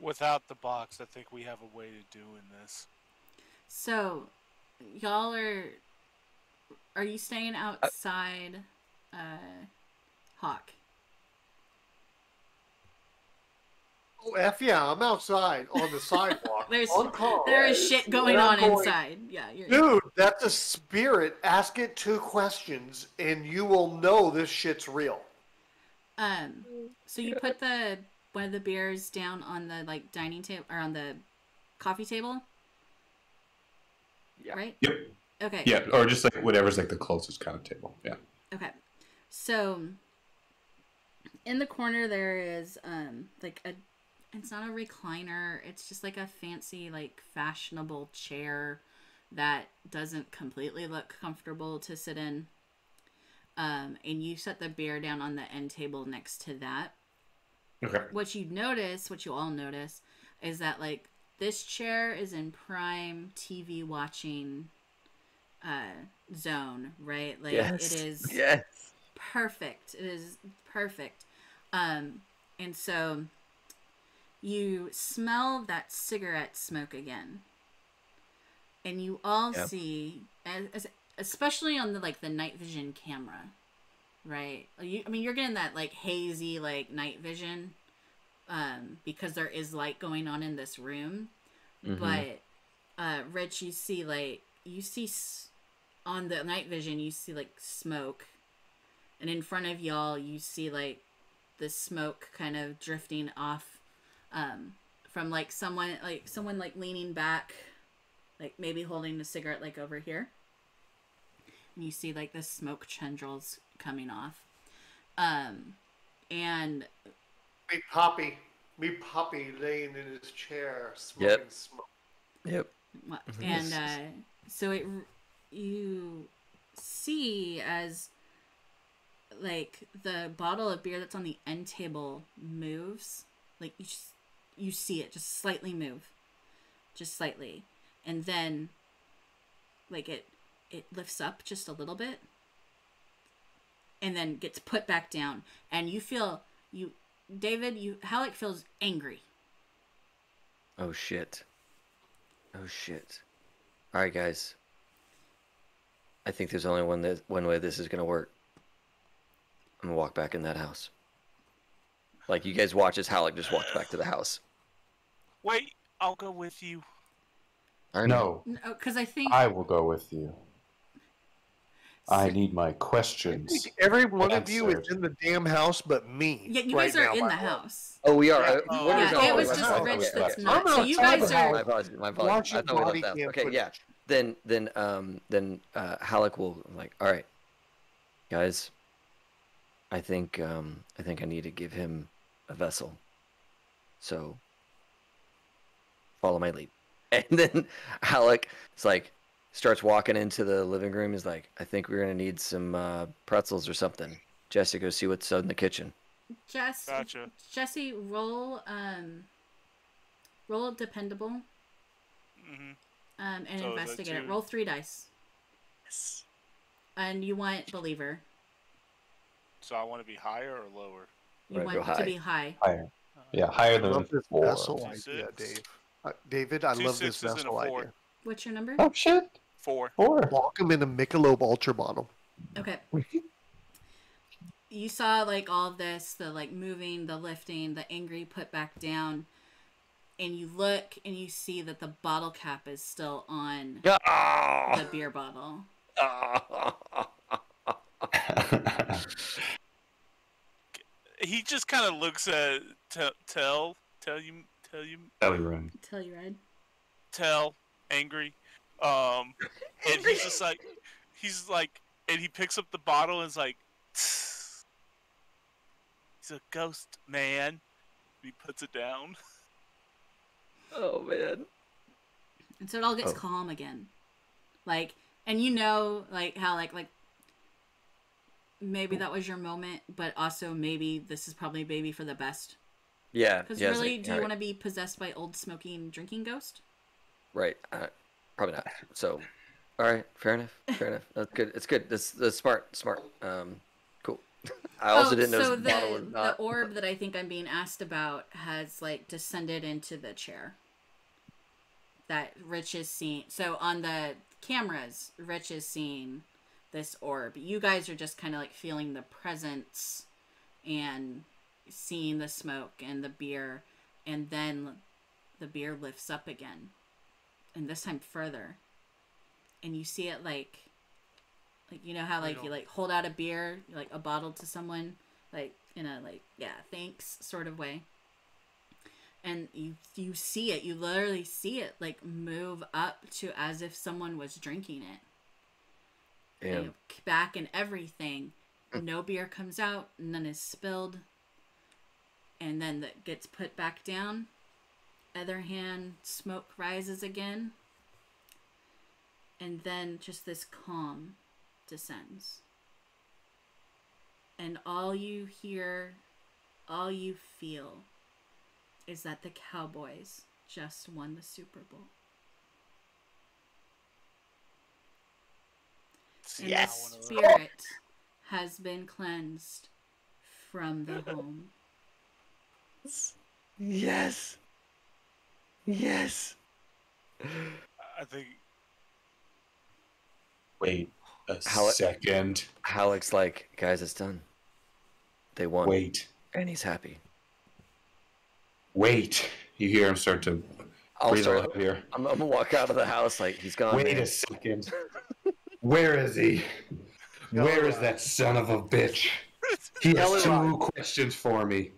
Speaker 3: Without the box, I think we have a way to do in this.
Speaker 4: So, y'all are you staying outside, Hawk?
Speaker 2: Oh, F yeah, I'm outside on the sidewalk.
Speaker 4: There is shit going on inside. Yeah,
Speaker 2: dude, that's a spirit. Ask it 2 questions, and you will know this shit's real.
Speaker 4: So you put one of the beers down on the like dining table or on the coffee table.
Speaker 1: Yeah.
Speaker 4: Right.
Speaker 5: Yep.
Speaker 4: Okay.
Speaker 5: Yeah, or just like whatever's like the closest kind of table. Yeah.
Speaker 4: Okay. So in the corner there is like it's not a recliner, it's just like a fancy like fashionable chair that doesn't completely look comfortable to sit in. And you set the beer down on the end table next to that.
Speaker 5: Okay.
Speaker 4: What you all notice, is that like this chair is in prime TV watching zone, right? Like
Speaker 1: Yes.
Speaker 4: it is
Speaker 1: Yes.
Speaker 4: perfect. It is perfect. And so you smell that cigarette smoke again. And you all see, especially on the night vision camera, right? You're getting that like hazy like night vision, because there is light going on in this room. But Rich, you see on the night vision, you see like smoke, and in front of y'all, you see like the smoke kind of drifting off, from like someone leaning back, like maybe holding a cigarette like over here. And you see like the smoke tendrils coming off. And
Speaker 2: Me Poppy laying in his chair, smoking smoke.
Speaker 1: Yep.
Speaker 4: and so you see as like the bottle of beer that's on the end table moves, like you see it just slightly move, just slightly, and then like it lifts up just a little bit and then gets put back down, and you feel Halleck feels angry.
Speaker 1: Oh shit. All right, guys. I think there's only one way this is gonna work. I'm gonna walk back in that house. Like, you guys watch as Halleck just walks back to the house.
Speaker 3: Wait, I'll go with you.
Speaker 1: All right.
Speaker 6: No,
Speaker 4: Because I think
Speaker 6: I will go with you. I need my questions.
Speaker 2: Every one of you is
Speaker 6: answered.
Speaker 2: in the damn house but me.
Speaker 4: Yeah, you
Speaker 2: right
Speaker 4: guys are
Speaker 2: now,
Speaker 4: in
Speaker 2: by
Speaker 4: the
Speaker 2: way.
Speaker 4: house.
Speaker 1: Oh, we are.
Speaker 2: Yeah.
Speaker 1: What is
Speaker 4: Yeah,
Speaker 1: all
Speaker 4: it was
Speaker 1: of us?
Speaker 4: just
Speaker 1: Okay,
Speaker 4: Rich
Speaker 1: okay,
Speaker 4: that's
Speaker 1: okay.
Speaker 4: not. So you
Speaker 2: outside
Speaker 4: guys
Speaker 2: the
Speaker 1: My
Speaker 4: are.
Speaker 1: apologies. My apologies.
Speaker 2: Watching
Speaker 1: I thought we
Speaker 2: body
Speaker 1: left that.
Speaker 2: cam
Speaker 1: Okay, yeah.
Speaker 2: footage.
Speaker 1: Then Halleck will all right, guys. I think I need to give him a vessel. So follow my lead. And then Halleck is like starts walking into the living room. He's like, I think we're gonna need some pretzels or something. Jesse, go see what's in the kitchen.
Speaker 3: Gotcha.
Speaker 4: Jesse, roll dependable. And
Speaker 3: So
Speaker 4: investigate it.
Speaker 3: two.
Speaker 4: Roll 3 dice.
Speaker 3: Yes.
Speaker 4: And you want believer.
Speaker 3: So I want to be higher or lower?
Speaker 4: You
Speaker 1: Right, go
Speaker 4: want to
Speaker 1: high.
Speaker 4: be high.
Speaker 6: Higher. Yeah, higher
Speaker 2: I
Speaker 6: than
Speaker 2: love this
Speaker 6: 4.
Speaker 2: vessel
Speaker 3: Two
Speaker 2: idea,
Speaker 3: six.
Speaker 2: Dave. David, I
Speaker 3: Two
Speaker 2: love this
Speaker 3: sixes and a
Speaker 2: vessel
Speaker 3: four.
Speaker 2: idea.
Speaker 4: What's your number?
Speaker 6: Oh shit!
Speaker 3: 4.
Speaker 6: 4.
Speaker 2: Walk him in a Michelob Ultra bottle.
Speaker 4: Okay. You saw like all of this, the like moving, the lifting, the angry put back down, and you look and you see that the bottle cap is still on the beer bottle.
Speaker 3: He just kind of looks at tell
Speaker 6: Telluride.
Speaker 3: angry, and he's just like and he picks up the bottle and is like, he's a ghost man. He puts it down.
Speaker 1: Oh man.
Speaker 4: And so it all gets calm again. Like, and you know, like how like maybe that was your moment, but also maybe this is probably maybe for the best.
Speaker 1: Yeah.
Speaker 4: Because
Speaker 1: yeah,
Speaker 4: really,
Speaker 1: like,
Speaker 4: do you
Speaker 1: all
Speaker 4: want to be possessed by old smoking drinking ghost?
Speaker 1: Right. Probably not. So, all right. Fair enough. That's good. It's good. That's smart. Cool. I also didn't know
Speaker 4: so
Speaker 1: this bottle was
Speaker 4: the
Speaker 1: not.
Speaker 4: orb that I think I'm being asked about has like descended into the chair that Rich is seeing. So on the cameras, Rich is seeing this orb. You guys are just kind of like feeling the presence and seeing the smoke and the beer, and then the beer lifts up again, and this time further, and you see it like you know how like you like hold out a beer, like a bottle to someone, like in a like thanks sort of way, and you see it, you literally see it like move up to as if someone was drinking it.
Speaker 1: Yeah.
Speaker 4: And back and everything. No beer comes out, none is spilled, and then that gets put back down. Other hand, smoke rises again, And then just this calm descends. And all you hear, all you feel is that the Cowboys just won the Super Bowl. And the spirit has been cleansed from the home.
Speaker 1: Yes. Yes.
Speaker 3: I think.
Speaker 6: Wait a
Speaker 1: How-
Speaker 6: second.
Speaker 1: Halleck's like, guys, it's done. They won.
Speaker 6: Wait.
Speaker 1: And he's happy.
Speaker 6: Wait. You hear him start to breathe a lot here.
Speaker 1: I'm gonna walk out of the house like he's gone.
Speaker 6: Wait
Speaker 1: man.
Speaker 6: a second. Where is he? Where is that son of a bitch? He has two questions for me.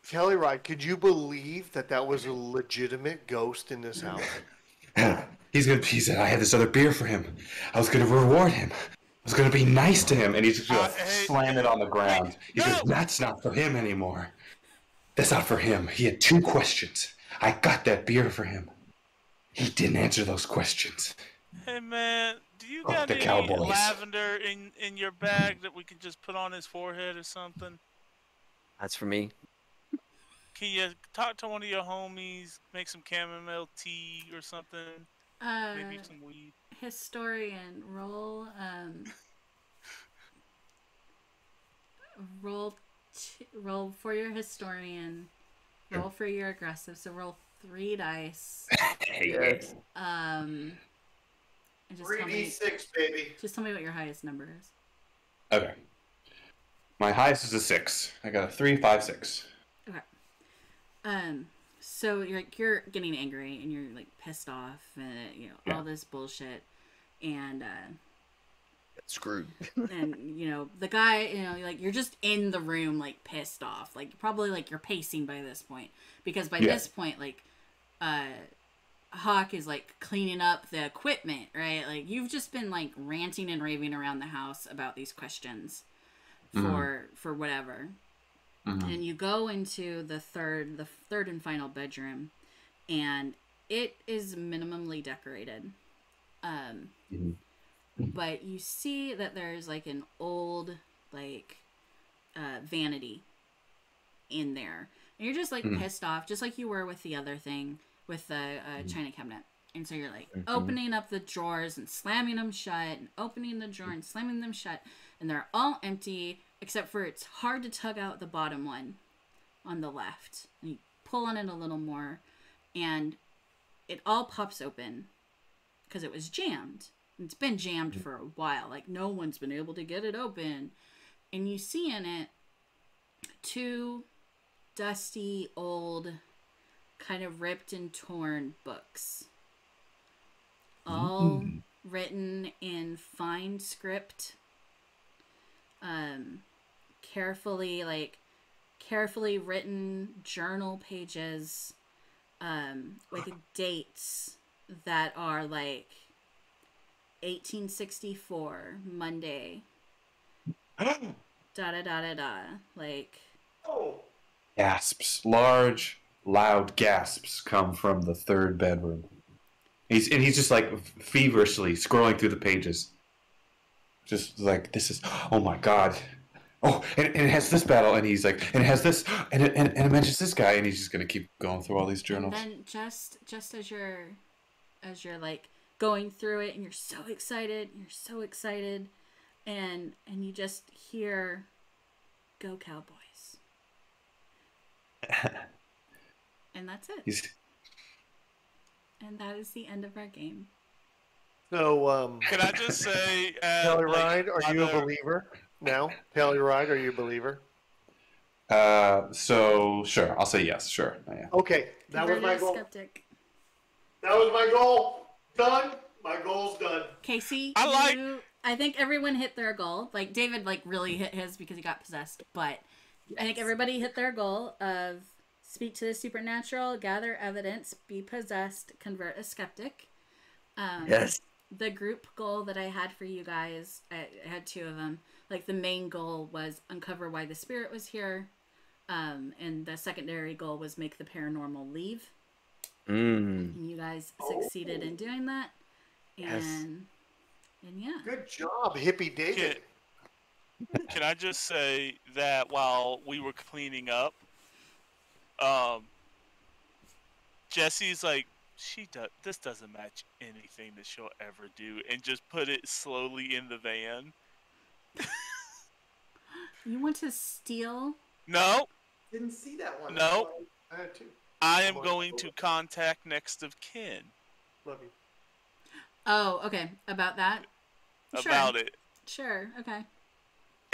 Speaker 2: Telluride, could you believe that was a legitimate ghost in this house?
Speaker 6: He said I had this other beer for him. I was gonna reward him. I was gonna be nice to him, and he's just gonna slam it on the ground. He says, that's not for him anymore. That's not for him. He had two questions. I got that beer for him. He didn't answer those questions.
Speaker 3: Hey man, do you got any
Speaker 6: Cowboys.
Speaker 3: lavender in your bag that we can just put on his forehead or something?
Speaker 1: That's for me.
Speaker 3: Can you talk to one of your homies, make some chamomile tea or something? Maybe some weed.
Speaker 4: Historian, roll roll for your historian. Roll for your aggressive. So roll 3 dice.
Speaker 1: Yes.
Speaker 4: And just tell me,
Speaker 2: 3d6, baby.
Speaker 4: just tell me what your highest number is.
Speaker 6: Okay. My highest is a 6. I got a 3, 5, 6.
Speaker 4: Okay. So you're getting angry and you're like pissed off and all this bullshit and
Speaker 1: Screwed.
Speaker 4: and the guy you're just in the room like pissed off, like probably like you're pacing by this point because by this point like Hawk is like cleaning up the equipment, right? Like you've just been like ranting and raving around the house about these questions for whatever. And you go into the third and final bedroom, and it is minimally decorated. But you see that there's like an old vanity in there, and you're just like pissed off, just like you were with the other thing with the china cabinet. And so you're like opening up the drawers and slamming them shut, and opening the drawer and slamming them shut, and they're all empty. Except for it's hard to tug out the bottom one on the left. And you pull on it a little more, and it all pops open because it was jammed. It's been jammed for a while. Like, no one's been able to get it open. And you see in it 2 dusty, old, kind of ripped and torn books. All written in fine script. Carefully written journal pages with dates that are like 1864 Monday da da da da da like
Speaker 6: Gasps, large, loud gasps come from the third bedroom. He's just like feverishly scrolling through the pages. Just like, this is, oh my god. Oh, and it has this battle, and he's like, and it has this, and it mentions this guy, and he's just gonna keep going through all these journals.
Speaker 4: And then just as you're like going through it, and you're so excited, and you just hear, "Go Cowboys," and that's it. And that is the end of our game.
Speaker 2: So,
Speaker 3: Can I just say,
Speaker 2: Telluride, are you a believer now? Telluride, are you a believer?
Speaker 6: So sure, I'll say yes. Sure, yeah.
Speaker 2: Okay, that was my
Speaker 4: Converted
Speaker 2: goal.
Speaker 4: skeptic.
Speaker 2: That was my goal. Done. My goal's done.
Speaker 4: Casey,
Speaker 3: I
Speaker 4: think everyone hit their goal. Like David, like really hit his because he got possessed. But I think everybody hit their goal of speak to the supernatural, gather evidence, be possessed, convert a skeptic.
Speaker 1: Yes.
Speaker 4: The group goal that I had for you guys, I had 2 of them. Like the main goal was uncover why the spirit was here, and the secondary goal was make the paranormal leave. And you guys succeeded in doing that.
Speaker 1: Yes.
Speaker 4: And yeah.
Speaker 2: Good job, hippie David.
Speaker 3: Can I just say that while we were cleaning up, Jesse's like, this doesn't match anything that she'll ever do, and just put it slowly in the van.
Speaker 4: You want to steal?
Speaker 3: No,
Speaker 2: Didn't see that one.
Speaker 3: No.
Speaker 2: I had to.
Speaker 3: I am going to contact next of kin
Speaker 2: Love you.
Speaker 4: Oh, okay. About that?
Speaker 3: about it.
Speaker 4: Sure, okay.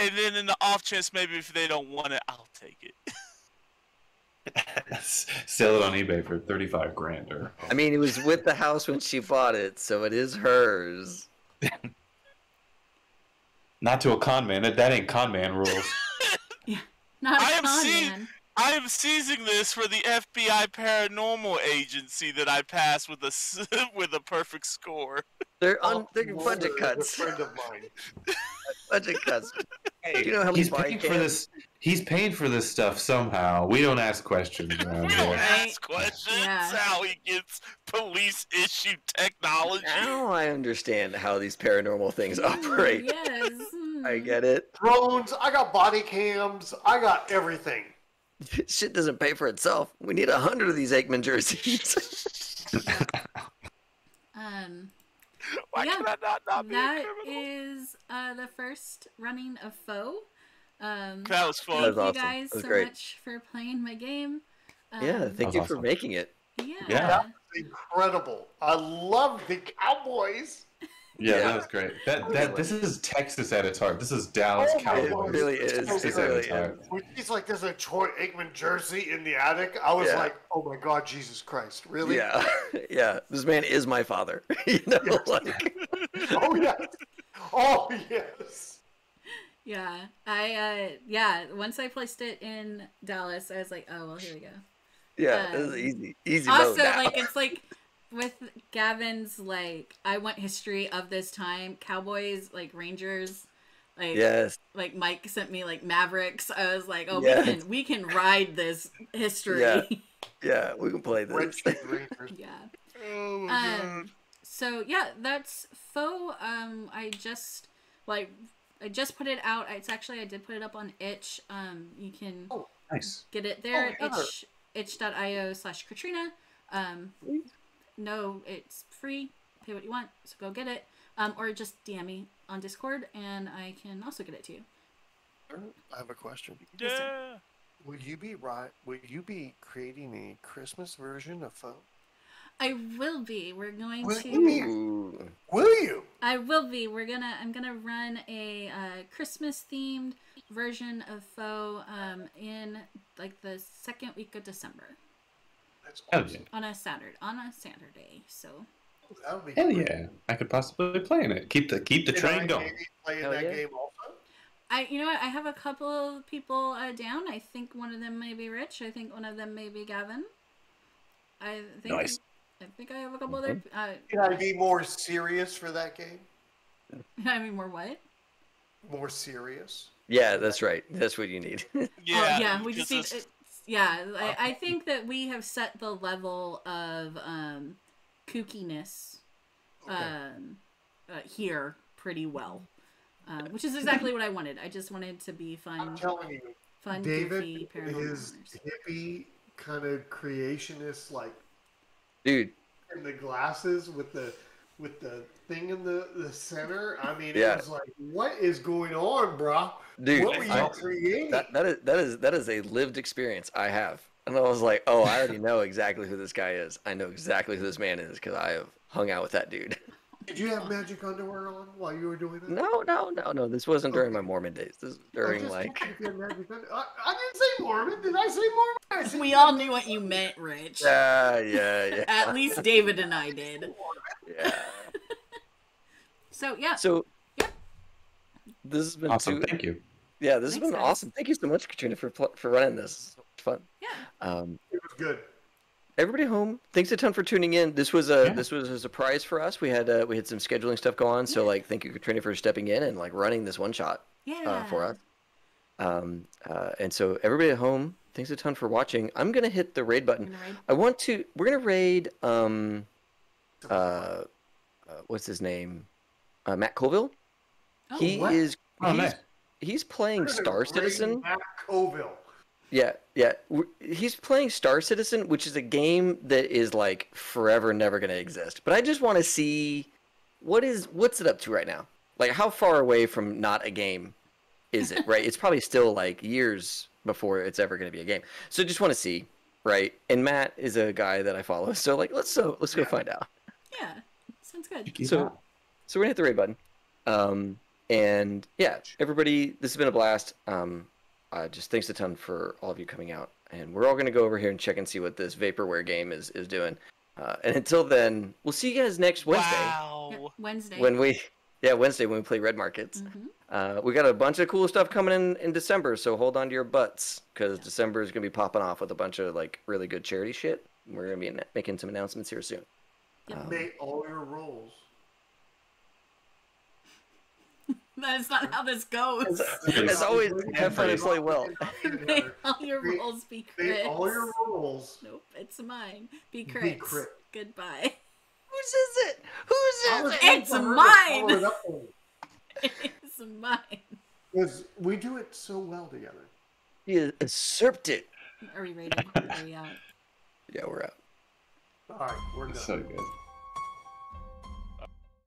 Speaker 3: And then in the off chance, maybe if they don't want it, I'll take it.
Speaker 6: Sell it on eBay for 35 grand or.
Speaker 1: I mean, it was with the house when she bought it, so it is hers.
Speaker 6: Not to a con man. That ain't con man rules.
Speaker 4: Yeah. Not
Speaker 3: I
Speaker 4: a
Speaker 3: am
Speaker 4: con
Speaker 3: seeing-
Speaker 4: man.
Speaker 3: I am seizing this for the FBI Paranormal Agency that I passed with a perfect score.
Speaker 1: They're
Speaker 2: Oh,
Speaker 1: budget
Speaker 2: Mulder is
Speaker 1: cuts.
Speaker 2: A friend of mine.
Speaker 1: Budget cuts.
Speaker 6: Hey,
Speaker 1: You know how many
Speaker 6: he's
Speaker 1: body
Speaker 6: paying for
Speaker 1: cams?
Speaker 6: this. He's paying for this stuff somehow. We don't ask questions around
Speaker 3: We don't
Speaker 6: here.
Speaker 4: Right.
Speaker 3: ask questions
Speaker 4: Yeah.
Speaker 3: how he gets police-issued technology.
Speaker 1: Now I understand how these paranormal things operate.
Speaker 4: Yes.
Speaker 1: I get it.
Speaker 2: Drones. I got body cams. I got everything.
Speaker 1: Shit doesn't pay for itself. We need 100 of these Aikman jerseys.
Speaker 3: Why
Speaker 4: yeah,
Speaker 3: can I not be a
Speaker 4: That
Speaker 3: criminal?
Speaker 4: is the first running of Foe.
Speaker 3: That was fun.
Speaker 1: That was
Speaker 4: Thank you
Speaker 1: awesome.
Speaker 4: guys
Speaker 1: That was
Speaker 4: so
Speaker 1: great.
Speaker 4: much for playing my game.
Speaker 1: Yeah, thank
Speaker 6: was
Speaker 1: you for
Speaker 6: awesome.
Speaker 1: making it.
Speaker 4: Yeah.
Speaker 6: Yeah.
Speaker 2: Incredible. I love the Cowboys.
Speaker 6: Yeah,
Speaker 1: Yeah.
Speaker 6: that was great. This is Texas at its heart. This is Dallas
Speaker 2: Oh my
Speaker 1: It
Speaker 6: Cowboys.
Speaker 1: really is.
Speaker 2: Texas
Speaker 1: It
Speaker 6: at
Speaker 1: really
Speaker 6: its heart.
Speaker 1: is.
Speaker 2: When he's like, there's a Troy Aikman jersey in the attic, I was
Speaker 1: Yeah.
Speaker 2: like, oh my God, Jesus Christ. Really?
Speaker 1: Yeah, yeah. This man is my father. You know, like
Speaker 2: Oh, yes. Oh, yes.
Speaker 4: Yeah. Once I placed it in Dallas, I was like, oh well, here we go.
Speaker 1: yeah, this is easy
Speaker 4: Also,
Speaker 1: mode now.
Speaker 4: like it's like with Gavin's like I want history of this time, Cowboys, like Rangers, like
Speaker 1: Yes,
Speaker 4: like Mike sent me like Mavericks. I was like, oh,
Speaker 1: Yes.
Speaker 4: we can ride this history.
Speaker 1: Yeah. yeah, we can play
Speaker 2: Red
Speaker 1: this.
Speaker 2: Street Rangers.
Speaker 4: Yeah.
Speaker 3: Oh my god.
Speaker 4: So yeah, that's Foe. I just put it out. It's actually I did put it up on Itch. You can
Speaker 6: Nice.
Speaker 4: get it there.
Speaker 2: Oh, yeah.
Speaker 4: itch.io/Kratrina. No, it's free. Pay what you want, so go get it. Or just DM me on Discord, and I can also get it to you.
Speaker 2: I have a question.
Speaker 3: Yeah.
Speaker 2: Will you be creating a Christmas version of Foe?
Speaker 4: I will be. We're going
Speaker 2: Will
Speaker 4: to.
Speaker 2: you be?
Speaker 1: Ooh.
Speaker 2: Will you?
Speaker 4: I will be. I'm gonna run a Christmas themed version of Foe in like the second week of December
Speaker 2: That's
Speaker 6: Hell
Speaker 2: awesome.
Speaker 6: yeah.
Speaker 4: on a Saturday. So
Speaker 2: That would be
Speaker 6: Hell
Speaker 2: great.
Speaker 6: yeah. I could possibly play in it. Keep the
Speaker 2: Can
Speaker 6: train
Speaker 2: I
Speaker 6: going.
Speaker 2: maybe play in
Speaker 1: Hell
Speaker 2: that
Speaker 1: yeah.
Speaker 2: game also?
Speaker 4: you know what? I have a couple of people down. I think one of them may be Rich. I think one of them may be Gavin. I think.
Speaker 6: Nice.
Speaker 4: I think I have a couple other.
Speaker 2: Can I be more serious for that game?
Speaker 4: I mean, more what?
Speaker 2: More serious?
Speaker 1: Yeah, that's right. That's what you need.
Speaker 3: Yeah.
Speaker 4: Oh, yeah. We just need.
Speaker 3: because it's-
Speaker 4: I think that we have set the level of kookiness here pretty well, which is exactly what I wanted. I just wanted to be
Speaker 2: I'm
Speaker 4: fun,
Speaker 2: telling you,
Speaker 4: goofy
Speaker 2: David
Speaker 4: paranormal.
Speaker 2: is
Speaker 4: hunters.
Speaker 2: hippie kind of creationist, like
Speaker 1: Dude,
Speaker 2: in the glasses with the thing in the center. I mean,
Speaker 1: Yeah.
Speaker 2: it was like, what is going on, brah?
Speaker 1: dude,
Speaker 2: What were you creating?
Speaker 1: that is a lived experience I have. And I was like, oh, I already know exactly who this guy is. I know exactly who this man is because I have hung out with that dude.
Speaker 2: Did you have magic underwear on while you were doing that?
Speaker 1: No. This wasn't during my Mormon days. This was
Speaker 2: I
Speaker 1: during
Speaker 2: just
Speaker 1: like
Speaker 2: wondered if you had magic I didn't say Mormon. Did I say Mormon? I said
Speaker 4: We all knew what you meant, Rich.
Speaker 1: yeah.
Speaker 4: At least David and I did.
Speaker 1: Yeah.
Speaker 4: So yeah.
Speaker 1: So
Speaker 4: Yeah.
Speaker 1: this has been
Speaker 6: Awesome. Thank you.
Speaker 1: Yeah, this has
Speaker 4: Thanks,
Speaker 1: been
Speaker 4: guys.
Speaker 1: awesome. Thank you so much, Katrina, for running this. It's so much fun.
Speaker 4: Yeah.
Speaker 2: It was good.
Speaker 1: Everybody home, thanks a ton for tuning in. This was a surprise for us. We had some scheduling stuff go on, so like thank you, Katrina, for stepping in and like running this one shot
Speaker 4: Yeah.
Speaker 1: for us. And so everybody at home, thanks a ton for watching. I'm gonna hit the raid button.
Speaker 4: We're gonna raid?
Speaker 1: We're gonna raid what's his name? Matt Colville.
Speaker 4: Oh,
Speaker 1: He
Speaker 2: what?
Speaker 1: is.
Speaker 6: Oh,
Speaker 1: he's,
Speaker 6: nice.
Speaker 1: he's playing Star Citizen.
Speaker 2: Matt Colville.
Speaker 1: Yeah, yeah. He's playing Star Citizen, which is a game that is like forever never going to exist. But I just want to see what's it up to right now? Like, how far away from not a game is it, right? It's probably still like years before it's ever going to be a game. So just want to see, right? And Matt is a guy that I follow. So like, let's go find out.
Speaker 4: Yeah, sounds good.
Speaker 1: So we're gonna hit the raid button. And yeah, everybody, this has been a blast. Just thanks a ton for all of you coming out. And we're all gonna go over here and check and see what this vaporware game is doing. And until then, we'll see you guys next Wednesday.
Speaker 3: Wow.
Speaker 4: Yep, Wednesday.
Speaker 1: When we play Red Markets. We got a bunch of cool stuff coming in December, so hold on to your butts, because December is gonna be popping off with a bunch of like really good charity shit. We're gonna be making some announcements here soon.
Speaker 2: May all your rolls.
Speaker 4: That's not how this goes.
Speaker 1: As always, have fun and play well.
Speaker 4: May all your rolls be crits.
Speaker 2: May all your rolls.
Speaker 4: Nope, it's mine. Be crits.
Speaker 2: Be crit.
Speaker 4: Goodbye.
Speaker 1: Whose is it? Whose is it?
Speaker 4: It's mine. It's mine.
Speaker 2: Because we do it so well together.
Speaker 1: You usurped it.
Speaker 4: Are we ready? Are we out?
Speaker 1: Yeah, we're out.
Speaker 2: All right, we're done.
Speaker 6: So good.